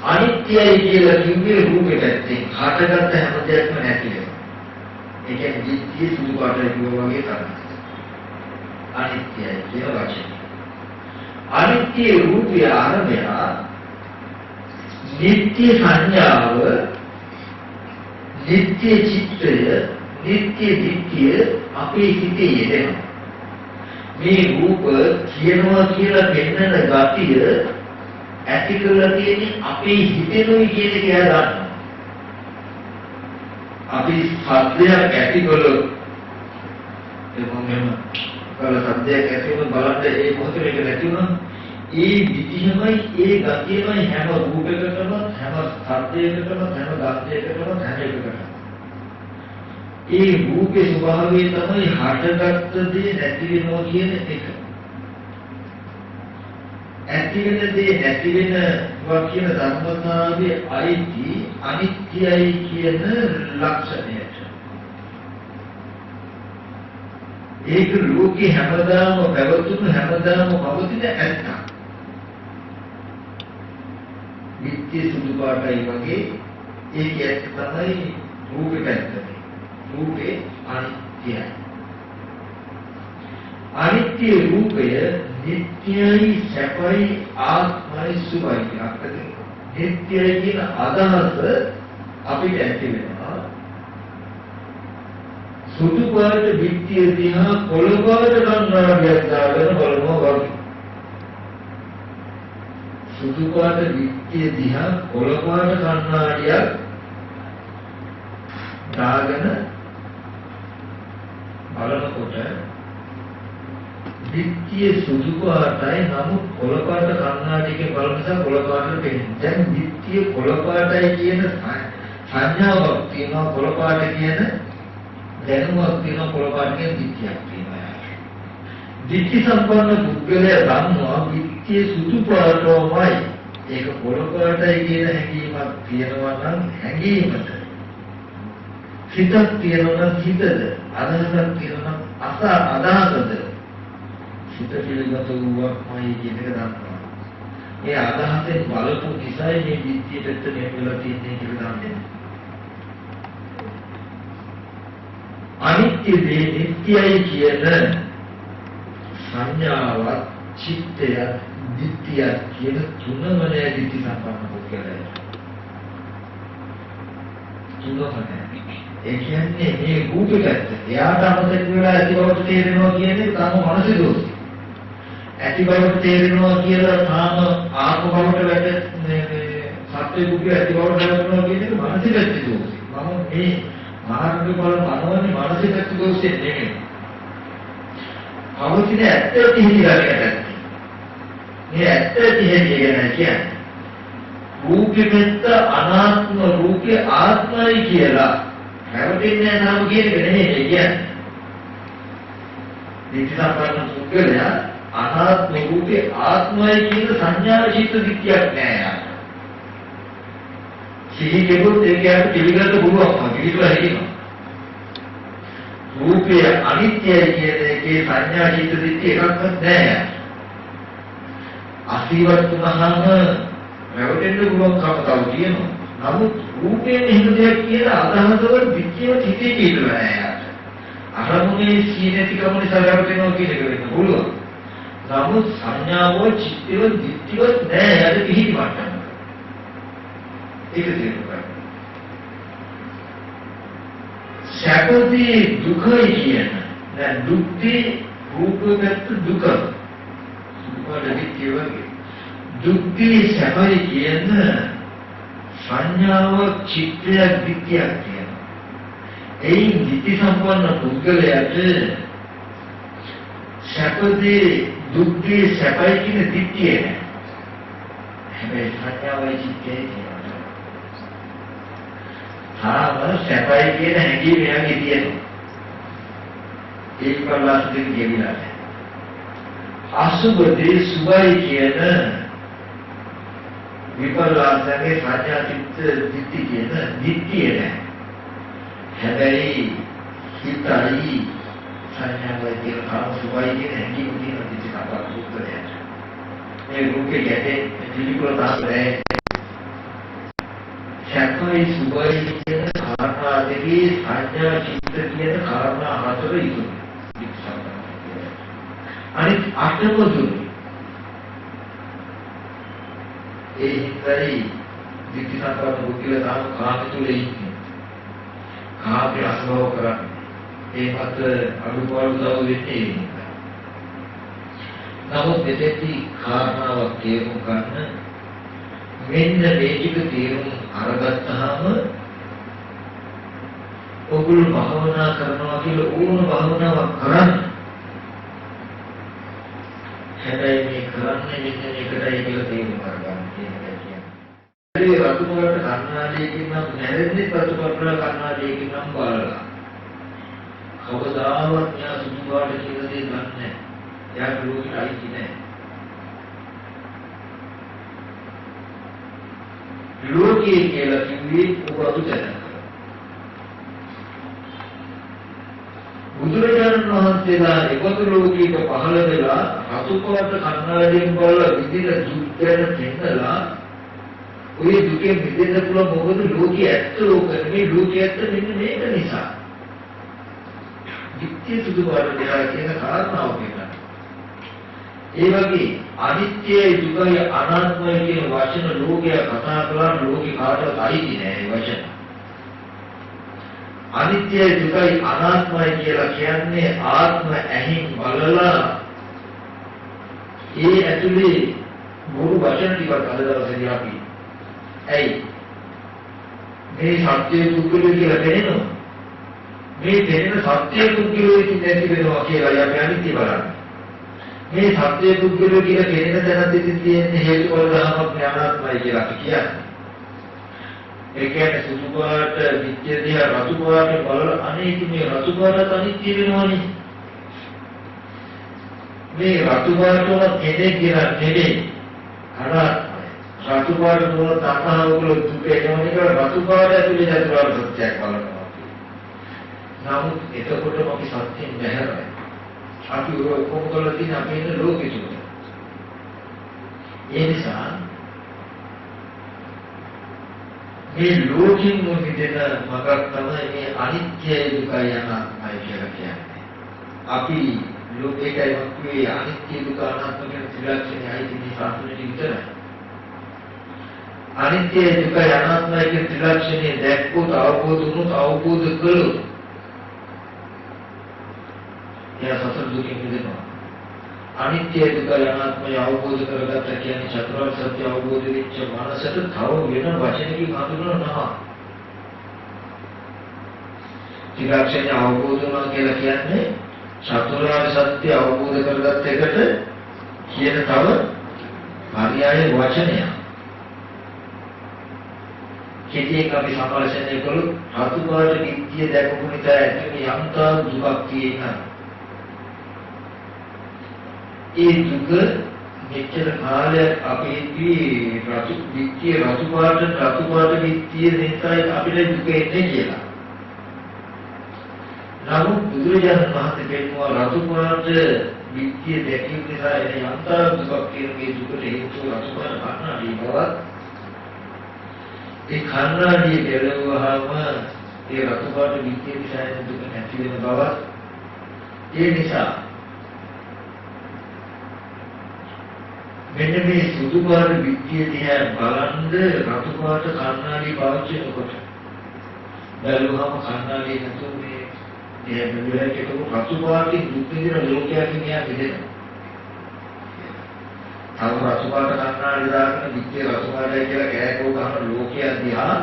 අනිත්‍යයි කියලා කිව්වේ රූපෙට ඇත්තේ හටගත්ත හැම දෙයක්ම නැති වෙනවා. ඒ කියන්නේ දිට්ඨිය සුදු පාටයි කියනවා වගේ තමයි. අනිත්‍යයි කියන වචනේ. අනිත්‍ය රූපය ආරම්භය නිත්‍ය සංඥාව නිත්‍ය චිත්තය නිත්‍ය දිට්ඨිය අපේ හිතේ යෙදෙනවා. මේ රූප කියනවා කියලා පෙන්වන ගතිය ඇති කරලා තියෙන්නේ අපේ හිතේනොයි කියන එක එයා දන්නවා. අපි සත්‍යයක් ඇති කළොත් එමෙන්න කල සත්‍යයක් ඇති වුණ බලන්න ඒ මොහොතේ මේක නැති වුණා. ඒ විදිහමයි ඒ ගතියමයි හැම රූපයකටම හැම සත්‍යයකටම හැම ගතියකටම හැම එකකටම ඒ රූපේ ස්වභාවය තමයි හටගත්ත දේ නැති වෙනවා කියන එක. ඇති වෙන දේ නැති වෙනවා කියන ධර්මතාවයේ අයිති අනිත්‍යයි කියන ලක්ෂණයට. ඒක ලෝකේ හැමදාම පැවතුණු හැමදාම පවතින ඇත්ත. නිත්‍ය සුදු පාටයි වගේ ඒක තමයි රූපේ පැත්තනේ. රූපේ අනිත්‍යයි. අනිත්‍ය රූපය නිට්ටයයි සැපයි ආත්මයි සුභයි අක්කද නිට්ටයයි කියන අදහස අපිට ඇති වෙනවා සුදු පාට විත්‍ය දිහා කොළ පාට කන්නාඩියක් දාගෙන බලනවා වගේ සුදු පාට විත්‍ය දිහා කොළ පාට කන්නාඩියක් දාගෙන බලනකොට විත්‍ය සුදු පාටයි නමුත් කොළ පාට කන්නාඩියකින් බලන නිසා කොළ පාටට පෙනෙන්නේ. දැන් විත්‍ය කොළ පාටයි කියන සංඥාවක් තියෙනවා කොළ පාට කියන දැනුමක් තියෙනවා කොළ පාට කියන විත්‍යක් තියෙනවා. විත්‍ය සම්පන්න පුද්ගලයා දන්නවා විත්‍ය සුදු පාටමයි. ඒක කොළ පාටයි කියන හැඟීමක් තියෙනවා නම් හැඟීමට හිතක් තියෙනවා නම් හිතද අදහසක් තියෙනවා නම් අදහසද සිත පිළිගත වූවක්මයි කියන එක දන්නවා. ඒ අදහසෙන් බලපු නිසා මේ විද්‍යාවට මෙහෙමලා තියෙන්නේ කියලා දන්නේ. අනිත්‍ය දේ නිට්ටයයි කියන සංඥාවක් චිත්තය නිට්ටය කියන තුනම නෑ දිට්ඨි සම්පන්න පුද්ගලයා. තුනම නෑ. ඒ කියන්නේ මේ රූපෙකට එයාට අමතක වෙලා ඇති බවට තේරෙනවා කියන්නේ තම මනසේ දෝෂය. ඇති බවට තේරෙනවා කියලා තාම ආත්ම බවට වැටෙන්නේ සත්‍ය දුක ඇති බවට වැටෙනවා කියන එක මනසේ පැත්තේ දෝෂය. මම මේ මාර්ග බල මනෝන්නේ මනසේ පැත්තේ දෝෂය නෙමෙයි. අවුසින ඇත්ත තිහිලාකට. මේ ඇත්ත තිහිලිය ගැන කියන්නේ රූපෙකට අනාත්ම රූපේ ආත්මයි කියලා හැවටෙන්නේ නැහැ නම් කියන එක නෙමෙයි කියන්නේ. විචාරපරණ පුද්ගලයා අනාත්ම රූපේ ආත්මයි කියන සංඥා චිත්ත දික්තියක් නෑ. සිහි කෙරුවොත් ඒකයට පිළිගන්න පුළුවන් පිළිතුර හිතෙනවා. රූපය අනිත්‍යයි කියන එකේ සංඥා චිත්ත දික්තිය එකක්වත් නෑ. අසීවත් වුණාම හැවටෙන්න පුළුවන් කමතාව තියෙනවා. නමුත් රූපයෙන් එහෙම දෙයක් කියලා අදහසවල විච්‍යව හිතේ කියලා නෑ. අරමුණේ සීනතිකම නිසා හැවටෙනවා කියන එක වෙන්න පුළුවන්. නමුත් සංඥාව චිත්තව දිට්ඨිව නෑ යද කිහිප වටන. ඒක තේරුම් සැපදී දුකයි කියන දැන් දුක්ති රූපගත දුක සුපද දිට්ඨිය වගේ දුක්ති සැපයි කියන සංඥාව චිත්තය දිට්ඨියක් කියනවා. එයින් දිට්ඨි සම්පන්න පුද්ගලයාට සැපදී දුක්ඛේ සැපයි කියන දිට්ඨිය නෑ. හැබැයි සංඥාවයි චිත්තයයි කියනවා. තාම සැපයි කියන හැඟීම එයාගේ තියෙනවා. ඒක පල්ලාස්තින් කියවිලා නෑ. අසුබදී සුභයි කියන විපල්ලාසගේ සංඥා චිත්ත දිට්ඨිය කියන දිට්ඨිය නෑ. හැබැයි හිතයි සංඥාවයි කියන කාම සුභයි කියන හැඟීම තියෙන දිට්ඨිය සම්පන්න පුද්ගලයාට. මේ රූපේ ගැටේ පිළිකුල තාපේ සැපයි සුභයි කියන කාරණා දෙකේ සංඥා චිත්ත කියන කාරණා හතර ඉතුරු. අනිත් අටම දුරු. ඒ හිතයි දිට්ඨි සම්පන්න පුද්ගලයා තාම කාම තුල ඉන්නේ. කාමයේ අස්වව කරන්නේ. ඒ මත අනුපාඩු දව වෙන්නේ. නමුත් දෙති කාරණාවක් තේරුම් ගන්න මෙන්න මේ ටික තේරුම් අරගත්තාම ඔගොල්ලෝ භාවනා කරනවා කියලා ඕන භාවනාවක් කරන්න. හැබැයි මේ කරන්නේ මෙන්න එකටයි කියලා තේරුම් ගන්න කියන එක කියන්නේ. ඒ රතුපරට කන්නාඩියකින් නම් නැරෙන්නේ රතුපරට කන්නාඩියකින් නම් බලලා. කවදාවත් යා සුදු පාට කියලා දෙයක් නැහැ. යා ලෝකෙට අයිති නැහැ. ලෝකයේ කියලා කිව්වේ ඔබ අදුතන. බුදුරජාණන් වහන්සේලා එකතු ලෝකයක පහළ වෙලා රතුපරට කන්නාඩියෙන් බලලා විදින දුක් ගැන පෙන්නලා ඔය දුකෙන් මිදෙන්න පුළුවන් මොකද ලෝකයේ ඇත්ත ලෝකෙ ලෝකයේ ඇත්ත මෙන්න මේක නිසා. විත්‍ය සුදුබාර දෙනා කියන කාරණාව කියනවා. ඒ වගේ අනිත්‍යයි දුකයි අනාත්මයි කියන වචන ලෝකය කතා කළා ලෝකේ කාටවත් අයිති නෑ ඒ වචන. අනිත්‍යයි දුකයි අනාත්මයි කියලා කියන්නේ ආත්ම ඇහින් බලලා ඒ ඇතුලේ බොරු වචන ටිකක් අද දවසේදී අපි ඇයි මේ සත්‍ය දුක්ඛලෝ කියලා දෙනවා මේ දෙන්න සත්‍ය දුක්ඛලෝ නැති වෙනවා කියලා අපි අනිත්‍ය බලන්නේ මේ සත්‍ය දුක්ඛලෝ කියලා කෙනෙක් දැනද්දී තියෙන හේතුඵල ධර්මයක් ඥානාත්මයි කියලා අපි කියන්නේ ඒ කියන්නේ සුදු පාට විත්‍ය දිහා රතු පාට බලලා අනේක මේ රතු පාට අනිත්‍ය වෙනවනේ මේ රතු පාට වල කෙනෙක් කියලා නෙමෙයි රතු පාට වල තණ්හාව වල දුක එනවනේ කියලා රතු පාට ඇතුලේ චතුරාර්ය සත්‍යයක් බලනවා. නමුත් එතකොටම අපි සත්‍යයෙන් බැහැරයි. අපි ඔක්කොම කරලා තියෙන අපේ ඉන්න ලෝකෙ තුල. ඒ නිසා මේ ලෝකෙින් මොකදද මගක් තමයි මේ අනිත්‍ය දුකයි අනාත්මයි කියලා කියන්නේ. අපි ලෝකේකයි වක්වේ අනිත්‍ය දුක අනාත්ම කියන ත්‍රිලක්ෂණයයි තියෙන සාසනෙට විතරයි. අනිත්‍ය දුකයි අනාත්මයි කියන ත්‍රිලක්ෂණය දැක්කොත් අවබෝධ වුණොත් අවබෝධ කළොත් එයා සතර දුකින් මිදෙනවා. අනිත්‍ය දුකයි අනාත්මයි අවබෝධ කරගත්ත කියන්නේ චතුරාර්ය සත්‍ය අවබෝධ වෙච්ච මනසට තව වෙන වචනකින් හඳුනනවා. ත්‍රිලක්ෂණය අවබෝධ වුණා කියලා කියන්නේ චතුරාර්ය සත්‍ය අවබෝධ කරගත්ත එකට කියන තව පర్యాయ වචනයක්. කෙටියෙන් අපි සම්පර්ශනය කළොත් රතු පාට විත්‍ය දැකපු නිසා ඇතිවෙන යම්තා දුකක් තියෙනවා. ඒ දුක මෙච්චර කාලයක් අපේදී රතු පාට විත්‍ය නිසා අපිට දුක එන්නේ කියලා. නමුත් බුදුරජාණන් වහන්සේ කියනවා රතු පාට විත්‍ය දැකීම නිසා එන යම්තා දුකක් කියන මේ දුකට හේතුව රතු පාට කන්නාඩි බවත් ඒ කන්නාඩිය ගැලවුවාම ඒ රතු පාට විත්‍ය නිසා එන දුක නැති වෙන බවත් ඒ නිසා මෙන්න මේ සුදු පාට විත්‍ය දිහා බලන්ද රතු පාට කන්නාඩි පාවිච්චි කරනකොට බැලුවම කන්නාඩිය නැතුව මේ මෙලෙකට රතු පාටින් දුක් විඳින ලෝකයක් නියා බෙදෙනවා. තව රතු පාට කන්නාඩි දාගෙන විත්‍ය රතු පාටයි කියලා කෑකෝ ගන්න ලෝකයක් දිහා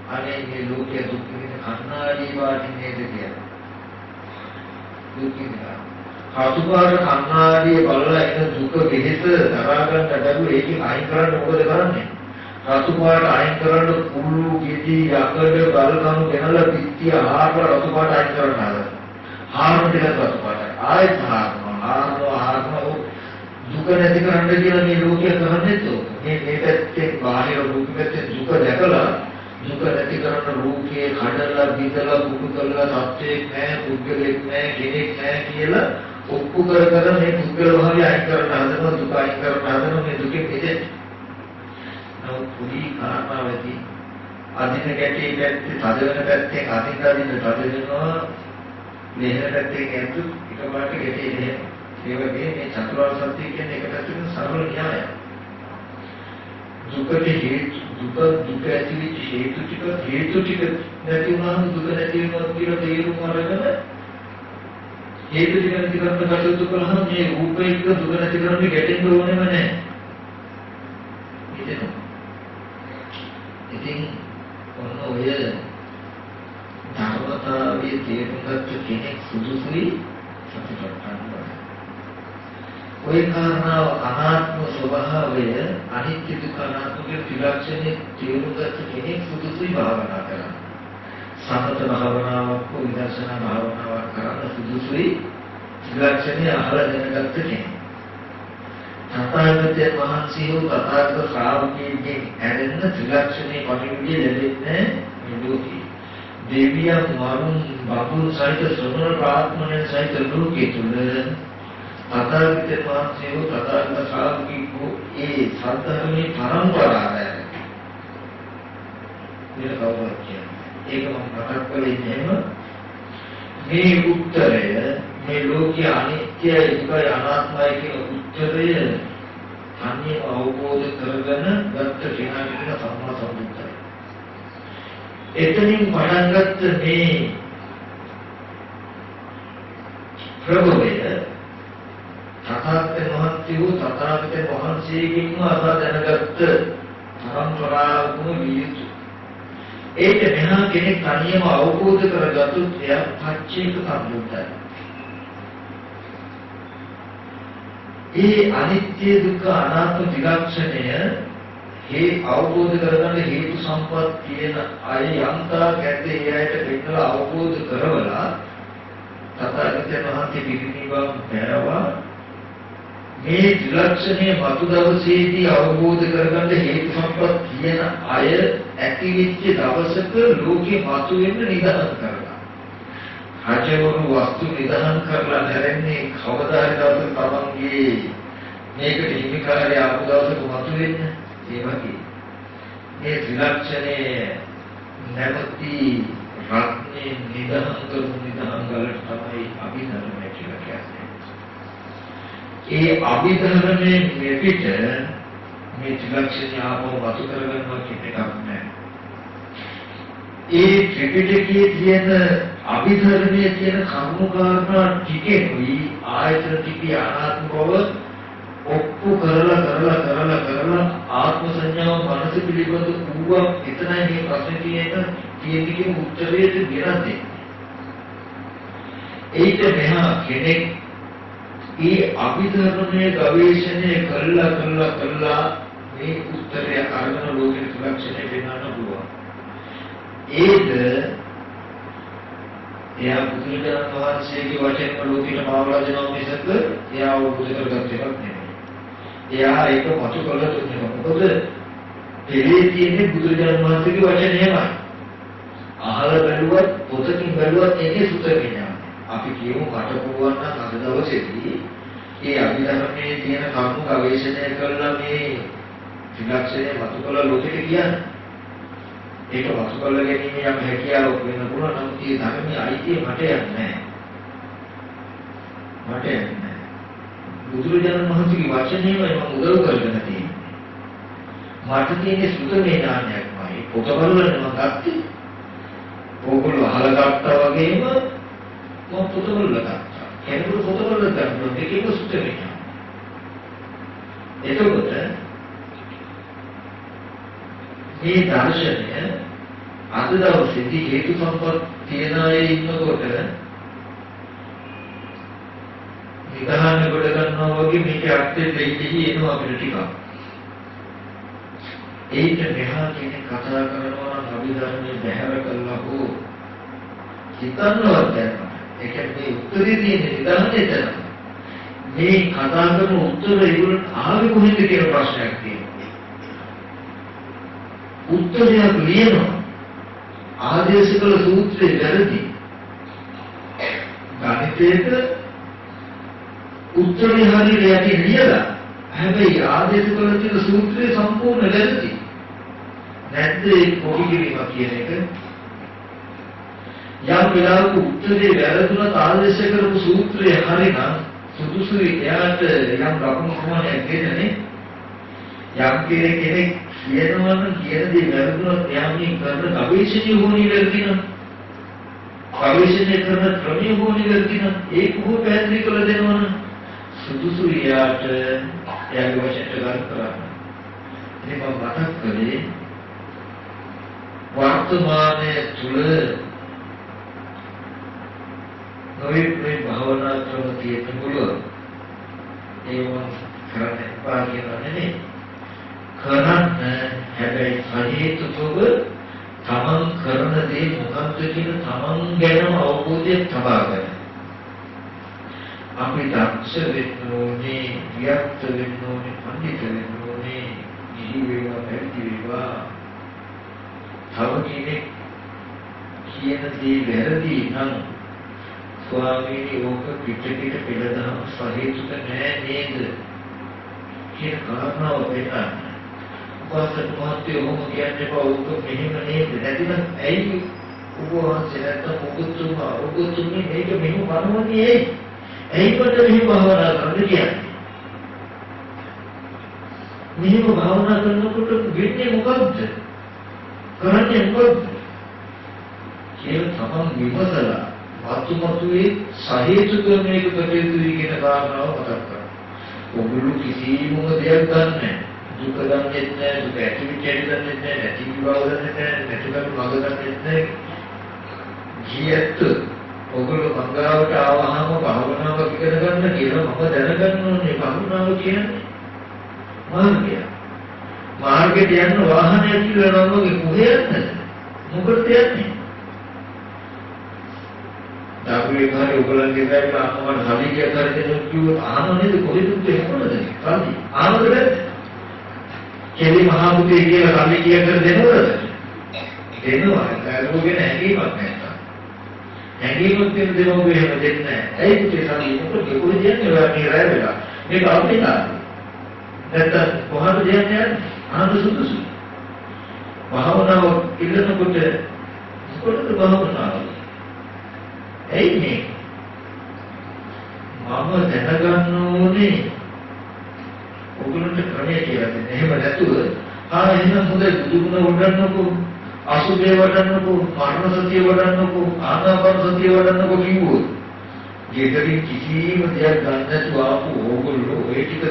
අනේ මේ ලෝකයේ දුක් විඳින කන්නාඩි පාටින් නේද කියලා. දුක් විඳිනවා. රතු පාට කන්නාඩිය බලලා එන දුක වෙහෙස දරා ගන්න බැරුව ඒකෙන් අයින් කරන්න මොකද කරන්නේ? රතු පාට අයින් කරන්න කුළු ගෙඩි යකඩ බලකණු ගෙනලා පිටිය ආහාර රතු පාට අයින් කරන්න හදනවා. ආහාර දෙක රතු පාට ආයෙත් ආහාර දුක නැති කරන්න කියලා මේ ලෝකය කරන්නේ තෝ. මේ පැත්තේ බාහිර රූප පැත්තේ දුක දැකලා දුක නැති කරන්න රූපයේ කඩලා බිඳලා කුඩු කරලා සත්‍යයක් නැහැ, පුද්ගලෙක් නැහැ, කෙනෙක් නැහැ කියලා ඔප්පු කර මේ පුද්ගල භාවය අයින් කරන්න හදනවා, දුක අයින් කරන්න හදනවා මේ දුකෙන් මිදෙන්න. පුරි කාරණාවදී අදින ගැටේ පැත්තේ තදවෙන පැත්තේ අදින තද වෙනවා මෙහෙර පැත්තේ ගැටු එකපාරට ගැටේ නෑ ඒ වගේ මේ චතුරාර්ය සත්‍ය කියන්නේ එක පැත්තකින් සරල න්‍යායයක් දුකට හේතු දුක ඇතිවෙච්ච හේතු ටික නැති වුණාම දුක නැති වෙනවා කියලා තේරුම් අරගෙන හේතු ටික නැති කරන්න කටයුතු කළාම මේ රූපේ දුක නැති කරන්න ගැටෙන්න ඕනෙම නෑ ඉතින් ඔන්න ඔය ධර්මතාවයේ තේරුම් ගත්ත කෙනෙක් සුදුසුයි සතුටක් ඔය කාරණාව අනාත්ම ස්වභාවය අනිත්‍ය දුක්ඛ අනාත්ම කියන ත්‍රිලක්ෂණයේ තේරුම් ගත්ත කෙනෙක් සුදුසුයි භාවනා කරන්න. සමත භාවනාවක් හෝ විදර්ශනා භාවනාවක් කරන්න සුදුසුයි ත්‍රිලක්ෂණය අහලා දැනගත්ත කෙනෙක්. තථාගතයන් වහන්සේ වූ තථාගත ශ්‍රාවකයන්ගෙන් ඇදෙන ත්‍රිලක්ෂණයේ පරිවිදිය ලැබෙන්නේ නිරෝධී. දෙවියන් වරුන් බබුන් සහිත සොනර ප්‍රාත්මයන් සහිත ලෝකයේ තුල තථාගතයන් වහන්සේ වූ තථාගත ශ්‍රාවකයන්ගේ ඒ සත්‍යමේ පරම්පරාවයි. වෙන කවුරුත් කියන්නේ. ඒක මම මතක් කළේ එහෙම මේ උත්තරය මේ ලෝකයේ අනිත්‍යයි දුකයි අනාත්මයි කියන උත්තරය අන්නේ අවබෝධ කරගෙන ගත්ත කෙනාට සම්මා සම්බුද්ධයි. එතනින් පටන් ගත්ත මේ ප්‍රබෝධය තථාගතයන් වහන්සේගෙන්ම අසා දැනගත්ත පරම්පරාවකම වියුතු. ඒක මෙහා කෙනෙක් තනියම අවබෝධ කරගත්තොත් එයා පච්චේක සම්බුද්ධයි. ඒ අනිත්‍ය දුක්ඛ අනාත්ම ත්‍රිලක්ෂණය හේ අවබෝධ කරගන්න හේතු සම්පත් තියෙන අය යන්තා ගැටේ එයාට දෙන්නලා අවබෝධ කරවලා තථාගතයන් වහන්සේ පිරිනිවන් පෑවා. මේ ත්‍රිලක්ෂණයේ මතු දවසේදී අවබෝධ කරගන්න හේතු සම්පත් තියෙන අය ඇතිවෙච්ච දවසක ලෝකෙ මතු වෙන්න නිදහස් කරලා. රජවරු වස්තු නිදහස් කරලා නැරෙන්නේ කවදා හරි දවසක තමන්ගේ මේකට හිමිකාරය ආපු දවසක මතු වෙන්න. ඒ වගේ මේ ත්‍රිලක්ෂණයේ නැවති රත්නේ නිදහස් කරපු නිදහස් වලට තමයි අභිධර්මය කියලා කියන්නේ. ඒ අභිධර්මයේ මෙපිට මේ ත්‍රිලක්ෂණය ආපහු වතු කරගන්නවා කියන එකක් නෑ. ඒ ත්‍රිපිටකයේ තියෙන අභිධර්මයේ තියෙන කර්ම කාරණා ටිකෙයි ආයතන ටිකේ අනාත්ම බව ඔප්පු කරලා ආත්ම සංඥාව මනස පිළිබඳ ඌව එතනයි මේ ප්‍රශ්නේ තියෙන්නේ කියන උත්තරයට ගෙනත් ඒක මෙහා කෙනෙක් ඒ අභිධර්මයේ ගවේෂණය කළා මේ උත්තරය අරගෙන ලෝකෙට ත්‍රිලක්ෂණය වෙනවන්න පුළුවන්. ඒක එයා බුදුරජාණන් වහන්සේගේ වචන ලෝකෙට මාවලා දෙනවා මිසක එයා අවබෝධ කරගන්න එකක් නෙමෙයි. එයා ඒක මතු කළ දුන්නා. මොකද දෙලේ තියෙන්නේ බුදුරජාණන් වහන්සේගේ වචනයමයි. අහලා බැලුවත් පොතකින් බැලුවත් ඒකේ සුත්‍ර විඥානය. අපි කියමු මට පුළුවන් නම් අද දවසේදී මේ අභිධර්මයේ තියෙන කර්ම ගවේෂණය කරලා මේ ත්‍රිලක්ෂණය මතු කළ ලෝකෙට කියන්නේ. ඒක වස්තු කළ ගැනීම යම් හැකියාවක් වෙන්න පුළුවන්. නමුත් මේ ධර්මයේ අයිතිය මට යන්නේ නැහැ. මට යන්නේ නැහැ. බුදුරජාණන් වහන්සේගේ වචනේමයි මම උදව් කරගෙන තියෙන්නේ. මට තියෙන්නේ සුතමේ ඥානයක්මයි. පොතවල මම ගත්තේ. ඕගොල්ලෝ අහලා ගත්තා වගේම මම පොතවල ගත්තා. කෙනෙකුට පොතවල ගන්නවා දෙකේම සුතමේ ඥානය. එතකොට මේ දර්ශනය අද දවසේදී හේතු සම්පත් තියන අය ඉන්නකොට නිගහන කොට ගන්නවා වගේ මේක අර්ථය දෙයිදී එනවා අපිට ටිකක්. ඒක මෙහා කෙනෙක් කතා කරනවා නම් අභිධර්මයේ බැහැර කළා හෝ හිතන්නවත් දැනනවා. ඒ කියන්නේ උත්තරේ තියෙන නිගහනේ තමයි. මේ කතා කරන උත්තර ඒගොල්ලන් ආවේ කොහෙන්ද කියන ප්‍රශ්නයක් තියෙනවා. උත්තරයක් ලියනවා. ආදේශ කළ සූත්‍රයේ වැරදි. ගණිතයේ උත්තරේ හරියට යටි ලියලා හැබැයි ආදේශ කළ තියෙන සූත්‍රය සම්පූර්ණ වැරදි. නැත්ද ඒ පොඩි කිරීමක් කියන එක? යම් වෙලාවක උත්තරේ වැරදුනත් ආදේශ කරපු සූත්‍රය හරිනම් සුදුසුයි එයාට යම් ලකුණු ප්‍රමාණයක් දෙන්නේ. යම් කෙනෙක් කියනවා නම් කියන දේ වැරදුනොත් එයා මේ කරන ගවේෂණය හොනි වැරදිනම් ගවේෂණය කරන ක්‍රමය හොනි වැරදිනම් ඒක හො පැහැදිලි කරලා දෙනවනම් සුදුසු එයාට එයාගේ වචනට ගන්න කරන්න. ඉතින් මම මතක් කළේ වර්තමානයේ තුල නොයේ භාවනා ක්‍රම තියෙන්න පුළුවන්. ඒවා කරන්න එපා කියනවා නෙමෙයි. කරන්න හැබැයි හේතුතුව තමන් කරන දේ මොකක්ද කියන තමන් ගැනම අවබෝධය තබා ගන්න. අපි දක්ෂ වෙන්න ඕනේ, වික්ත වෙන්න ඕනේ, පඬිත වෙන්න ඕනේ, ඉහි වේවා පැවිදි වේවා. තව කෙනෙක් කියන දේ වැරදි නම් ස්වාමීනි ඕක පිටකට පෙළදහම සහේතුක නෑ නේද කියන කාරණාව වෙනන්න. පාසට මහත්තයෝ ඔහොම කියන්නේ පවුක මෙහෙම නේද නැතිනම් ඇයි ඔබ වහන්සේ නැත්තම් ඔබතුමී මේක මෙහෙම වරවන්නේ ඇයි කොට මෙහෙම භාවනා කරන්න කියන්නේ මෙහෙම භාවනා කරනකොට වෙන්නේ මොකද්ද කරන්නේ මොකද්ද කියලා තමන් විමසලා මතුමතුවේ සහේතුක මේක කටයුතුයි කියන කාරණාව මතක් කරගන්න. ඔගොල්ලෝ කිසිම දෙයක් ගන්නෑ. දුක ගන්නෙත් නෑ, දුක ඇතිවිච්ච ඇති ගන්නෙත් නෑ, නැති බව ගන්නෙත් නෑ, නැතිවම මග ගන්නෙත් නෑ. ජීයත් ඔගොල්ලෝ මංගාවට ආවහම භාවනාව ඉගෙන ගන්න කියලා මම දැනගන්න ඕනේ භාවනාව කියන්නේ මාර්ගය. මාර්ගයට යන වාහනය කියලා නම් කොහේ යන්නද? මොකටද යන්නේ? ඩබ්ලිව් එකේ ඔයගොල්ලන්ගේ බෑග් අම්මවට හරි කියලා කරගෙන කිව්වොත් ආනෝනේද කොහෙද එහෙමද? කල්ලි. ආනෝද බැද්ද? කෙලි මහා පුතේ කියලා කල්ලි කියලා දෙනවද? දෙනවා. ඒකෝගෙන හැංගීමක් නැහැ. හැංගීමක් දෙන දෙනවෝ එහෙම දෙන්නේ නැහැ. ඇයි පුතේ කල්ලි මොකද කොහෙද යන්නේ මේ රැය වෙලා? මේක අපිට නැත්නම් කොහොමද යන්නේ? ආන සුදුසු. භාවනාව ඉල්ලනකොට කොහොමද භාවනාව? ඇයි මේ මම දැනගන්න ඕනේ ඔයගොල්ලන්ට ක්‍රමය කියලා දෙන්න. එහෙම නැතුව එහෙනම් හොඳයි බුදුගුණ වඩන්නකෝ, අසුභය වඩන්නකෝ, මරණ සතිය වඩන්නකෝ, ආනාපාන සතිය වඩන්නකෝ කිව්වොත් ජීවිතේ කිසිම දෙයක් ගන්න නැතුව ආපු ඕගොල්ලෝ ඔය ටික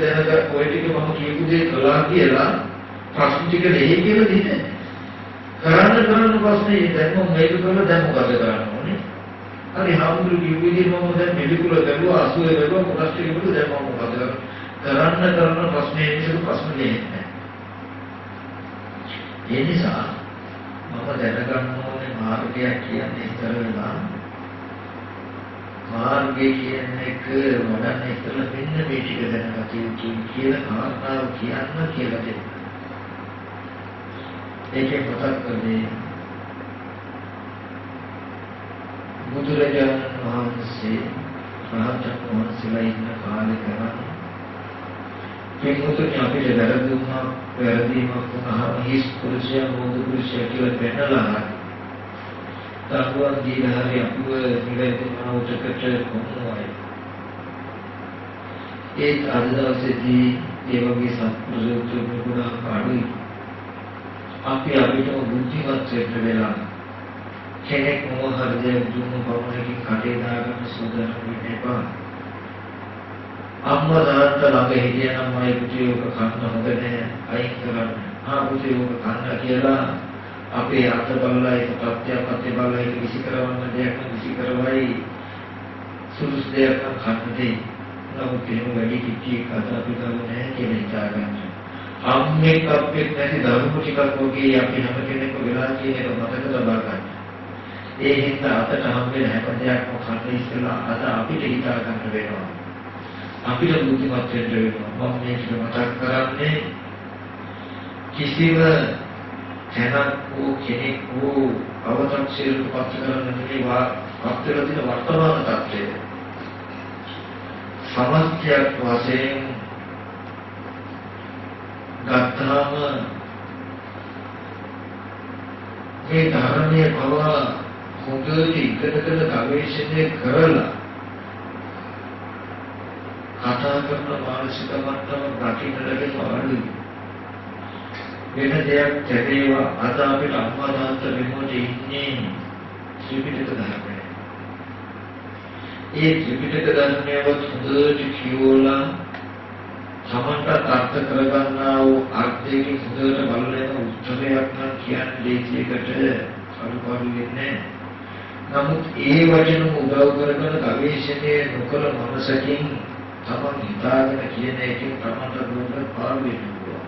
ඔය ටික මම කියපු දේ කළා කියලා ප්‍රශ්න ටික දෙහි කියලා දෙන්නේ. කරන්න ප්‍රශ්නේ දැන් මම මේක කරලා දැන් මොකද කරන්න ඕනේ? හරි හාමුදුරු කිව්වේ මම දැන් මෙලිකුල දරුවා 80 දරුවා කොටස් ටිකකට දැන් මම මොකද කරන්න ප්‍රශ්නේ විසඳු ප්‍රශ්න දෙන්නේ. ඒ නිසා මම දැනගන්න ඕනේ මාර්ගය කියන්නේ ඉතර වෙනවා. මාර්ගය කියන එක වඩන්න ඉතල මෙන්න මේ ටික දැනගත යුතුයි කියලා කාරණාව කියන්න කියලා දෙන්න. ඒකේ මතක් කරන්නේ බුදුරජාණන් වහන්සේ රහතන් වහන්සේලා ඉන්න කාලේ කරන්නේ පින්වතුනි අපිට වැරදීමක් වුණාම හිස් පුරුෂයා මොදු පුරුෂයා කියලා පෙන්නලා දරුවන් දීලා හරි අපිව නිරන්තරව උටකට කොහොමයි ඒ අදහසේදී ඒ වගේ සත්පුරුෂයෝ ගුණ අඩුයි අපි අපිටම බුද්ධිමත් වෙන්න වෙලා කෙනෙක් මොහොත දෙයක් දුන්නු පමණකින් කටේ දාගන්න සූදානම් වෙන්න එපා. අම්මා තාත්තා ළඟ හිටියනම් මයි පුතේ ඔක කන්න හොඳ නැහැ අයින් කරන්න. පුතේ ඔක කන්න කියලා අපේ අත බලලා ඒක ප්‍රත්‍යපත්‍ය බලලා ඒක විසි කරවන්න දෙයක් නම් විසි කරවයි සුදුසු දෙයක් නම් කන්න දෙයි. නමුත් එහෙම වැඩි කිච්චි කතා අපි කරන්නේ නැහැ කියලා හිතාගන්න. අම්මෙක් අපෙක් නැති දරුවෝ ටිකක් වගේ අපි හැම කෙනෙක්ම වෙලා කියන එක මතක තබා ගන්න. ඒ හින්දා අපට හම්බෙන හැම දෙයක්ම කන්න ඉස්සෙල්ලා අද අපිට හිතා ගන්න වෙනවා. අපිට බුද්ධිමත් වෙන්න වෙනවා. මම මේක මතක් කරන්නේ කිසිම කෙනෙක් හෝ අවතක්සේරු පත් කරන්න නෙවෙයි අපතර තියෙන වර්තමාන තත්ත්වය. සමස්තයක් වශයෙන් ගත්තාම මේ ධර්මයේ පවා හොඳට ඉගෙනගෙන ගවේෂණය කරලා කතා කරන මානසික මට්ටම ප්‍රතින ලැබෙන අඩුයි. වෙන දෙයක් ලැබේවා අද අපිට අම්මා තාත්තා වෙනුවට ඉන්නේ ත්‍රිපිටක ධර්මය. ඒ ත්‍රිපිටක ධර්මයවත් හොඳට කියවලා සමන්ට අර්ථ කරගන්නා වූ අර්ථයකින් හොඳට බලන උත්තරයක් නම් කියන්නේ දෙයකට අනුපාඩු වෙන්නේ. නමුත් ඒ වචන උදව් කරගෙන ගවේෂණය නොකර මනසකින් තමන් හිතාගෙන කියන එකෙන් තමන්ට දුන්න පාඩු වෙනවා.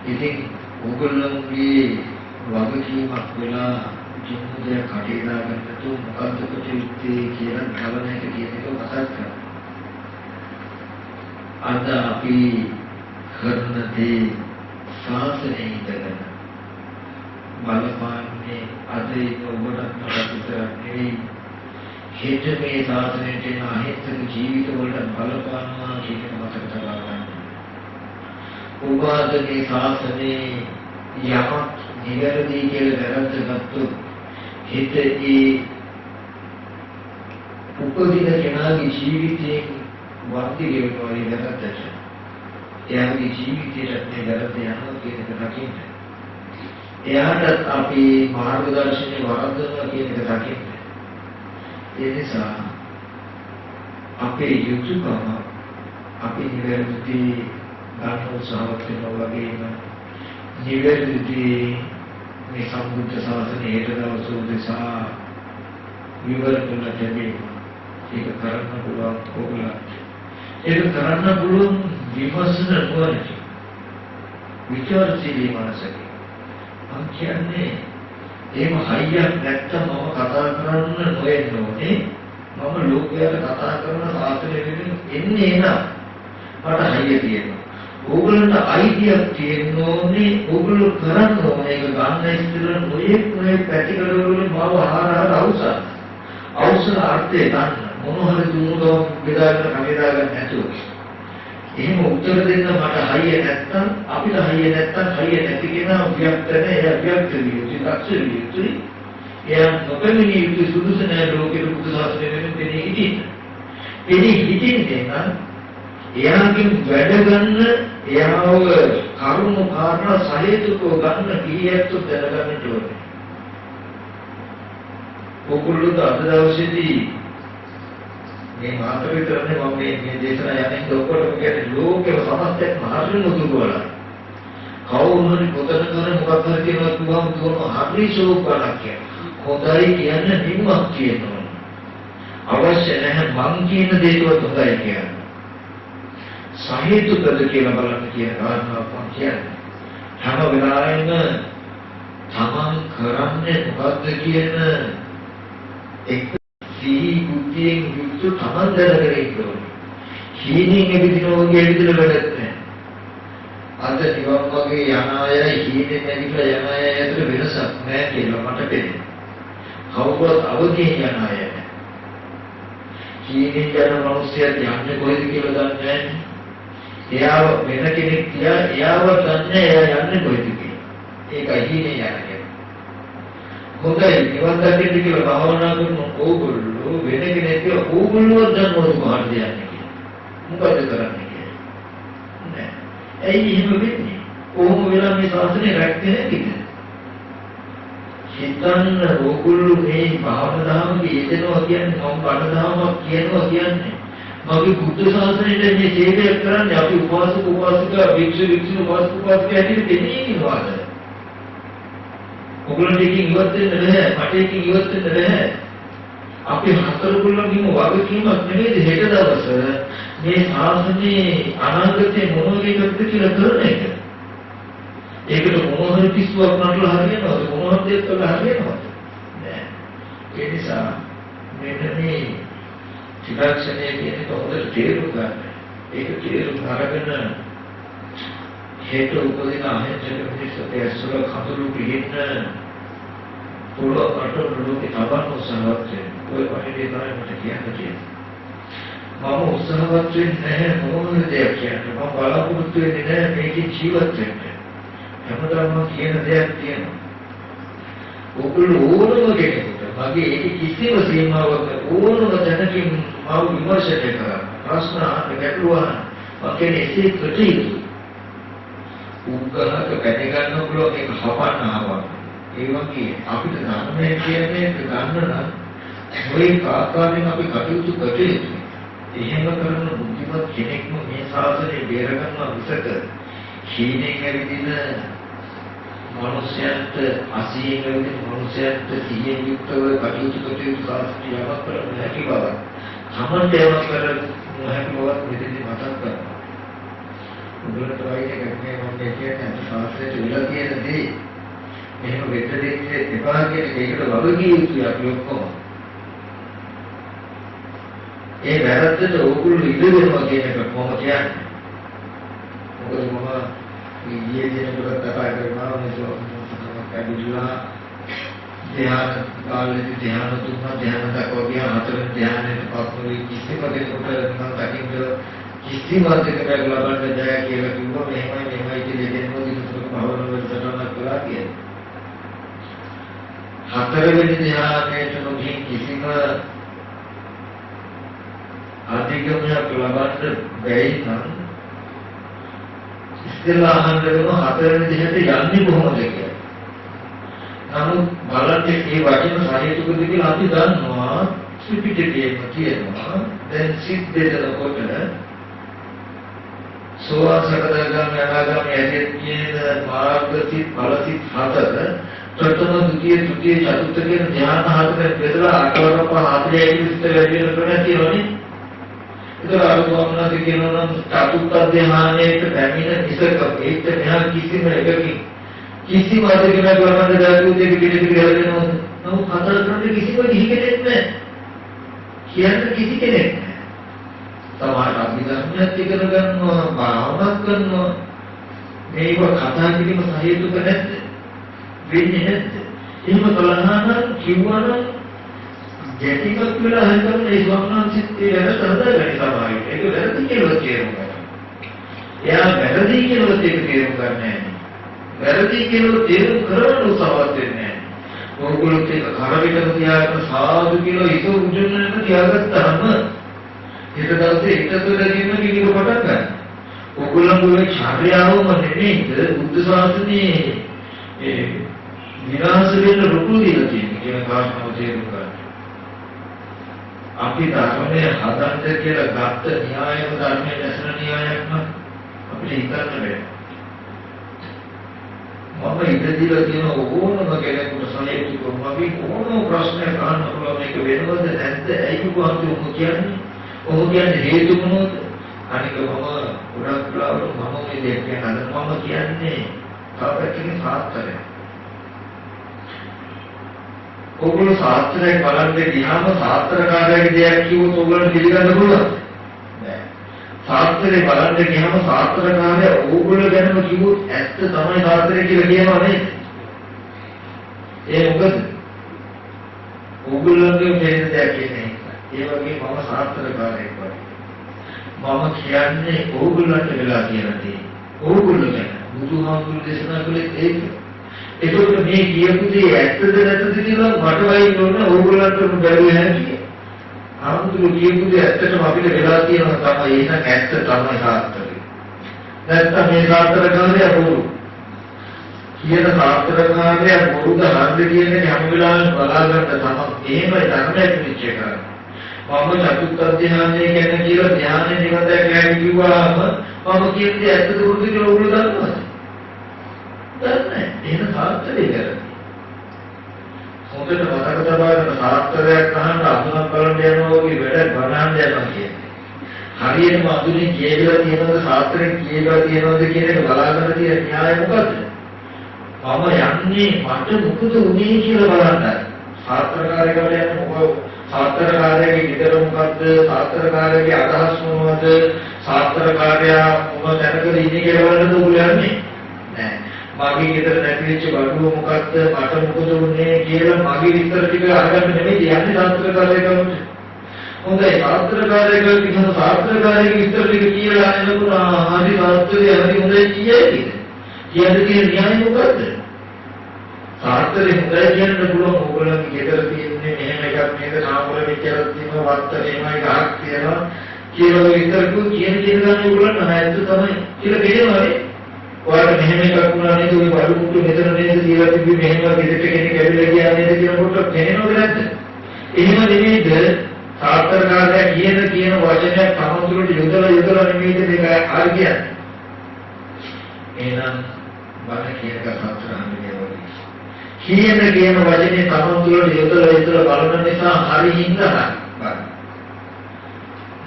ඉතින් ඕගොල්ලෝගේ වගකීමක් වෙලා ජීවිතය කටේ දාගන්නට මොකද්ද කටයුත්තේ කියලා බලන එක කියන එක මතක් කරගන්න. අද අපි කරන දේ ශාසනයේ ඉඳගෙන බලපාන්නේ අද ඉන්න ඔබට මට විතරක් නෙවෙයි හෙට මේ ශාසනයට එන අහිංසක ජීවිත වලට බලපානවා කියන එක මතක තබා ගන්න. උපාසකේ ශාසනේ යමක් නිවැරදි කියලා වැරද්දගත්තු හිතේ උපදින කෙනාගේ ජීවිතයෙන් වර්ධි වෙනවා වැරද්දට. එයාගේ ජීවිතයට මේ වැරද්ද යනවා කියන එක දකින්න. එයාට අපි මාර්ගදර්ශනය වරද්දනවා කියන එක දකින්න. ඒ නිසා අපේ යුතුයකම අපි නිවැරදි ගන්න උත්සාහවත් වෙනවා වගේම නිවැරදි මේ සම්බුද්ධ ශාසනයේ දවස උදෙසා විවර කරන දෙන්නේ ඒක කරන්න පුළුවන් ඕගොල්ලන්ට. ඒක කරන්න පුළුවන් විමර්ශන නුවණට. විචාරශීලී මනසකින්. මම කියන්නේ එහෙම හයියක් නැත්තම් මම කතා කරන්න නොයෙන්න ඕනේ. මම ලෝකයට කතා කරන ශාස්ත්‍රයෙන් එන්නේ නෑ. මට හයිය තියෙනවා. ඕගොල්ලන්ට අයිතියක් තියෙන්න ඕනේ. ඕගොල්ලෝ කරන්න ඕනේ. ඒක ගන්න ඉස්සෙල්ලා නොයෙක් පැතිකඩ වලින් මාව ආහාර අවසන්. අවසන් අර්ථය ගන්න. මොන හරි දුන්නෝ බෙදාගෙන කමේදා ගන්න නැතුව. එහෙම උත්තර දෙන්න මට හයිය නැත්තම් අපිට හයිය නැත්තම් හයිය නැති කෙනා ව්‍යක්ත නැහැ. එයා ව්‍යක්ත විය යුතුයි. අක්ෂර විය යුතුයි. එයා නොපෙමිණිය යුතු සුදුසු නැහැ ලෝකෙට බුදු සාසනයෙන් දෙන්නේ හිටින්න. එනි හිටින්නේ නම් එයාගෙන් වැඩ ගන්න එයාව කරුණු කාරණා සහේතුකව ගන්න කීයක්ද දැනගන්න ඕනේ. ඔකුළුද අද දවසේදී මේ මාතෘ විතරනේ මම මේ දේශනා යන්නේ ඔක්කොටම කියන්නේ ලෝකෙම සමස්තයක් මහරි මුදුවල. කවුරු හරි පොතන කරන මොකක් හරි කියනවා කිව්වම දුවන හරි ශෝකණක් කියන්නේ. හොඳයි කියන්නේ නිම්මක් කියනවා. අවශ්‍ය නැහැ මං කියන දේටවත් හොඳයි කියන්නේ. සහේතුකද කියලා බලන්න කියන කාරණාව මම කියන්නේ. හැම වෙලාවෙම තමන් කරන්නේ මොකද්ද කියන එක් සිහි බුද්ධියෙන් යුක්ත තමන් දැනගෙන ඉන්න ඕනේ. හීනෙන් එවිදිනෝගේ විදිහට වැඩක් නැහැ. අද නිවන් වගේ යන අය හීනෙන් නැගිටලා යන අය අතර වෙනසක් නැහැ කියලා මට පේනවා. කවුරුත් අවදීන් යන අය නැහැ. හීනෙන් යන මිනිස්සුන්ට යන්නේ කොහෙද කියලා දන්නේ නැහැ. එයාව වෙන කෙනෙක් තියා එයාව දන්නේ එයා යන්නේ කොහෙද කියලා. ඒකයි හීනේ යන්නේ. හොඳයි නිවන් දකින්න කියලා භාවනා කරන ඕගොල්ලෝ වෙන කෙනෙක් ඕගොල්ලෝ දන්නවද කොහොමද යන්නේ කියලා. මොකද කරන්නේ කියලා. නෑ. ඇයි එහෙම වෙන්නේ? කොහොම වෙලා මේ ශාසනය රැක්කේ නැතිද? හිතන්න ඕගොල්ලෝ මේ භාවනාවක යෙදෙනවා කියන්නේ මම බණදාමක් කියනවා කියන්නේ මගේ බුද්ධ ශාසනයේ මේ සේවය කරන්නේ අපි උපාසක උපාසිකා භික්ෂු උපාසක උපාසිකා හැටියට දෙන්නේ ඉන්නවාද? ඔගොල්ලන්ට එකකින් ඉවත් වෙන්න බෑ. මට එකකින් ඉවත් වෙන්න බෑ. අපි හතරගොල්ලන්ගේම වගකීමක් නෙමෙයිද හෙට දවස මේ ශාසනයේ අනාගතේ මොනවද එකද කියලා කරන එක. ඒකට මොන හරි පිස්සුවක් නටලා හරියනවද? මොන හරි දෙයක් කරලා හරියනවද? නෑ. ඒ නිසා මෙන්න මේ ත්‍රිලක්ෂණය කියන එක හොඳට තේරුම් ගන්න. ඒක තේරුම් අරගෙන හේතු උපදින අහිංසක මිනිස්සුන්ට ඇසුර කඳුළු පිළින්න පුළුවන් අටලෝකේ තබන උත්සාහවත් වෙන්න. ඔය වගේ දේවල් මට කියන්න තියෙනවා. මම උත්සාහවත් වෙන්නේ නැහැ මොන දෙයක් කියන්න. මම බලාපොරොත්තු වෙන්නේ නැහැ මේකේ ජීවත් වෙන්න. හැමදාම කියන දෙයක් තියෙනවා. ඔගොල්ලෝ ඕනම කෙනෙකුට මගේ ඒක කිසිම සීමාවක් ඕනම තැනකින් මාව විමර්ශනය කරා. ප්‍රශ්න අහන්න ගැටලුවා. මම කියන්නේ එසේ කටයුතු. උගලක වැඩ ගන්න පුළුවන් ඒක හපන්න ආවා. ඒ වගේ අපිට ධර්මය කියන්නේ ගන්න නම් ඔය ආකාරයෙන් අපි කටයුතු කටයුතු. එහෙම කරන බුද්ධිමත් කෙනෙක්ම මේ ශාසනය බේර ගන්නවා විසක හීනෙන් ඇවිදින මනුෂ්‍යයන්ට අසීයෙන් ඇවිදින මනුෂ්‍යයන්ට සිහියෙන් යුක්තව කටයුතු ශාස්ත්‍රීයව කරන හැකි බව. සමන්තයව කරන හැකි බව මෙතනදී මතක් කරනවා. උගලට වයින් එකනේ මම කියන්නේ ශාස්ත්‍රයේ විලා කියන දේ එහෙම වෙද්ද දෙන්නේ එපා කියන ඒකට වගකී යුතුයි අපි ඔක්කොම. ඒ වැරද්දට ඕගොල්ලෝ ඉඳ වෙනවා කියන එක කොහොමද කියන්නේ? මොකද මම ඊයේ දිනකට කතා කරනවා මේක ධ්‍යාන කාලේදී ධ්‍යාන තුන ධ්‍යාන දක්වා ගියා හතර ධ්‍යානෙට පස්සේ කිසිම කෙනෙකුට නම් දකින්න किसी बात के मैं लबन में जाया कि वो मेहमाई के लिए देने वाली तो भावना में जरूर करा दिया हाथरे में ध्यान है तो भी किसी का आदि के में लबन में गई ना इसके ආහන්දරම හතරවෙනි දිහට යන්නේ කොහොමද කියලා. නමුත් බලන්න මේ වචන සාහිත්‍යකද කියලා අපි දන්නවා ත්‍රිපිටකයේම තියෙනවා. දැන් සිත් දෙදෙනකොට සෝවාසකදාගාමී අනාගාමී ඇදෙත් කියන මාර්ගසිත ඵලසිත හතර ප්‍රථම ද්විතීය තෘතීය චතුර්ථ කියන ධ්‍යාන හතර බෙදලා අටවරප හතරේ විස්තර වැඩි වෙනකොට තියෙනවනේ. इधर आलोचना देखिए ना चतुर्थ ध्यानेट पैमिन इसका एक ध्यान किसी में रहेगा कि किसी बात के मैं गवर्नमेंट जाती हूँ देखिए किसी के घर में ना वो खाता करने किसी को नहीं के नेट में किया तो किसी के नेट में समाज आपकी धर्म करना भावना करना मेरी वो खाता के लिए मसाले तो करने वेद है ये मतलब ना क्यों ना जैसी बात मिला है तो इस वामना से तेरा सरदा गणित समाई है तो वेरदी के लोग चेरूंगा या वेरदी के लोग चेरूं करने हैं वेरदी के लोग चेरूं करण लोग सवाल देने हैं वो लोग के खाना भी कर दिया तो साधु के लोग इसको उज्जवल ने क्या करता हम इस तरह से एक तो लगे में किसी को पता कर वो लोग को छात्र आओ मने नहीं बुद्ध शास्त्र ने विनाश में रुकू दी थी कि मैं काश ना चेरूं कर आपकी ධර්මයේ හදන්න කියලා ගත්ත න්‍යායම ධර්මයේ දැසන න්‍යායක්ම අපිට හිතන්න බැහැ. මම ඉඳීලා තියෙන ඕනම කෙනෙකුට සලේටි කොහොමද ඕනම ප්‍රශ්නයක් අහන්න පුළුවන් මේක වෙනවද නැද්ද ඇයි කොහොමද ඔබ කියන්නේ? ඔබ කියන්නේ හේතු මොනවද? අනික මම ගොඩක් වෙලාවට මම මේ දෙයක් කියන මම කියන්නේ තාපකේ සාත්‍තරය. ඔගොල්ලෝ ශාස්ත්‍රයේ බලන්නේ ගියාම ශාස්ත්‍රකාරයෙක් දෙයක් කිව්වොත් ඔයගොල්ලෝ පිළිගන්න පුළුවන් නෑ. ශාස්ත්‍රයේ බලන්නේ ගියාම ශාස්ත්‍රකාරයා ඕගොල්ලෝ ගැනම කිව්වොත් ඇත්ත තමයි ශාස්ත්‍රය කියලා කියනවා නේද? ඒ මොකද? ඕගොල්ලෝගේ මේ දෙයක් කියන්නේ. ඒ වගේ මම ශාස්ත්‍රකාරයෙක් වගේ. මම කියන්නේ ඕගොල්ලන්ට වෙලා කියන දේ. ඕගොල්ලෝ ගැන බුදුහාමුදුරු දේශනා කළේ ඒක. ඒකත් මේ කියපු දේ ඇත්තද නැත්ද කියලා මට වයින් ඕන ඕගොල්ලන්ට බැලුවේ නැහැ. ආමුදුරු කියපු දේ ඇත්තටම අපිට වෙලා තියෙනවා තමයි ඒක ඇත්ත තමයි සාර්ථකයි. නැත්නම් මේ සාර්ථකතාවය බොරු. කියන සාර්ථකතාවය බොරුද හරිද කියන්නේ හැම වෙලාවෙම බලා ගන්න තමයි. එහෙමයි ධර්මයක් නිශ්චය කරන්නේ. මම චතුත්ථ ධ්‍යානය ගැන කියලා ධ්‍යානෙ නිවදයක් ගැන කිව්වම මම කියන්නේ ඇත්තද බොරුද කියලා ඕගොල්ලෝ දන්නවද? දන්නේ එහෙම සාර්ථකයි කරන්නේ. හොඳට මතක තබාගෙන සාර්ථකයක් අහන්න අඳුනක් බලන්න යනවා වගේ වැඩක් බලන්න යනවා කියන්නේ. හරියටම අඳුනේ කියලා තියෙනවද සාර්ථකයෙන් කියලා තියෙනවද කියන එක බලාගෙන තියෙන න්‍යාය මොකද්ද? මම යන්නේ මට මොකද උනේ කියලා බලන්නයි. සාර්ථකකාරයකට යන්නේ මොකද? සාර්ථකකාරයාගේ විතර මොකද්ද? සාර්ථකකාරයාගේ අදහස් මොනවද? සාර්ථකකාරයා මොන තැනකද ඉන්නේ කියලා බලන්නද උගලන්නේ? නෑ. මගේ ගෙදර නැතිවෙච්ච බඩුව මොකක්ද මට මොකද වුනේ කියලා මගේ විස්තර ටික අරගන්න නෙමෙයි යන්නේ සාස්ත්‍රකාරයෙකුට. හොඳයි සාස්ත්‍රකාරයෙක් කිසිම සාස්ත්‍රකාරයෙක් විස්තර ටික කියලා එනකොට හරි සාස්ත්‍රය හරි හොඳයි කියයි. කියන්නේ තියෙන න්‍යාය මොකද්ද? සාස්ත්‍රය හොඳයි කියන්න පුළුවන් ඕගොල්ලන්ගේ ගෙදර තියෙන්නේ මෙහෙම එකක් නේද නාමවල මෙච්චරක් තියෙනවා වත්තේමයි ගහක් තියෙනවා කියලා විස්තර කියන ගන්න ඕගොල්ලන් නැත්නම් තමයි කියලා කියනවානේ. ඔයාලට මෙහෙම එකක් වුණා නේද ඔය බඩු මුට්ටු මෙතන නේද කියලා තිබ්බේ මෙහෙම ගෙදරට කෙනෙක් ඇවිල්ලා ගියා නේද කියනකොට දැනෙනවද නැද්ද? එහෙම නෙමෙයිද සාර්ථකකාරයා කියන වචනයක් සමතුලට යොදලා නෙමෙයිද මේක හරි කියන්නේ. එහෙනම් බණ කියන එක සත්‍යන්නේ වගේ. කියන වචනේ සමතුලට යොදලා බලන නිසා හරි හින්දා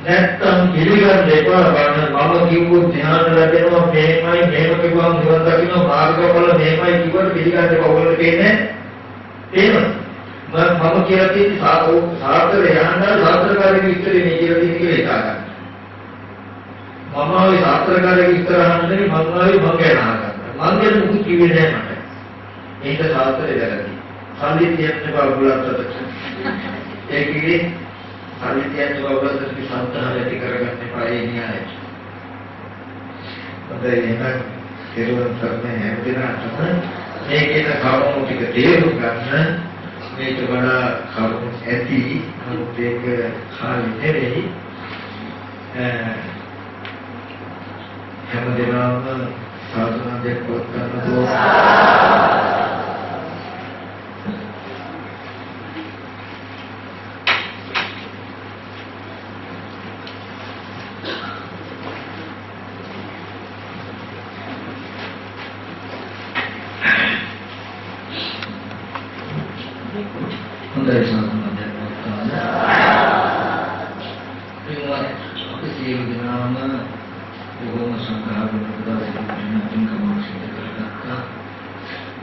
නැත්තම් පිළිගන්න එපා බලන්න මම කිව්වොත් ධ්‍යාන ලැබෙනවා මෙහෙමයි මෙහෙම කිව්වම නිවන් දකින්න මාර්ගඵල මෙහෙමයි කිව්වට පිළිගන්න එපා ඔයගොල්ලෝ කියන්නේ එහෙම මම කියලා තියෙන්නේ සාර්ථක යහඳා සාර්ථකාරයේ විස්තරේ මේ කියලා තියෙන කියලා හිතා ගන්න. මම ආවේ සාර්ථකාරයේ විස්තර අහන්නේ මම ආවේ මම ගැන අහගන්න. මම ගැන මුකුත් කිව්වේ නෑ මට. ඒක සාර්ථකේ වැරදි. සම්දිත්‍යන්නේ බබුලත් ඒකේ හරියටම ඔබට සම්තහන ඇති කරගන්න එපා ඒ න්‍යායයි. ada yang keruan terne yang tidak cuma ini kita kalau kita teru karena ini cuma kalau eti kita ke hal ini හැමදෙනාම සාධනාවක් වත් කරනවා හොඳයි සාධනාවක් වත් කරනවා අපි සියලු දෙනාම බොහොම සංඝාරණ ප්‍රදායකයන් අතිකමක් සිදු කරගත්තා.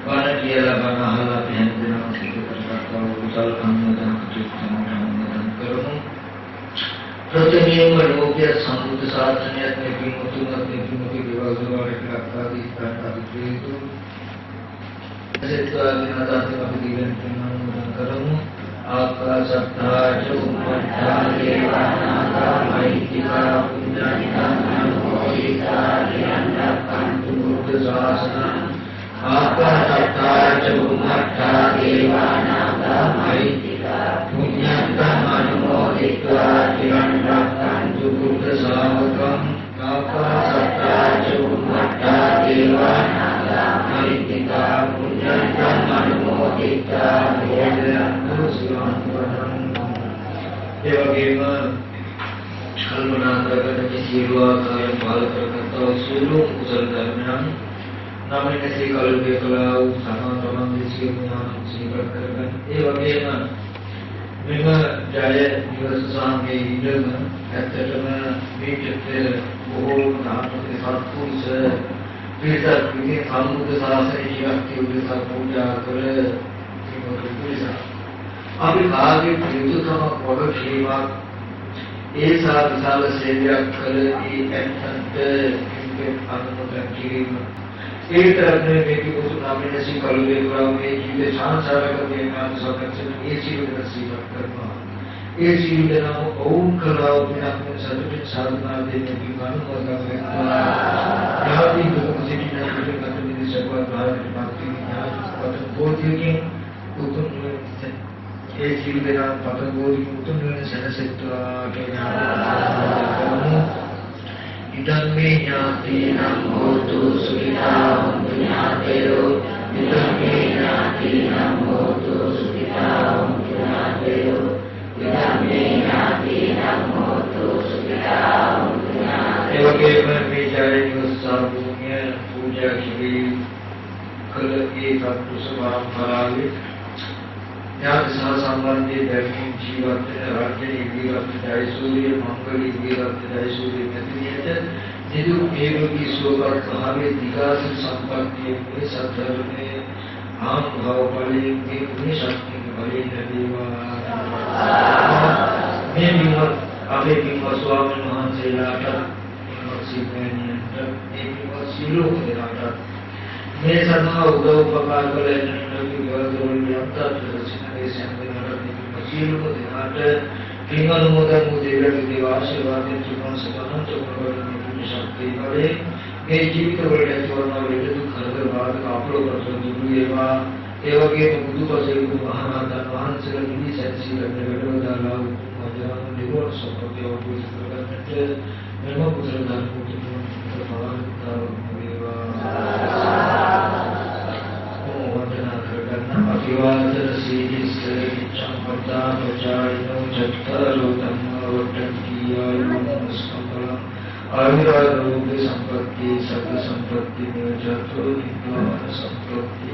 වන කියලා බණ අහලා අපි හැමදෙනාම සිදු කරගත්තා වූ කුසල කම්මයන් චිත්තමයන් කරමු. ප්‍රතිනියම ලෝකයේ සම්බුද්ධ ශාසනයත් මේකින් උතුම්වත් මේකින් දේවල් වලට ලක්වාදී ස්ථාන අධිප්‍රේතු. සෙත්වාගෙන අදාසින් අපි දීගෙන කරමු. ආකාශත්තා චුම්මත්තා දේවානාගා මහිත්‍තිකා පුඤ්ඤානිකං ආකාශත්තා චුම්මත්තා දේවානාගා මහිත්‍තිකා පුඤ්ඤාන්තං අනුමෝදිत्वा චිරං රක්ඛන්තු බුද්ධ ශාවකං ආකාශත්තා චුම්මත්තා දේවානාගා මහිත්‍තිකා පුඤ්ඤාන්තං අනුමෝදිत्वा චිරං ඒ වගේම කල්පනා කරගෙන සියලු ආකාරයෙන් පාල කරගත්තා වූ සියලු කුසල ධර්මයන් නමිනසේ කල්පේ කළා වූ සමාතමන් විසියුණා සීකර කරගන්න. ඒ වගේම මෙම ජය නිවස සාමයේ ඉඳම ඇත්තටම මේ චිත්‍රය බොහෝ නාමක සත්පුරුෂ පිරිසක් විසින් සම්බුද්ධ ශාසනයේ ජීවත් වූ පූජා කර අපි කාගේ යුතුයකමක් වගකීමක් ඒ සාධාල සේවයක් කළ ඒ ඇත්තන්ට අනුමෝදන් කිරීම ඒ තරම්නේ මේක උතුම් නාමයෙන් කලුවේ ගාමේ ජීවිත සංසාරක වේනාන් සකච්ඡන ඒ ජීවිත සීලක් කරනවා ඒ ජීවිතනම ඕම් කරලා විනාශන සතුටින් සාධනා දෙන්නේ විමානුමෝදන් වෙනවා යාදී දුක සිටින පිටකට නිසපවත් භාවිත මාත්‍රි ඥාන පොතෝතියකින් උතුම් ඒ ජීවිතයන් පතගෝරි උතුම් වෙන සැනසෙත්වා කියන ඉදම්මේ ඥාතිනම් හෝතු සුඛිතා හොන්තු ඥාතයෝ ඉදම්මේ ඥාතිනම් හෝතු සුඛිතා හොන්තු ඥාතයෝ ඉදම්මේ ඥාතිනම් හෝතු සුඛිතා හොන්තු ඥාතයෝ ඒ වගේම මේ ජයනිවස සාභූමිය පූජා කිවි කළ ඒ සත්පුරුෂ පරම්පරාවේ ඥාති සහ සම්බන්ධයේ දැක්වීම ජීවත් වෙන රාජ්‍යයේ ජීවත් ජයසූරිය මංගලී ජීවත් ජයසූරිය මෙතිනියට නිදුක් නිරෝගී සුවපත් භාවයේ දිගාසිත සම්පන්නිය මේ සතරනේ ආම් භව බලයෙන් මේ ගුණ ශක්තිය බලයෙන් ලැබේවා මේ මිනිවත් අපේ මිනිවත් ස්වාමීන් වහන්සේලාට සිද්ධාන්තයට මේ මිනිවත් සියලුම දෙනාට මේ සඳහා උදව් උපකාර කළ නිරෝගී යන්ත්‍රාත්මක සියලුම දෙනාට පින් අනුමෝදන් වූ දේව ආශිර්වාදයෙන් ජීවන සපනන්ත කරවන ශක්තිය වලේ මේ ජීවිතවලට ඇතිවන වේද දුක් කරදර බාධක අපලෝකසු දුරු වේවා ඒ වගේම බුදුපසේ මහරහතන් වහන්සේලා නිදි සැනසීම වැඩවදාලා වූ නිරෝධ සත්‍යය අවබෝධ කරගන්නට මෙම කුසල ධර්ම කුතුහල පවත්වා වේවා අභිවාදන සීලිස චම්පතා ප්‍රචාරිනෝ චත්තරෝ ධම්මවට්ටියායුන් සම්පල ආයුරෝග්‍ය සම්පත්ති සබ්බ සම්පත්ති නියජතෝ නිබ්බාන සම්පත්ති